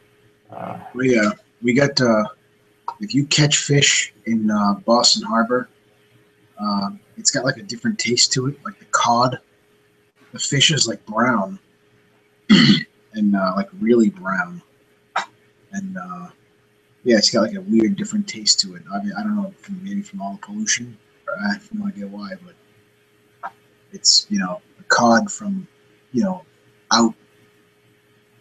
We got if you catch fish in Boston Harbor, it's got like a different taste to it, like the cod. The fish is like brown and like really brown, and yeah, it's got like a weird different taste to it. I mean, I don't know, maybe from all the pollution, or I have no idea why, but it's, you know, the cod from, you know, out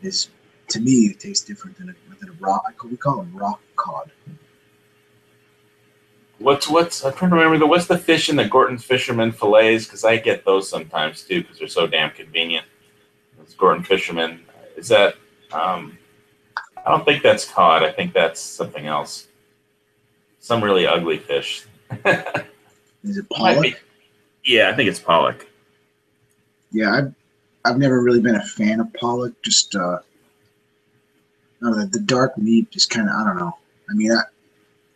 is, to me, it tastes different than a rock. We call them rock cod. What's I'm trying to remember what's the fish in the Gorton's Fisherman fillets, because I get those sometimes too because they're so damn convenient. It's Gorton Fisherman. Is that I don't think that's cod. I think that's something else. Some really ugly fish. Is it pollock? Yeah, I think it's pollock. Yeah, I've never really been a fan of pollock. Just the dark meat just kind of, I don't know. I mean,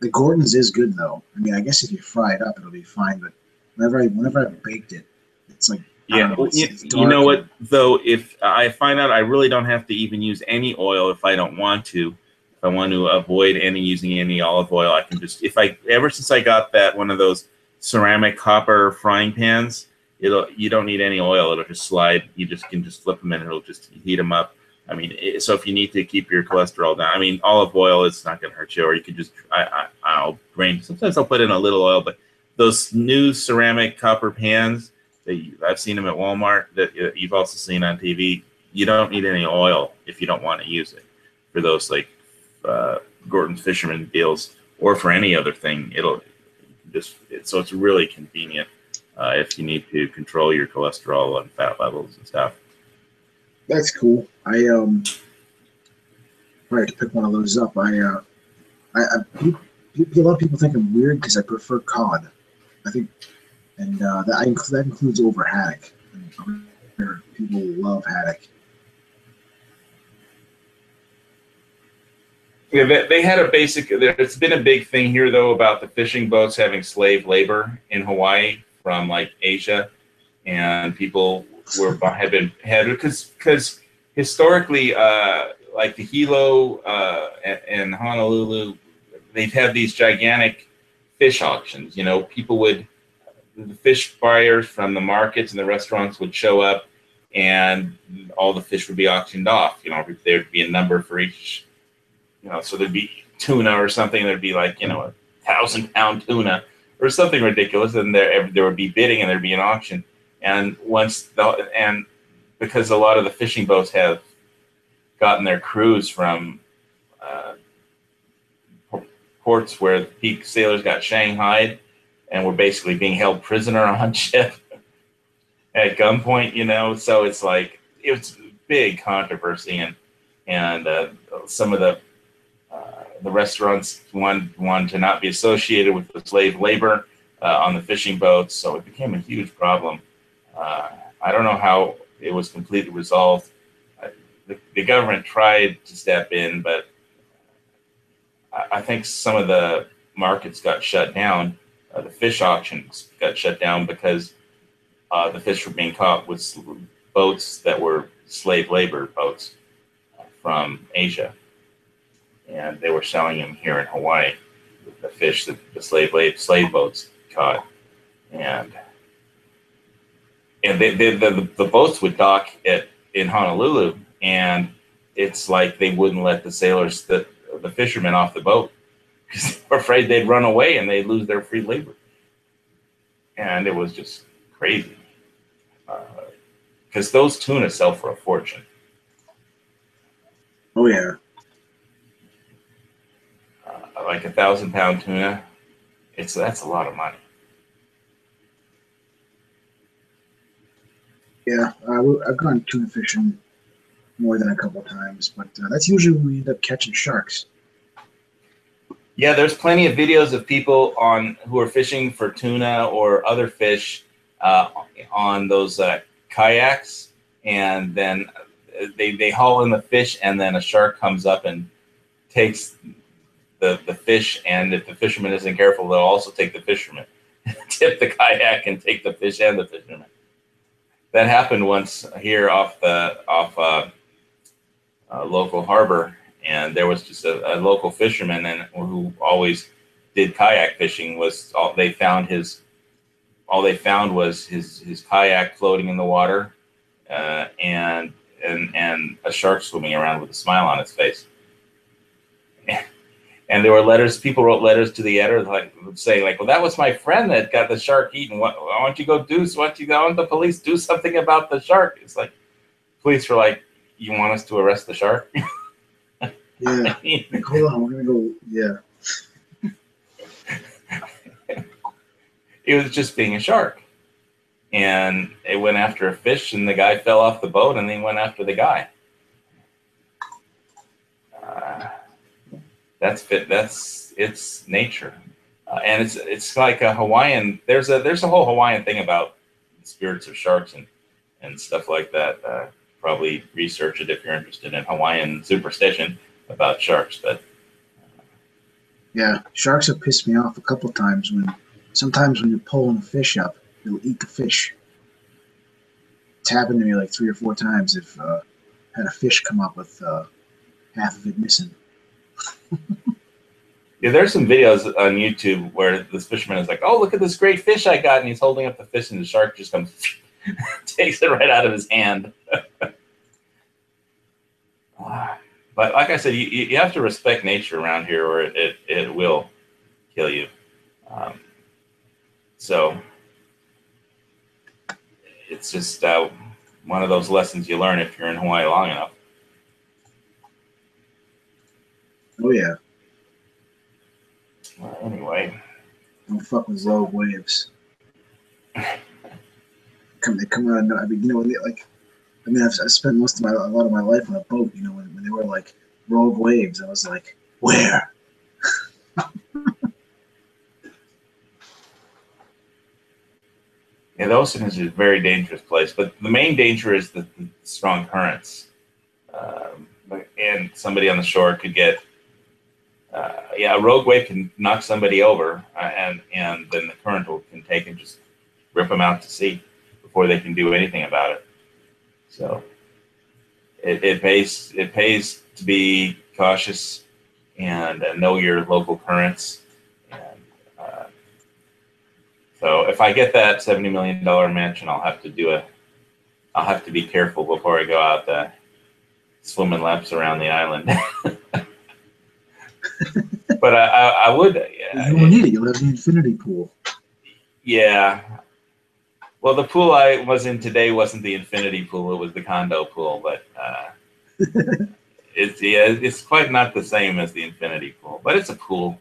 the Gordon's is good though. I mean, I guess if you fry it up, it'll be fine. But whenever I've baked it, it's like, yeah. It's you know what though? If I find out I really don't have to even use any oil if I don't want to. If I want to avoid using any olive oil, I can just ever since I got that one of those ceramic copper frying pans, you don't need any oil. It'll just slide. You can just flip them and it'll just heat them up. I mean, so if you need to keep your cholesterol down, I mean, olive oil is not going to hurt you, or you could just, I'll drain. Sometimes I'll put in a little oil, but those new ceramic copper pans, I've seen them at Walmart that you've also seen on TV. You don't need any oil if you don't want to use it for those like Gorton's Fisherman deals or for any other thing. So it's really convenient if you need to control your cholesterol and fat levels and stuff. That's cool. I probably have to pick one of those up. A lot of people think I'm weird because I prefer cod. I think, and that includes over haddock. And people love haddock. Yeah, they had there's been a big thing here though about the fishing boats having slave labor in Hawaii from like Asia, and people had because historically, like the Hilo and Honolulu, they've had these gigantic fish auctions. You know, the fish buyers from the markets and the restaurants would show up, and all the fish would be auctioned off. You know, there'd be a number for each. You know, so there'd be tuna or something. There'd be like, you know, 1,000-pound tuna or something ridiculous, and there would be bidding and there'd be an auction. And because a lot of the fishing boats have gotten their crews from ports where the peak sailors got shanghaied and were basically being held prisoner on ship at gunpoint, you know. So it's like big controversy, and some of the restaurants wanted to not be associated with the slave labor on the fishing boats, so it became a huge problem. I don't know how it was completely resolved. The government tried to step in, but I think some of the markets got shut down. The fish auctions got shut down because the fish were being caught with boats that were slave labor boats from Asia, and they were selling them here in Hawaii. The fish that the slave boats caught, and the boats would dock in Honolulu, and it's like they wouldn't let the sailors, the fishermen, off the boat because they were afraid they'd run away and they'd lose their free labor. And it was just crazy because those tuna sell for a fortune. Oh yeah. Like 1,000-pound tuna, that's a lot of money. Yeah, I've gone tuna fishing more than a couple times, but that's usually when we end up catching sharks. Yeah, there's plenty of videos of people who are fishing for tuna or other fish on those kayaks, and then they haul in the fish, and then a shark comes up and takes the fish, and if the fisherman isn't careful, they'll also take the fisherman, tip the kayak, and take the fish and the fisherman. That happened once here off local harbor, and there was just a local fisherman who always did kayak fishing. All they found was his kayak floating in the water, and a shark swimming around with a smile on its face. And there were letters. People wrote letters to the editor, saying, "Well, that was my friend that got the shark eaten. Why don't you go do? Why don't you go on the police? Do something about the shark?" It's like, police were like, "You want us to arrest the shark?" Yeah. Like, hold on, we're gonna go. Yeah. It was just being a shark, and it went after a fish, and the guy fell off the boat, and then went after the guy. It's nature, and it's like a Hawaiian. There's a whole Hawaiian thing about the spirits of sharks and stuff like that. Probably research it if you're interested in Hawaiian superstition about sharks. But yeah, sharks have pissed me off a couple times. Sometimes when you're pulling a fish up, they'll eat the fish. It's happened to me like 3 or 4 times. If had a fish come up with half of it missing. yeah, there's some videos on YouTube where this fisherman is like, "Oh, look at this great fish I got," and he's holding up the fish, and the shark just comes, takes it right out of his hand. But like I said, you have to respect nature around here, or it will kill you. So it's just one of those lessons you learn if you're in Hawaii long enough. Oh yeah. Well, anyway, don't fuck with rogue waves. They come out. I mean, I've spent a lot of my life on a boat. When they were like rogue waves, I was like, where? Yeah, the ocean is a very dangerous place, but the main danger is the strong currents. And somebody on the shore could get, a rogue wave can knock somebody over, and then the current can take and just rip them out to sea before they can do anything about it. So it pays to be cautious and know your local currents. And so if I get that $70 million mansion, I'll have to be careful before I go out swimming laps around the island. But I would. You won't need it. You'll have the infinity pool. Yeah. Well, the pool I was in today wasn't the infinity pool; it was the condo pool. But it's quite not the same as the infinity pool. But it's a pool.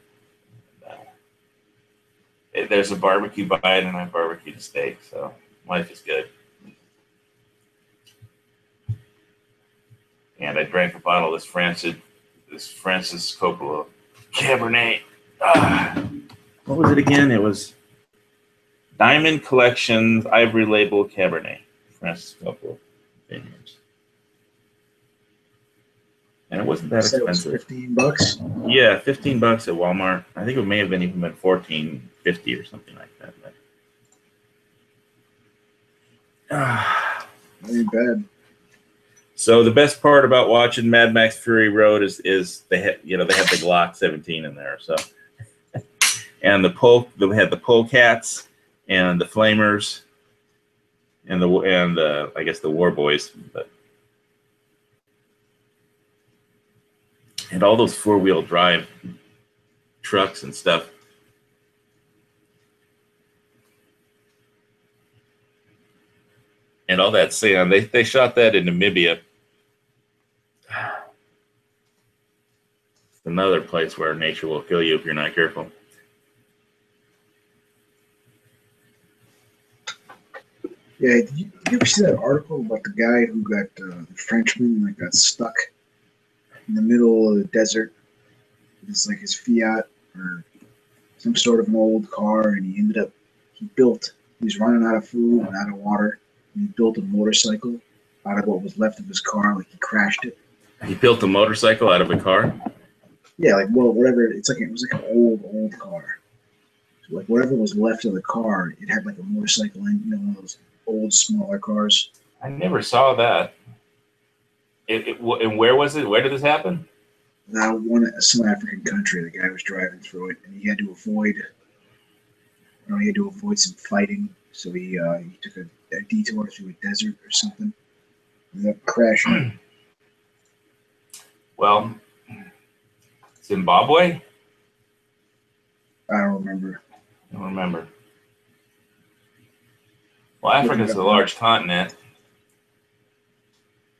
There's a barbecue by it, and I barbecued a steak, so life is good. and I drank a bottle of this Francis Coppola Cabernet. What was it again? It was Diamond Collections Ivory Label Cabernet, Francis Coppola Vineyards. And it wasn't that expensive. It was $15. Yeah, $15 at Walmart. I think it may have been even been $14.50 or something like that. That ain't bad. So the best part about watching Mad Max Fury Road is they had the Glock 17 in there. So and they had the Polecats and the Flamers and I guess the War Boys, and all those 4-wheel drive trucks and stuff. And all that sand. They shot that in Namibia. It's another place where nature will kill you if you're not careful. Yeah, did you ever see that article about the guy who got the Frenchman that got stuck in the middle of the desert? It's like his Fiat or some sort of an old car, and he was running out of food and out of water, and he built a motorcycle out of what was left of his car, like he crashed it. He built a motorcycle out of a car? Yeah, like, well, whatever. It was like an old car. So, like, whatever was left of the car, it had like a motorcycle in, one of those old, smaller cars. I never saw that. And where was it? Where did this happen? Some African country. The guy was driving through it, and he had to avoid some fighting. So he took a detour through a desert or something. Ended up crashing. Well, Zimbabwe? I don't remember. Well, Africa's a large continent,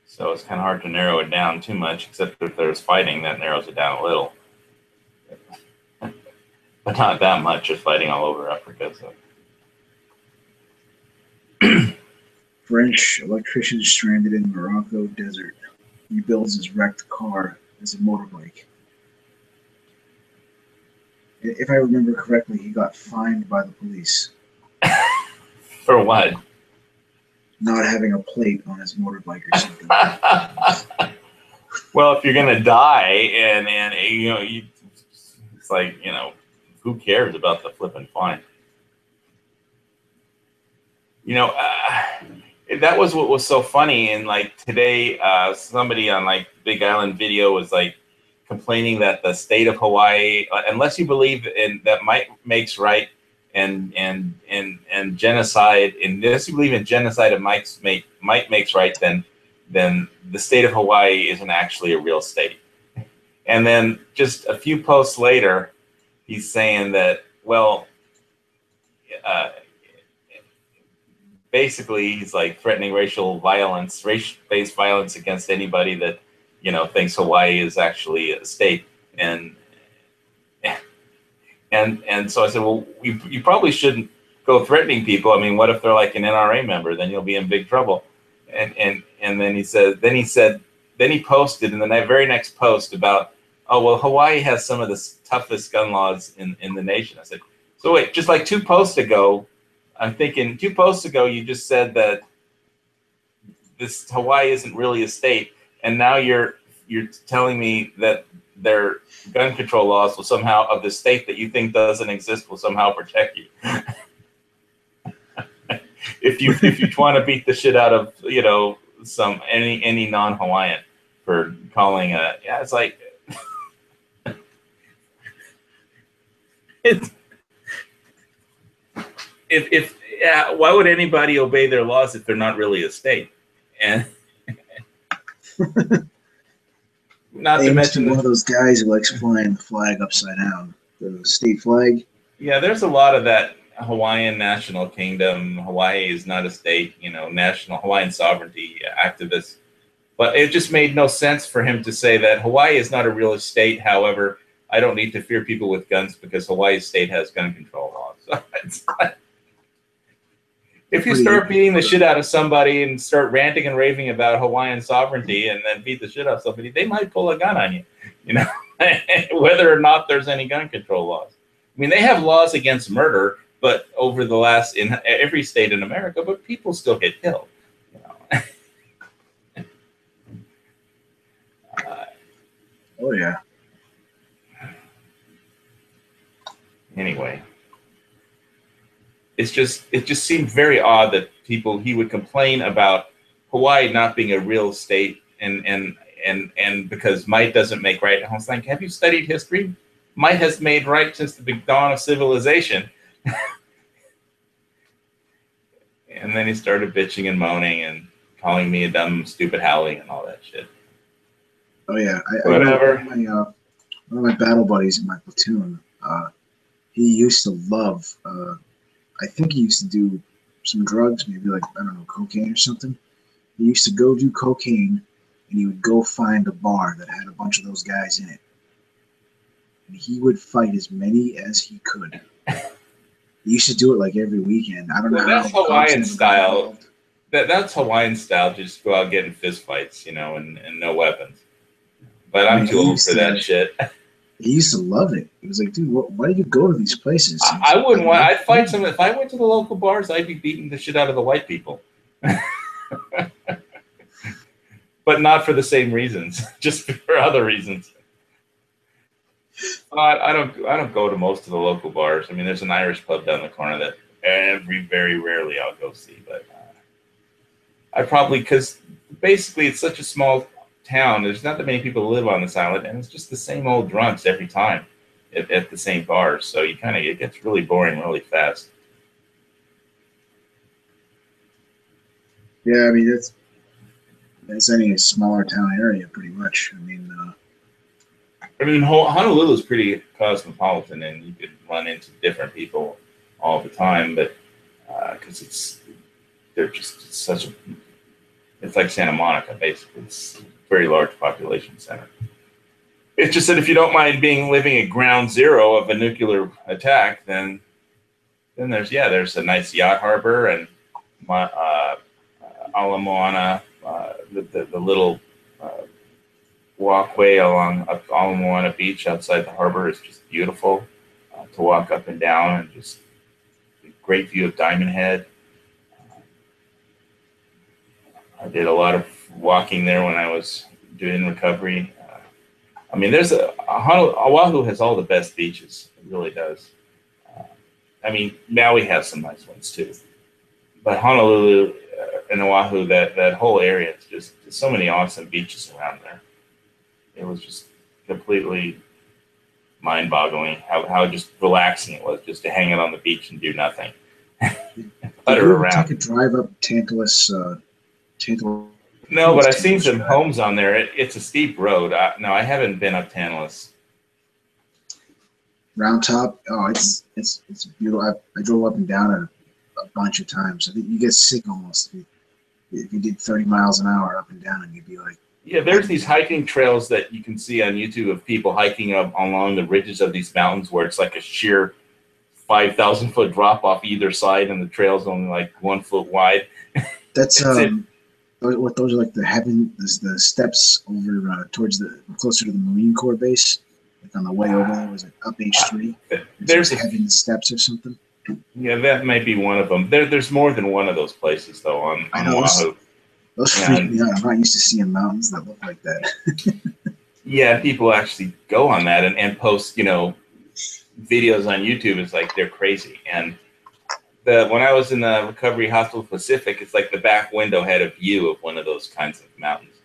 so it's kind of hard to narrow it down too much, except if there's fighting, that narrows it down a little. But not that much, just fighting all over Africa. So. French electrician stranded in Morocco desert. He builds his wrecked car as a motorbike. If I remember correctly, he got fined by the police. For what? Not having a plate on his motorbike or something. Well, if you're gonna die, and it's like, who cares about the flipping fine? That was what was so funny. And like today, somebody on like Big Island Video was like complaining that the state of Hawaii, unless you believe in that might makes right and genocide, unless you believe in genocide and might makes right, then the state of Hawaii isn't actually a real state. And then just a few posts later, he's saying that, well, basically he's like threatening race-based violence against anybody that, thinks Hawaii is actually a state. And so I said, well, you probably shouldn't go threatening people. I mean, what if they're like an NRA member? Then you'll be in big trouble. And then he posted in the very next post about, oh, well, Hawaii has some of the toughest gun laws in the nation. I said, so wait, just like 2 posts ago, I'm thinking 2 posts ago, you just said that this Hawaii isn't really a state. And now you're telling me that their gun control laws will somehow, of the state that you think doesn't exist, will somehow protect you. if you want to beat the shit out of any non-Hawaiian for calling it's like why would anybody obey their laws if they're not really a state? And not to mention one of those guys who likes flying the flag upside down, the state flag. Yeah, there's a lot of that Hawaiian national kingdom. Hawaii is not a state, national Hawaiian sovereignty activists. But it just made no sense for him to say that Hawaii is not a real state. However, I don't need to fear people with guns because Hawaii state has gun control laws. So If you start beating the shit out of somebody and start ranting and raving about Hawaiian sovereignty and then beat the shit out of somebody, they might pull a gun on you, you know, whether or not there's any gun control laws. I mean, they have laws against murder, but over the last, in every state in America, but people still get killed, you know. Oh, yeah. Anyway. It just seemed very odd that he would complain about Hawaii not being a real state and because might doesn't make right. I was like, have you studied history? Might has made right since the dawn of civilization. And then he started bitching and moaning and calling me a dumb, stupid Howley and all that shit. Oh yeah, Whatever. One of my battle buddies in my platoon, he used to love. I think he used to do some drugs, maybe like, I don't know, cocaine or something. He used to go do cocaine, and he would go find a bar that had a bunch of those guys in it. And he would fight as many as he could. He used to do it like every weekend. I don't know. That's Hawaiian style. That's Hawaiian style. Just go out getting fist fights, you know, and no weapons. But I'm too old for that shit. He used to love it. He was like, dude, why do you go to these places? I wouldn't want. I'd fight some. If I went to the local bars, I'd be beating the shit out of the white people. But not for the same reasons. Just for other reasons. I don't go to most of the local bars. I mean, there's an Irish pub down the corner that very rarely I'll go see. But I probably, because basically it's such a small town. There's not that many people who live on this island, and it's just the same old drunks every time at the same bars. So it gets really boring really fast. Yeah, I mean it's any smaller town area pretty much. I mean, Honolulu is pretty cosmopolitan, and you could run into different people all the time. But because it's like Santa Monica, basically. It's a very large population center. It's just that if you don't mind living at ground zero of a nuclear attack, then there's a nice yacht harbor and Ala Moana, the little walkway along Ala Moana Beach outside the harbor is just beautiful to walk up and down, and just a great view of Diamond Head. I did a lot of walking there when I was doing recovery. I mean, Oahu has all the best beaches. It really does. I mean, Maui has some nice ones too. But Honolulu and Oahu, that whole area, it's just so many awesome beaches around there. It was just completely mind-boggling how just relaxing it was just to hang out on the beach and do nothing. Putter around. Take a drive up Tantalus. No, but I've seen some homes on there. It's a steep road. No, I haven't been up Tantalus. Round Top. Oh, it's beautiful. I drove up and down it a bunch of times. I think you get sick almost if you did 30 miles an hour up and down, and you'd be like. Yeah, there's these hiking trails that you can see on YouTube of people hiking up along the ridges of these mountains where it's like a sheer 5,000-foot drop off either side, and the trail's only like 1 foot wide. That's those are like the steps over towards closer to the Marine Corps base, like on the way over there. Was it up H3? There's heaven steps or something. Yeah, that might be one of them. There's more than one of those places though on Oahu. Those freak me out. I'm not used to seeing mountains that look like that. Yeah, people actually go on that and post, videos on YouTube. It's like they're crazy. And when I was in the Recovery Hospital Pacific, it's like the back window had a view of one of those kinds of mountains,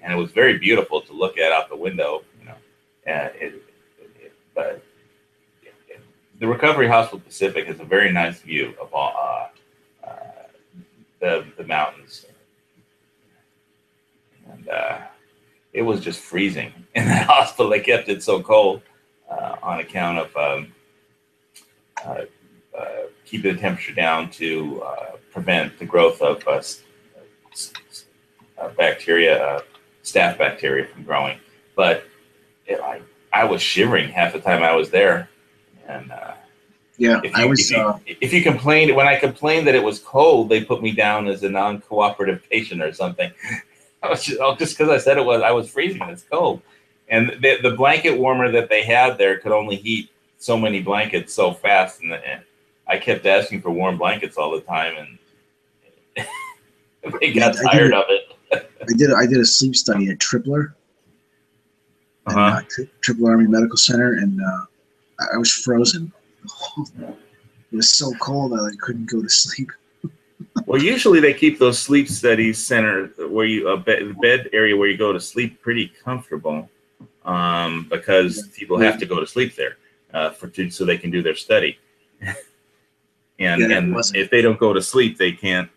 and it was very beautiful to look at out the window. But the Recovery Hospital Pacific has a very nice view of all the mountains. And it was just freezing in that hospital. They kept it so cold on account of keeping the temperature down to prevent the growth of bacteria, staph bacteria from growing. But I was shivering half the time I was there. And Yeah, If you complained, when I complained that it was cold, they put me down as a non-cooperative patient or something. I was just because I said I was freezing. It's cold, and the blanket warmer that they had there could only heat so many blankets so fast, and I kept asking for warm blankets all the time, and they got tired of it. I did a sleep study at Tripler, Tripler Army Medical Center, and I was frozen. It was so cold that I couldn't go to sleep. Well, usually they keep those sleep studies center where the bed area where you go to sleep pretty comfortable, because people have to go to sleep there so they can do their study. and if they don't go to sleep, they can't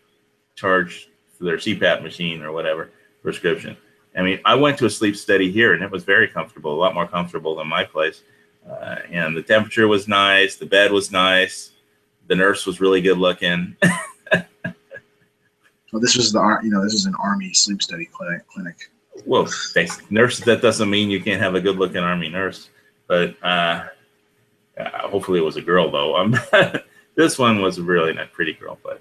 charge for their CPAP machine or whatever prescription. I mean, I went to a sleep study here, and it was very comfortable, a lot more comfortable than my place. And the temperature was nice, the bed was nice, the nurse was really good looking. Well, this was this is an Army sleep study clinic. Well, nurse, that doesn't mean you can't have a good looking Army nurse, but hopefully it was a girl though. This one was really not a pretty girl, but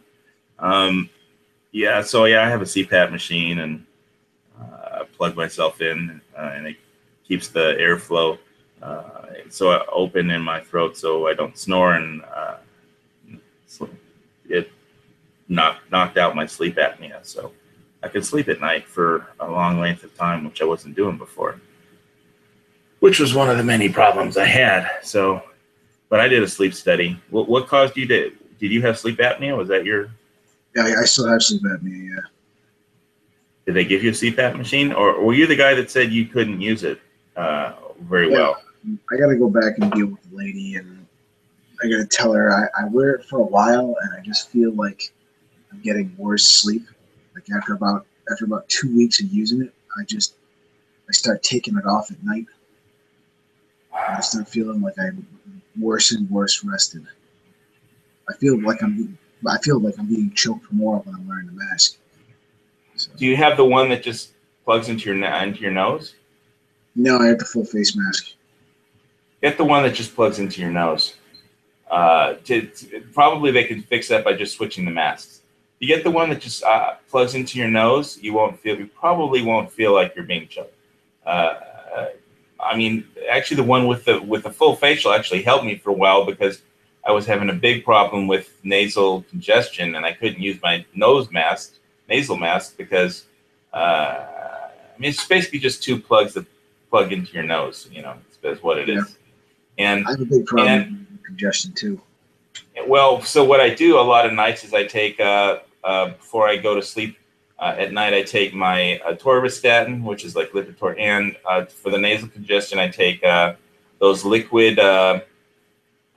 so I have a CPAP machine, and I plug myself in, and it keeps the airflow so open in my throat so I don't snore, and it knocked out my sleep apnea, so I could sleep at night for a long length of time, which I wasn't doing before, which was one of the many problems I had. So, but I did a sleep study. What caused you to? Did you have sleep apnea? Was that your? Yeah, I still have sleep apnea. Yeah. Did they give you a CPAP machine, or were you the guy that said you couldn't use it very well? I got to go back and deal with the lady, and I got to tell her I wear it for a while, and I just feel like I'm getting worse sleep. Like after about 2 weeks of using it, I start taking it off at night. And I start feeling like I'm worse and worse rested. I feel like I'm being choked more when I'm wearing the mask. So. Do you have the one that just plugs into your nose? No, I have the full face mask. Get the one that just plugs into your nose. Probably they can fix that by just switching the masks. You get the one that just plugs into your nose, you probably won't feel like you're being choked. I mean, actually, the one with the full facial actually helped me for a while, because I was having a big problem with nasal congestion, and I couldn't use my nasal mask, because it's basically just two plugs that plug into your nose. That's what it is. And I have a big problem with congestion too. Well, so what I do a lot of nights is I take before I go to sleep at night, I take my atorvastatin, which is like Lipitor, and for the nasal congestion, I take those liquid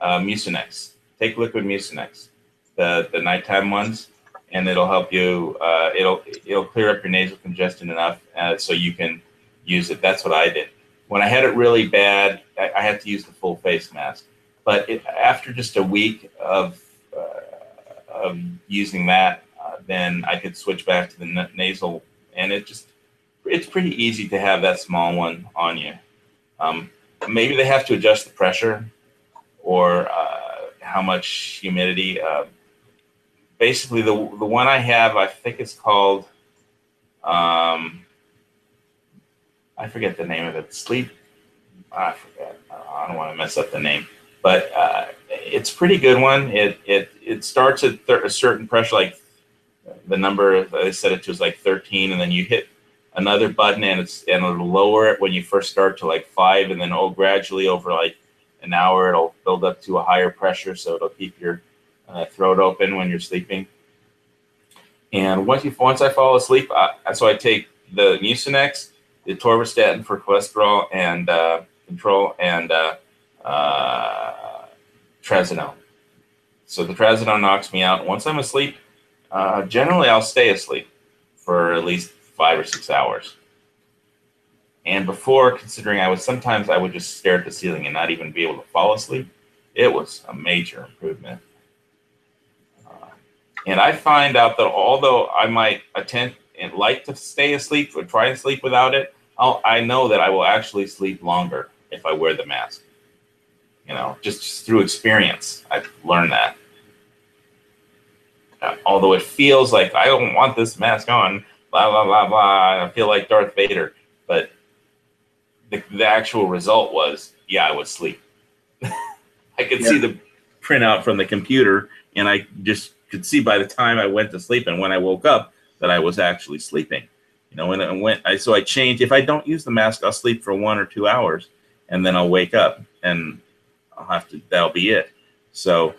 Mucinex. Take liquid Mucinex, the nighttime ones, and it'll help you. It'll clear up your nasal congestion enough so you can use it. That's what I did. When I had it really bad, I had to use the full face mask. But after just a week of using that, then I could switch back to the nasal, and it's pretty easy to have that small one on you. Maybe they have to adjust the pressure or how much humidity. Basically, the one I have, I think it's called, I forget the name of it. I forget. I don't want to mess up the name. But it's a pretty good one. It starts at a certain pressure, like the number they set it to is like 13, and then you hit another button, and it'll lower it when you first start to like 5, and then gradually over like an hour it'll build up to a higher pressure, so it'll keep your throat open when you're sleeping. And once I fall asleep, so I take the Mucinex, the atorvastatin for cholesterol and control, and trazodone. So the trazodone knocks me out. Once I'm asleep, generally I'll stay asleep for at least 5 or 6 hours. And before, considering sometimes I would just stare at the ceiling and not even be able to fall asleep, it was a major improvement. And I find out that although I might attempt and like to stay asleep or try and sleep without it, I know that I will actually sleep longer if I wear the mask. just through experience, I've learned that. Although it feels like I don't want this mask on, blah, blah, blah, blah. I feel like Darth Vader. But the actual result was, yeah, I was asleep. I could see the printout from the computer, and I just could see by the time I went to sleep and when I woke up that I was actually sleeping. So I changed. If I don't use the mask, I'll sleep for 1 or 2 hours, and then I'll wake up, and that'll be it. So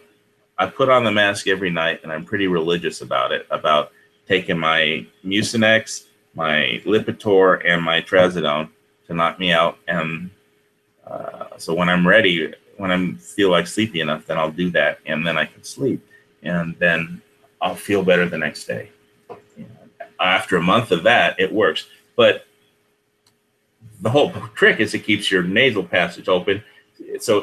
I put on the mask every night, and I'm pretty religious about it, about taking my Mucinex, my Lipitor, and my Trazodone to knock me out. And so when I'm ready, when I feel like sleepy enough, then I'll do that, and then I can sleep, and then I'll feel better the next day. After a month of that, it works. But the whole trick is it keeps your nasal passage open. So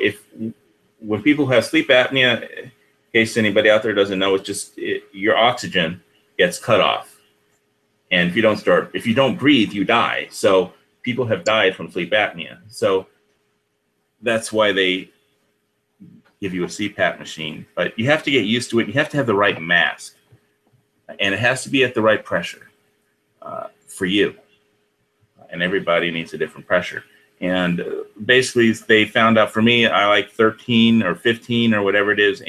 when people have sleep apnea, in case anybody out there doesn't know, it's just your oxygen gets cut off. And if you don't breathe, you die. So people have died from sleep apnea. So that's why they give you a CPAP machine. But you have to get used to it. You have to have the right mask. And it has to be at the right pressure for you. And everybody needs a different pressure. And basically, they found out for me, I like 13 or 15 or whatever it is.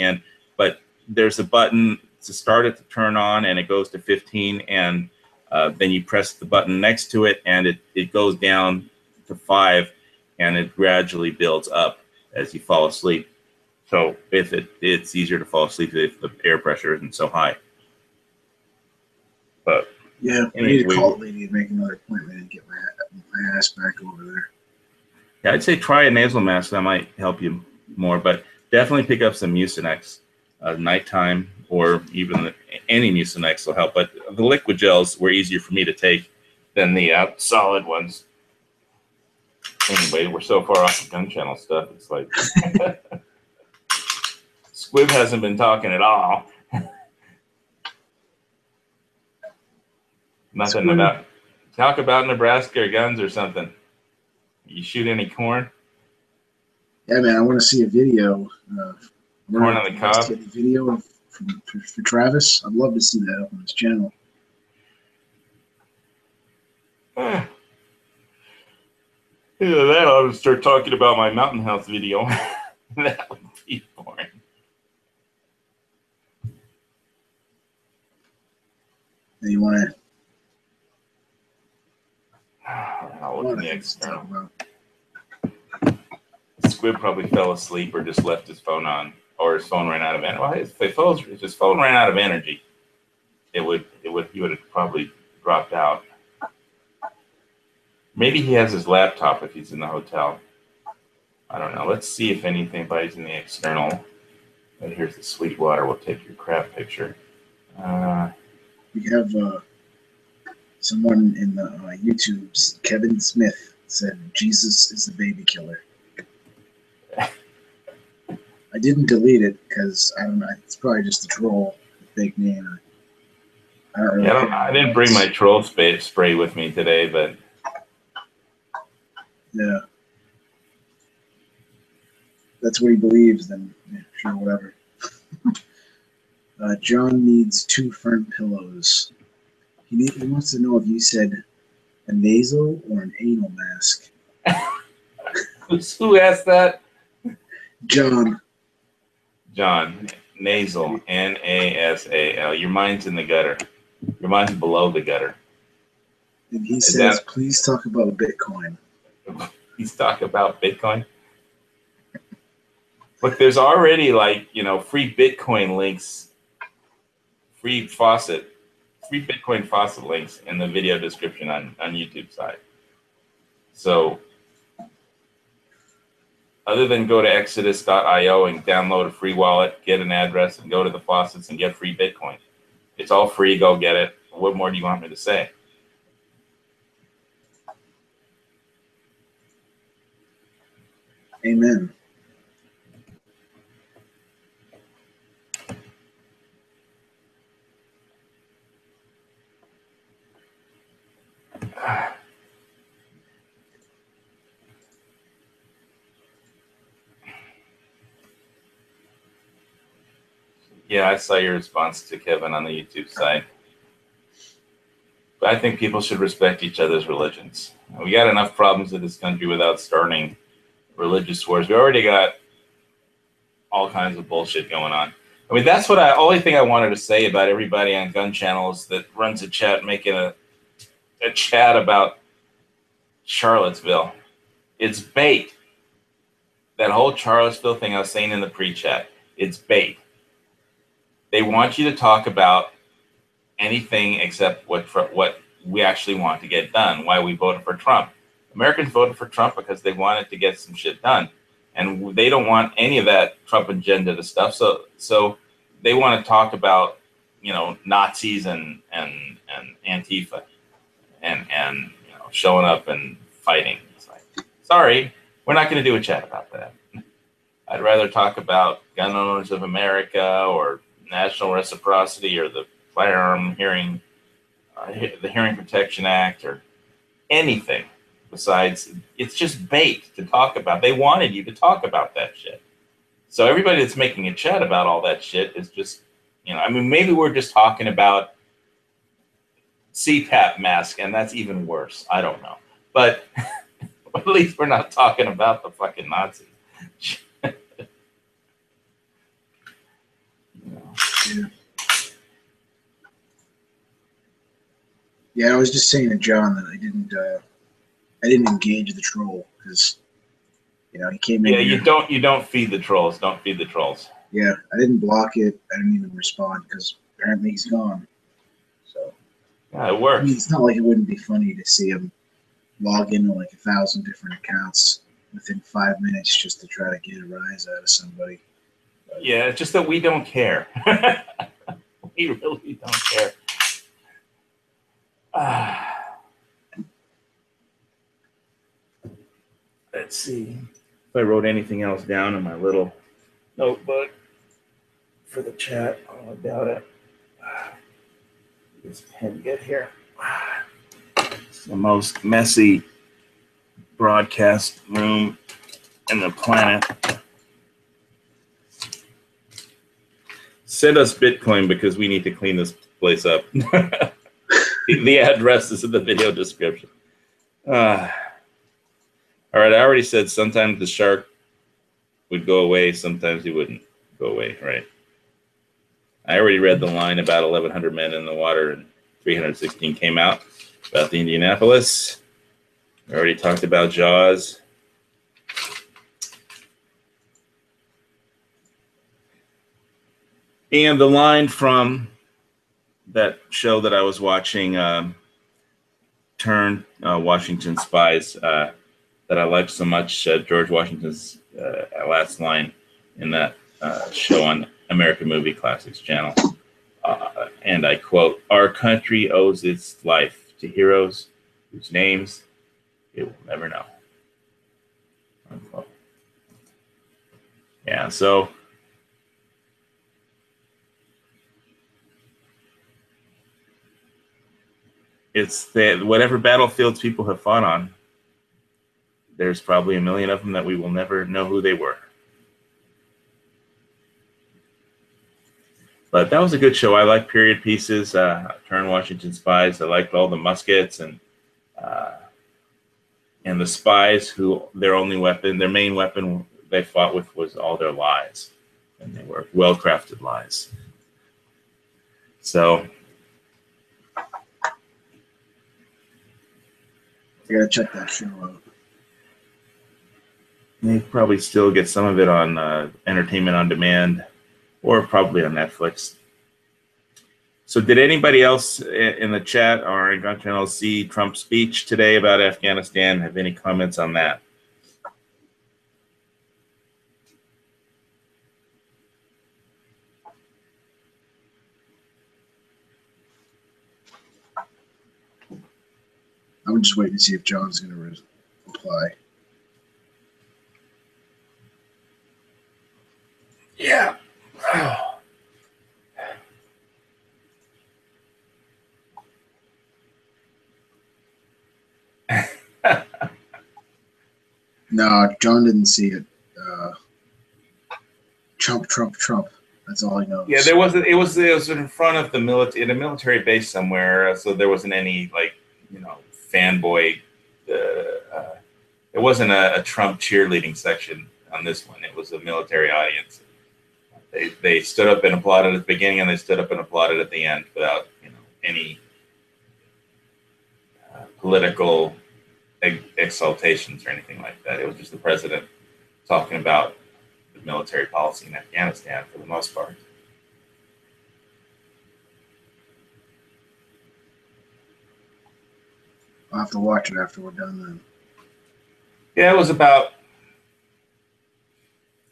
But there's a button to start it to turn on, and it goes to 15. And then you press the button next to it, and it goes down to 5, and it gradually builds up as you fall asleep. So it's easier to fall asleep if the air pressure isn't so high. But yeah, I need to call the lady and make another appointment and get my ass back over there. Yeah, I'd say try a nasal mask. That might help you more, but definitely pick up some Mucinex nighttime, or even any Mucinex will help. But the liquid gels were easier for me to take than the solid ones. Anyway, we're so far off the gun channel stuff. It's like Squib hasn't been talking at all. Nothing talk about Nebraska or guns or something. You shoot any corn? Yeah, man, I want to see a video. Corn on the cob? Video for Travis. I'd love to see that up on his channel. Either that, I'll just start talking about my mountain house video. That would be boring. And you want to... I'll look in the external. Squib probably fell asleep or just left his phone on, or his phone ran out of energy. Well, if his phone ran out of energy, he would have probably dropped out. Maybe he has his laptop if he's in the hotel. I don't know. Let's see if anybody's in the external. And here's the Sweetwater. We'll take your crap picture. We have someone in the YouTube's Kevin Smith said Jesus is the baby killer. I didn't delete it because I don't know. It's probably just a troll, a fake name. I didn't bring my troll spray with me today, but yeah, that's what he believes. Then yeah, sure, whatever. John needs 2 front pillows. He wants to know if you said a nasal or an anal mask. Who asked that? John. Nasal, Nasal. Your mind's in the gutter. Your mind's below the gutter. And he says, please talk about Bitcoin. Please talk about Bitcoin. Look, there's already free Bitcoin links, free Bitcoin faucet links in the video description on YouTube side. So other than go to exodus.io and download a free wallet, get an address, and go to the faucets and get free Bitcoin. It's all free. Go get it. What more do you want me to say? Amen. Yeah, I saw your response to Kevin on the YouTube side. But I think people should respect each other's religions. We got enough problems in this country without starting religious wars. We already got all kinds of bullshit going on. I mean, that's what only thing I wanted to say about everybody on gun channels that runs a chat making a chat about Charlottesville. It's bait. That whole Charlottesville thing I was saying in the pre-chat, it's bait. They want you to talk about anything except what we actually want to get done, why we voted for Trump. Americans voted for Trump because they wanted to get some shit done. And they don't want any of that Trump agenda to stuff. So they want to talk about, Nazis and Antifa and showing up and fighting. It's like, sorry, we're not going to do a chat about that. I'd rather talk about gun owners of America or national reciprocity or the firearm hearing, the Hearing Protection Act or anything besides. It's just bait to talk about. They wanted you to talk about that shit. So everybody that's making a chat about all that shit is just, maybe we're just talking about CPAP mask and that's even worse. I don't know. But at least we're not talking about the fucking Nazis. Yeah, I was just saying to John that I didn't engage the troll because, he came in. Yeah, you don't feed the trolls. Don't feed the trolls. Yeah, I didn't block it. I didn't even respond because apparently he's gone. So yeah, it works. It's not like it wouldn't be funny to see him log into like 1,000 different accounts within 5 minutes just to try to get a rise out of somebody. Yeah, it's just that we don't care. We really don't care. Let's see if I wrote anything else down in my little notebook for the chat. Oh, I doubt it. This pen get here. It's the most messy broadcast room in the planet. Send us Bitcoin because we need to clean this place up. The address is in the video description. All right, I already said sometimes the shark would go away, sometimes he wouldn't go away, right? I already read the line about 1,100 men in the water and 316 came out, about the Indianapolis. I already talked about Jaws. And the line from that show that I was watching, Washington Spies, that I liked so much, George Washington's last line in that show on American Movie Classics channel. And I quote, "Our country owes its life to heroes whose names it will never know." Unquote. Yeah, so it's that whatever battlefields people have fought on, there's probably a million of them that we will never know who they were. But that was a good show. I like period pieces. Turn Washington Spies. I liked all the muskets and the spies who their main weapon they fought with was all their lies, and they were well-crafted lies. So I gotta check that show out. you probably still get some of it on Entertainment on Demand or probably on Netflix. So did anybody else in the chat or in Gun Channel see Trump's speech today about Afghanistan? Have any comments on that? I'm just waiting to see if John's going to reply. Yeah. Oh. No, John didn't see it. Trump. That's all he knows. Yeah, there wasn't. It was in front of the military, in a military base somewhere. So there wasn't any fanboy. It wasn't a Trump cheerleading section on this one. It was a military audience. They stood up and applauded at the beginning, and they stood up and applauded at the end without any political exaltations or anything like that. It was just the president talking about the military policy in Afghanistan for the most part. I'll have to watch it after we're done then. Yeah, it was about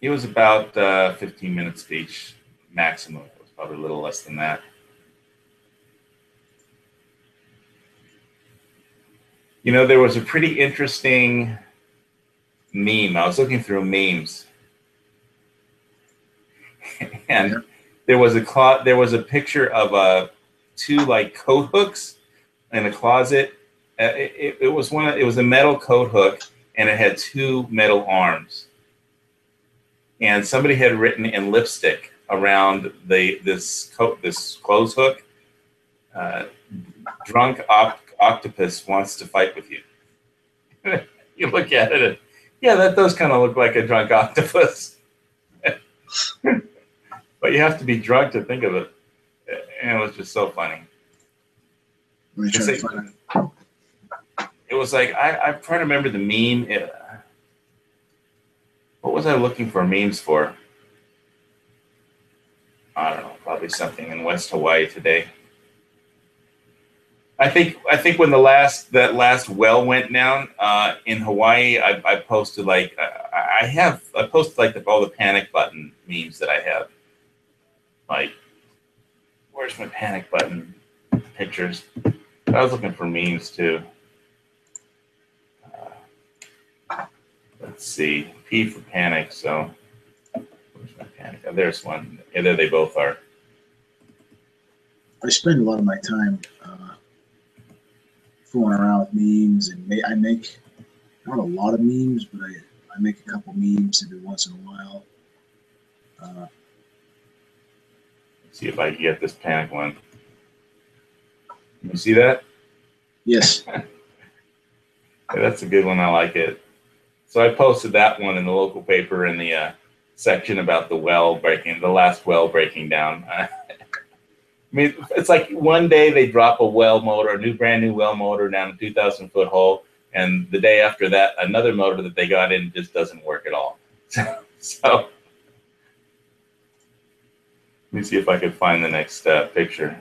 15-minute speech maximum. It was probably a little less than that. There was a pretty interesting meme. I was looking through memes, and there was a picture of two coat hooks in a closet. It was a metal coat hook, and it had two metal arms. And somebody had written in lipstick around this clothes hook, "Drunk octopus wants to fight with you." You look at it, and that does kind of look like a drunk octopus. But you have to be drunk to think of it. And it was just so funny. Let me try to find it. It was like, I'm trying to remember the meme. What was I looking for memes for? I don't know, probably something in West Hawaii today. I think when that last well went down in Hawaii, I posted I posted all the panic button memes that I have. Where's my panic button pictures? I was looking for memes too. Let's see, P for panic. So where's my panic? Oh, there's one. Yeah, there they both are. I spend a lot of my time fooling around with memes, and I make not a lot of memes, but I make a couple memes every once in a while. Let's see if I can get this panic one. You see that? Yes. Yeah, that's a good one. I like it. So I posted that one in the local paper in the section about the last well breaking down. I mean, it's like one day they drop a well motor, a brand new well motor down a 2,000-foot hole, and the day after that, another motor that they got in just doesn't work at all. So let me see if I can find the next picture.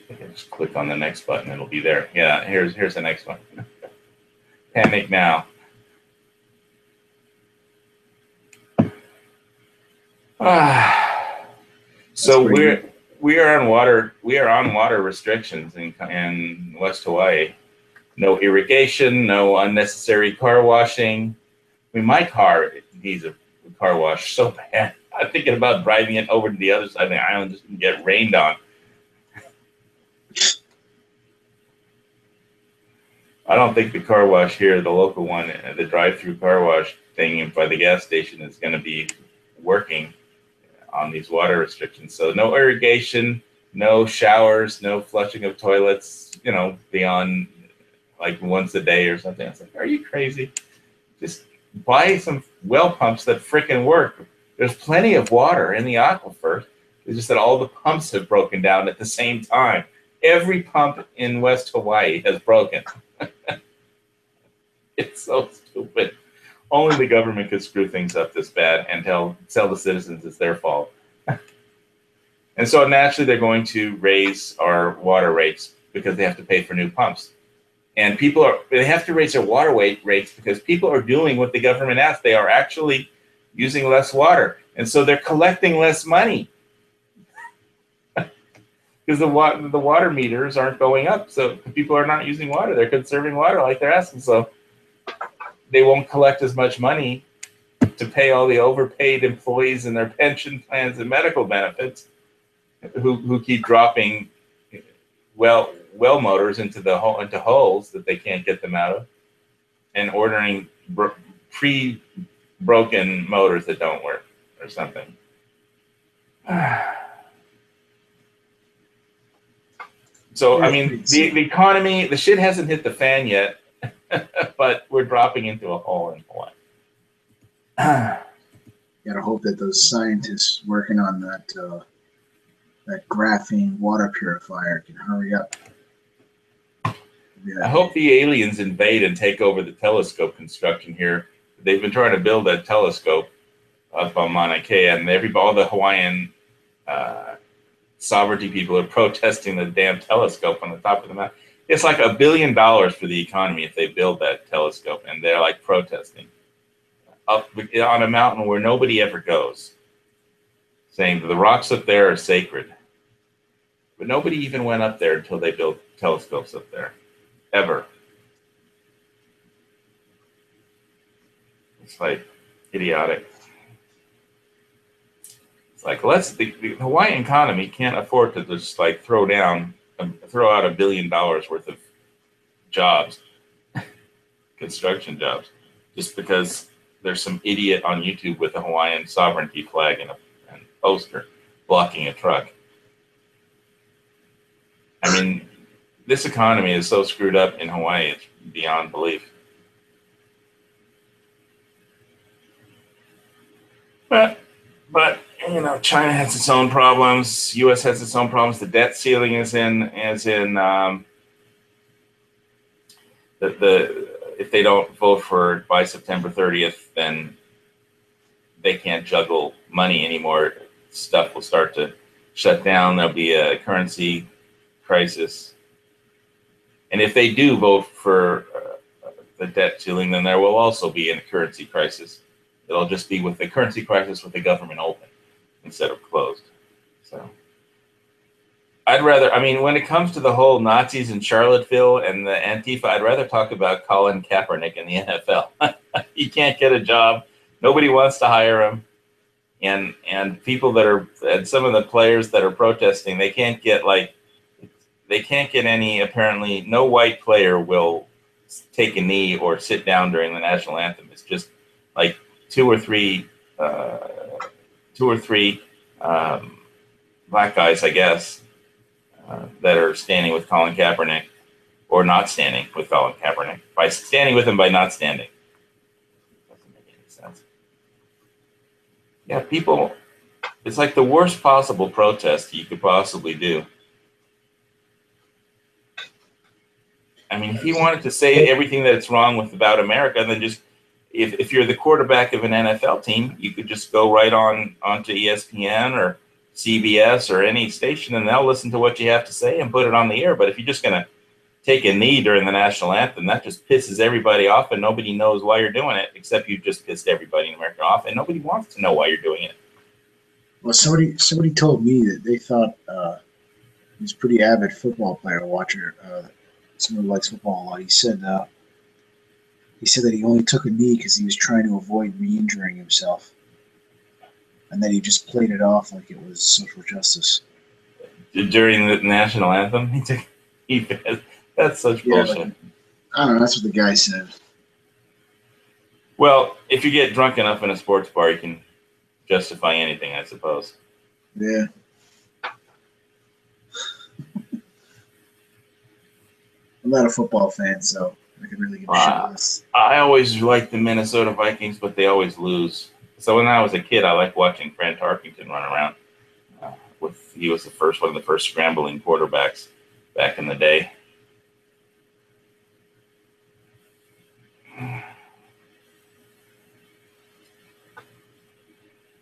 I can just click on the next button; it'll be there. Yeah, here's the next one. Panic now. So we are on water restrictions in West Hawaii. No irrigation, no unnecessary car washing. I mean, my car needs a car wash so bad. I'm thinking about driving it over to the other side of the island just to get rained on. I don't think the car wash here, the local one, the drive-through car wash thing by the gas station is going to be working on these water restrictions. So no irrigation, no showers, no flushing of toilets, beyond once a day or something. It's like, are you crazy? Just buy some well pumps that frickin' work. There's plenty of water in the aquifer. It's just that all the pumps have broken down at the same time. Every pump in West Hawaii has broken. It's so stupid. Only the government could screw things up this bad and tell the citizens it's their fault. And so naturally they're going to raise our water rates because they have to pay for new pumps. And they have to raise their water rates because people are doing what the government asks. They are actually using less water. And so they're collecting less money. Because the water meters aren't going up. So people are not using water. They're conserving water like they're asking. So they won't collect as much money to pay all the overpaid employees and their pension plans and medical benefits who keep dropping well motors into holes that they can't get them out of, and ordering broken motors that don't work or something. So, I mean, the economy, the shit hasn't hit the fan yet, but we're dropping into a hole in Hawaii. Gotta hope that those scientists working on that that graphene water purifier can hurry up. I hope the aliens invade and take over the telescope construction here. They've been trying to build that telescope up on Mauna Kea, and all the Hawaiian sovereignty people are protesting the damn telescope on the top of the mountain. It's like $1 billion for the economy if they build that telescope, and they're like protesting up on a mountain where nobody ever goes, saying the rocks up there are sacred. But nobody even went up there until they built telescopes up there, ever. It's like idiotic. It's like the Hawaiian economy can't afford to just like throw out $1 billion worth of jobs, construction jobs, just because there's some idiot on YouTube with a Hawaiian sovereignty flag and a poster blocking a truck. I mean, this economy is so screwed up in Hawaii, it's beyond belief. But you know, China has its own problems. U.S. has its own problems. The debt ceiling is in if they don't vote for it by September 30th, then they can't juggle money anymore. Stuff will start to shut down. There'll be a currency crisis. And if they do vote for the debt ceiling, then there will also be a currency crisis. It'll just be with the currency crisis with the government open instead of closed. So when it comes to the whole Nazis in Charlottesville and the Antifa, I'd rather talk about Colin Kaepernick in the NFL. He can't get a job. Nobody wants to hire him. And people and some of the players that are protesting, they can't get any, apparently no white player will take a knee or sit down during the national anthem. It's just like two or three black guys, I guess, that are standing with Colin Kaepernick, or not standing with Colin Kaepernick, by standing with him by not standing. Doesn't make any sense. Yeah, people, it's like the worst possible protest you could possibly do. I mean, if he wanted to say everything that's wrong about America, then just, if you're the quarterback of an NFL team, you could just go right onto ESPN or CBS or any station, and they'll listen to what you have to say and put it on the air. But if you're just going to take a knee during the national anthem, that just pisses everybody off, and nobody knows why you're doing it, except you just pissed everybody in America off, and nobody wants to know why you're doing it. Well, somebody told me that they thought he was a pretty avid football player, watcher. Someone who likes football a lot. He said that he only took a knee because he was trying to avoid re-injuring himself, and that he just played it off like it was social justice. During the national anthem, that's such bullshit. Like, I don't know. That's what the guy said. Well, if you get drunk enough in a sports bar, you can justify anything, I suppose. Yeah. I'm not a football fan, so I could really give a shit about this. I always liked the Minnesota Vikings, but they always lose. So when I was a kid, I liked watching Fran Tarkenton run around. He was one of the first scrambling quarterbacks back in the day.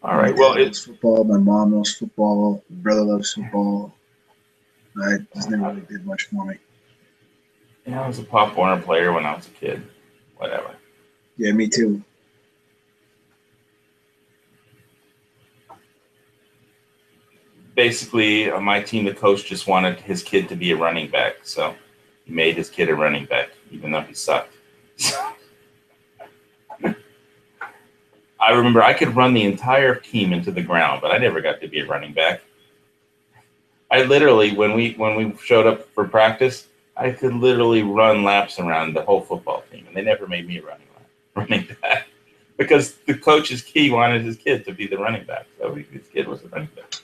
All right. Well, it's football. My mom loves football. My brother loves football. It just never really did much for me. Yeah, I was a Pop Warner player when I was a kid. Whatever. Yeah, me too. Basically, on my team, the coach just wanted his kid to be a running back, so he made his kid a running back, even though he sucked. I remember I could run the entire team into the ground, but I never got to be a running back. I literally, when we showed up for practice, I could literally run laps around the whole football team, and they never made me a running back. because the coach's key wanted his kid to be the running back. So his kid was the running back.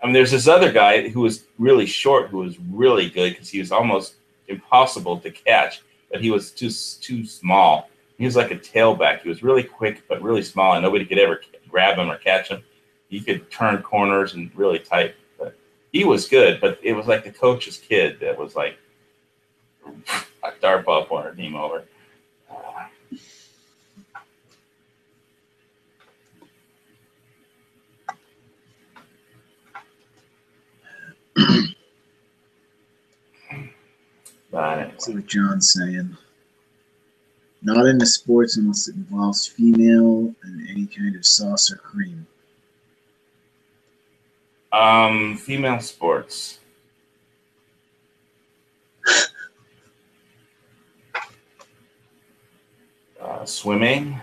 I mean, there's this other guy who was really short, who was really good because he was almost impossible to catch, but he was too small. He was like a tailback. He was really quick, but really small, and nobody could ever grab him or catch him. He could turn corners and really tight. But he was good, but it was like the coach's kid that was like a dart ball pointer team over. That's what John's saying. Not into sports unless it involves female and any kind of sauce or cream. Female sports. Swimming.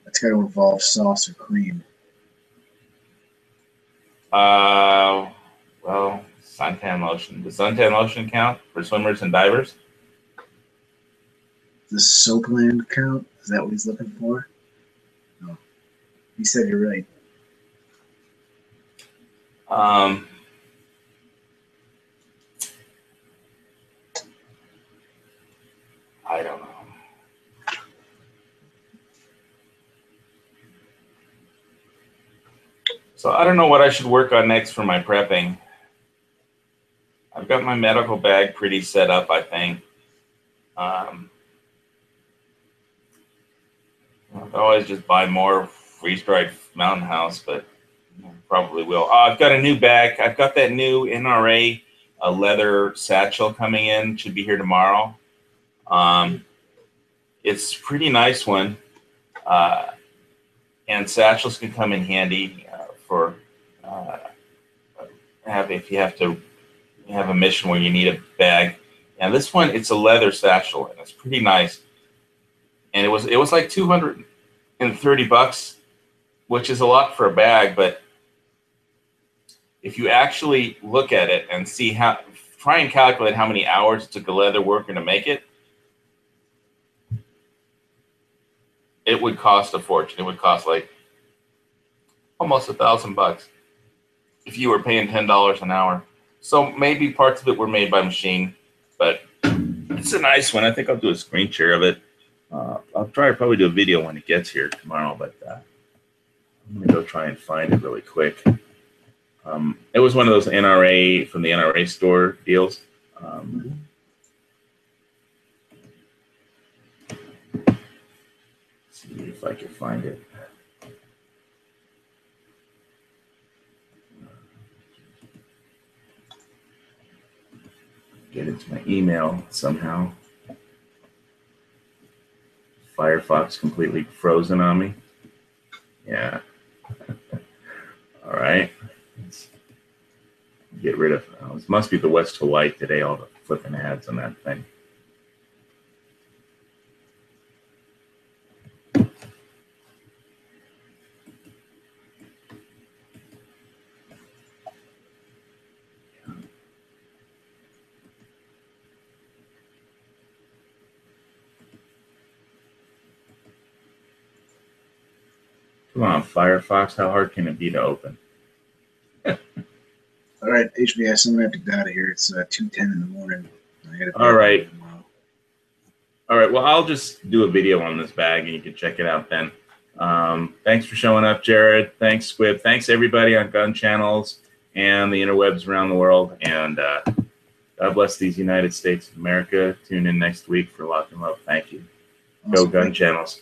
That's got to involve sauce or cream. Well, suntan lotion. Does suntan lotion count for swimmers and divers? Does Soapland count? Is that what he's looking for? No. He said you're right. I don't know. So I don't know what I should work on next for my prepping. I've got my medical bag pretty set up, I think. I'll always just buy more freeze-dried Mountain House, but probably will. Oh, I've got a new bag. I've got that new NRA leather satchel coming in. Should be here tomorrow. It's a pretty nice one. And satchels can come in handy for if you have to have a mission where you need a bag. And this one, it's a leather satchel, and it's pretty nice. And it was like $230, which is a lot for a bag. But if you actually look at it and see try and calculate how many hours it took a leather worker to make it, it would cost a fortune. It would cost like almost $1,000 if you were paying $10 an hour. So maybe parts of it were made by machine, but it's a nice one. I think I'll do a screen share of it. I'll probably do a video when it gets here tomorrow, but I'm going to go try and find it really quick. It was one of those NRA from the NRA store deals. See if I can find it. Get into my email somehow. Firefox completely frozen on me. Yeah. All right. Let's get rid of this. Must be the West Hawaii today. All the flipping ads on that thing. Come on, Firefox. How hard can it be to open? All right, HBS, I'm going to have to get out of here. It's 2:10 in the morning. All right. All right. Well, I'll just do a video on this bag, and you can check it out then. Thanks for showing up, Jared. Thanks, Squib. Thanks, everybody on gun channels and the interwebs around the world. And God bless these United States of America. Tune in next week for Lock and Love. Thank you. Awesome. Go gun channels.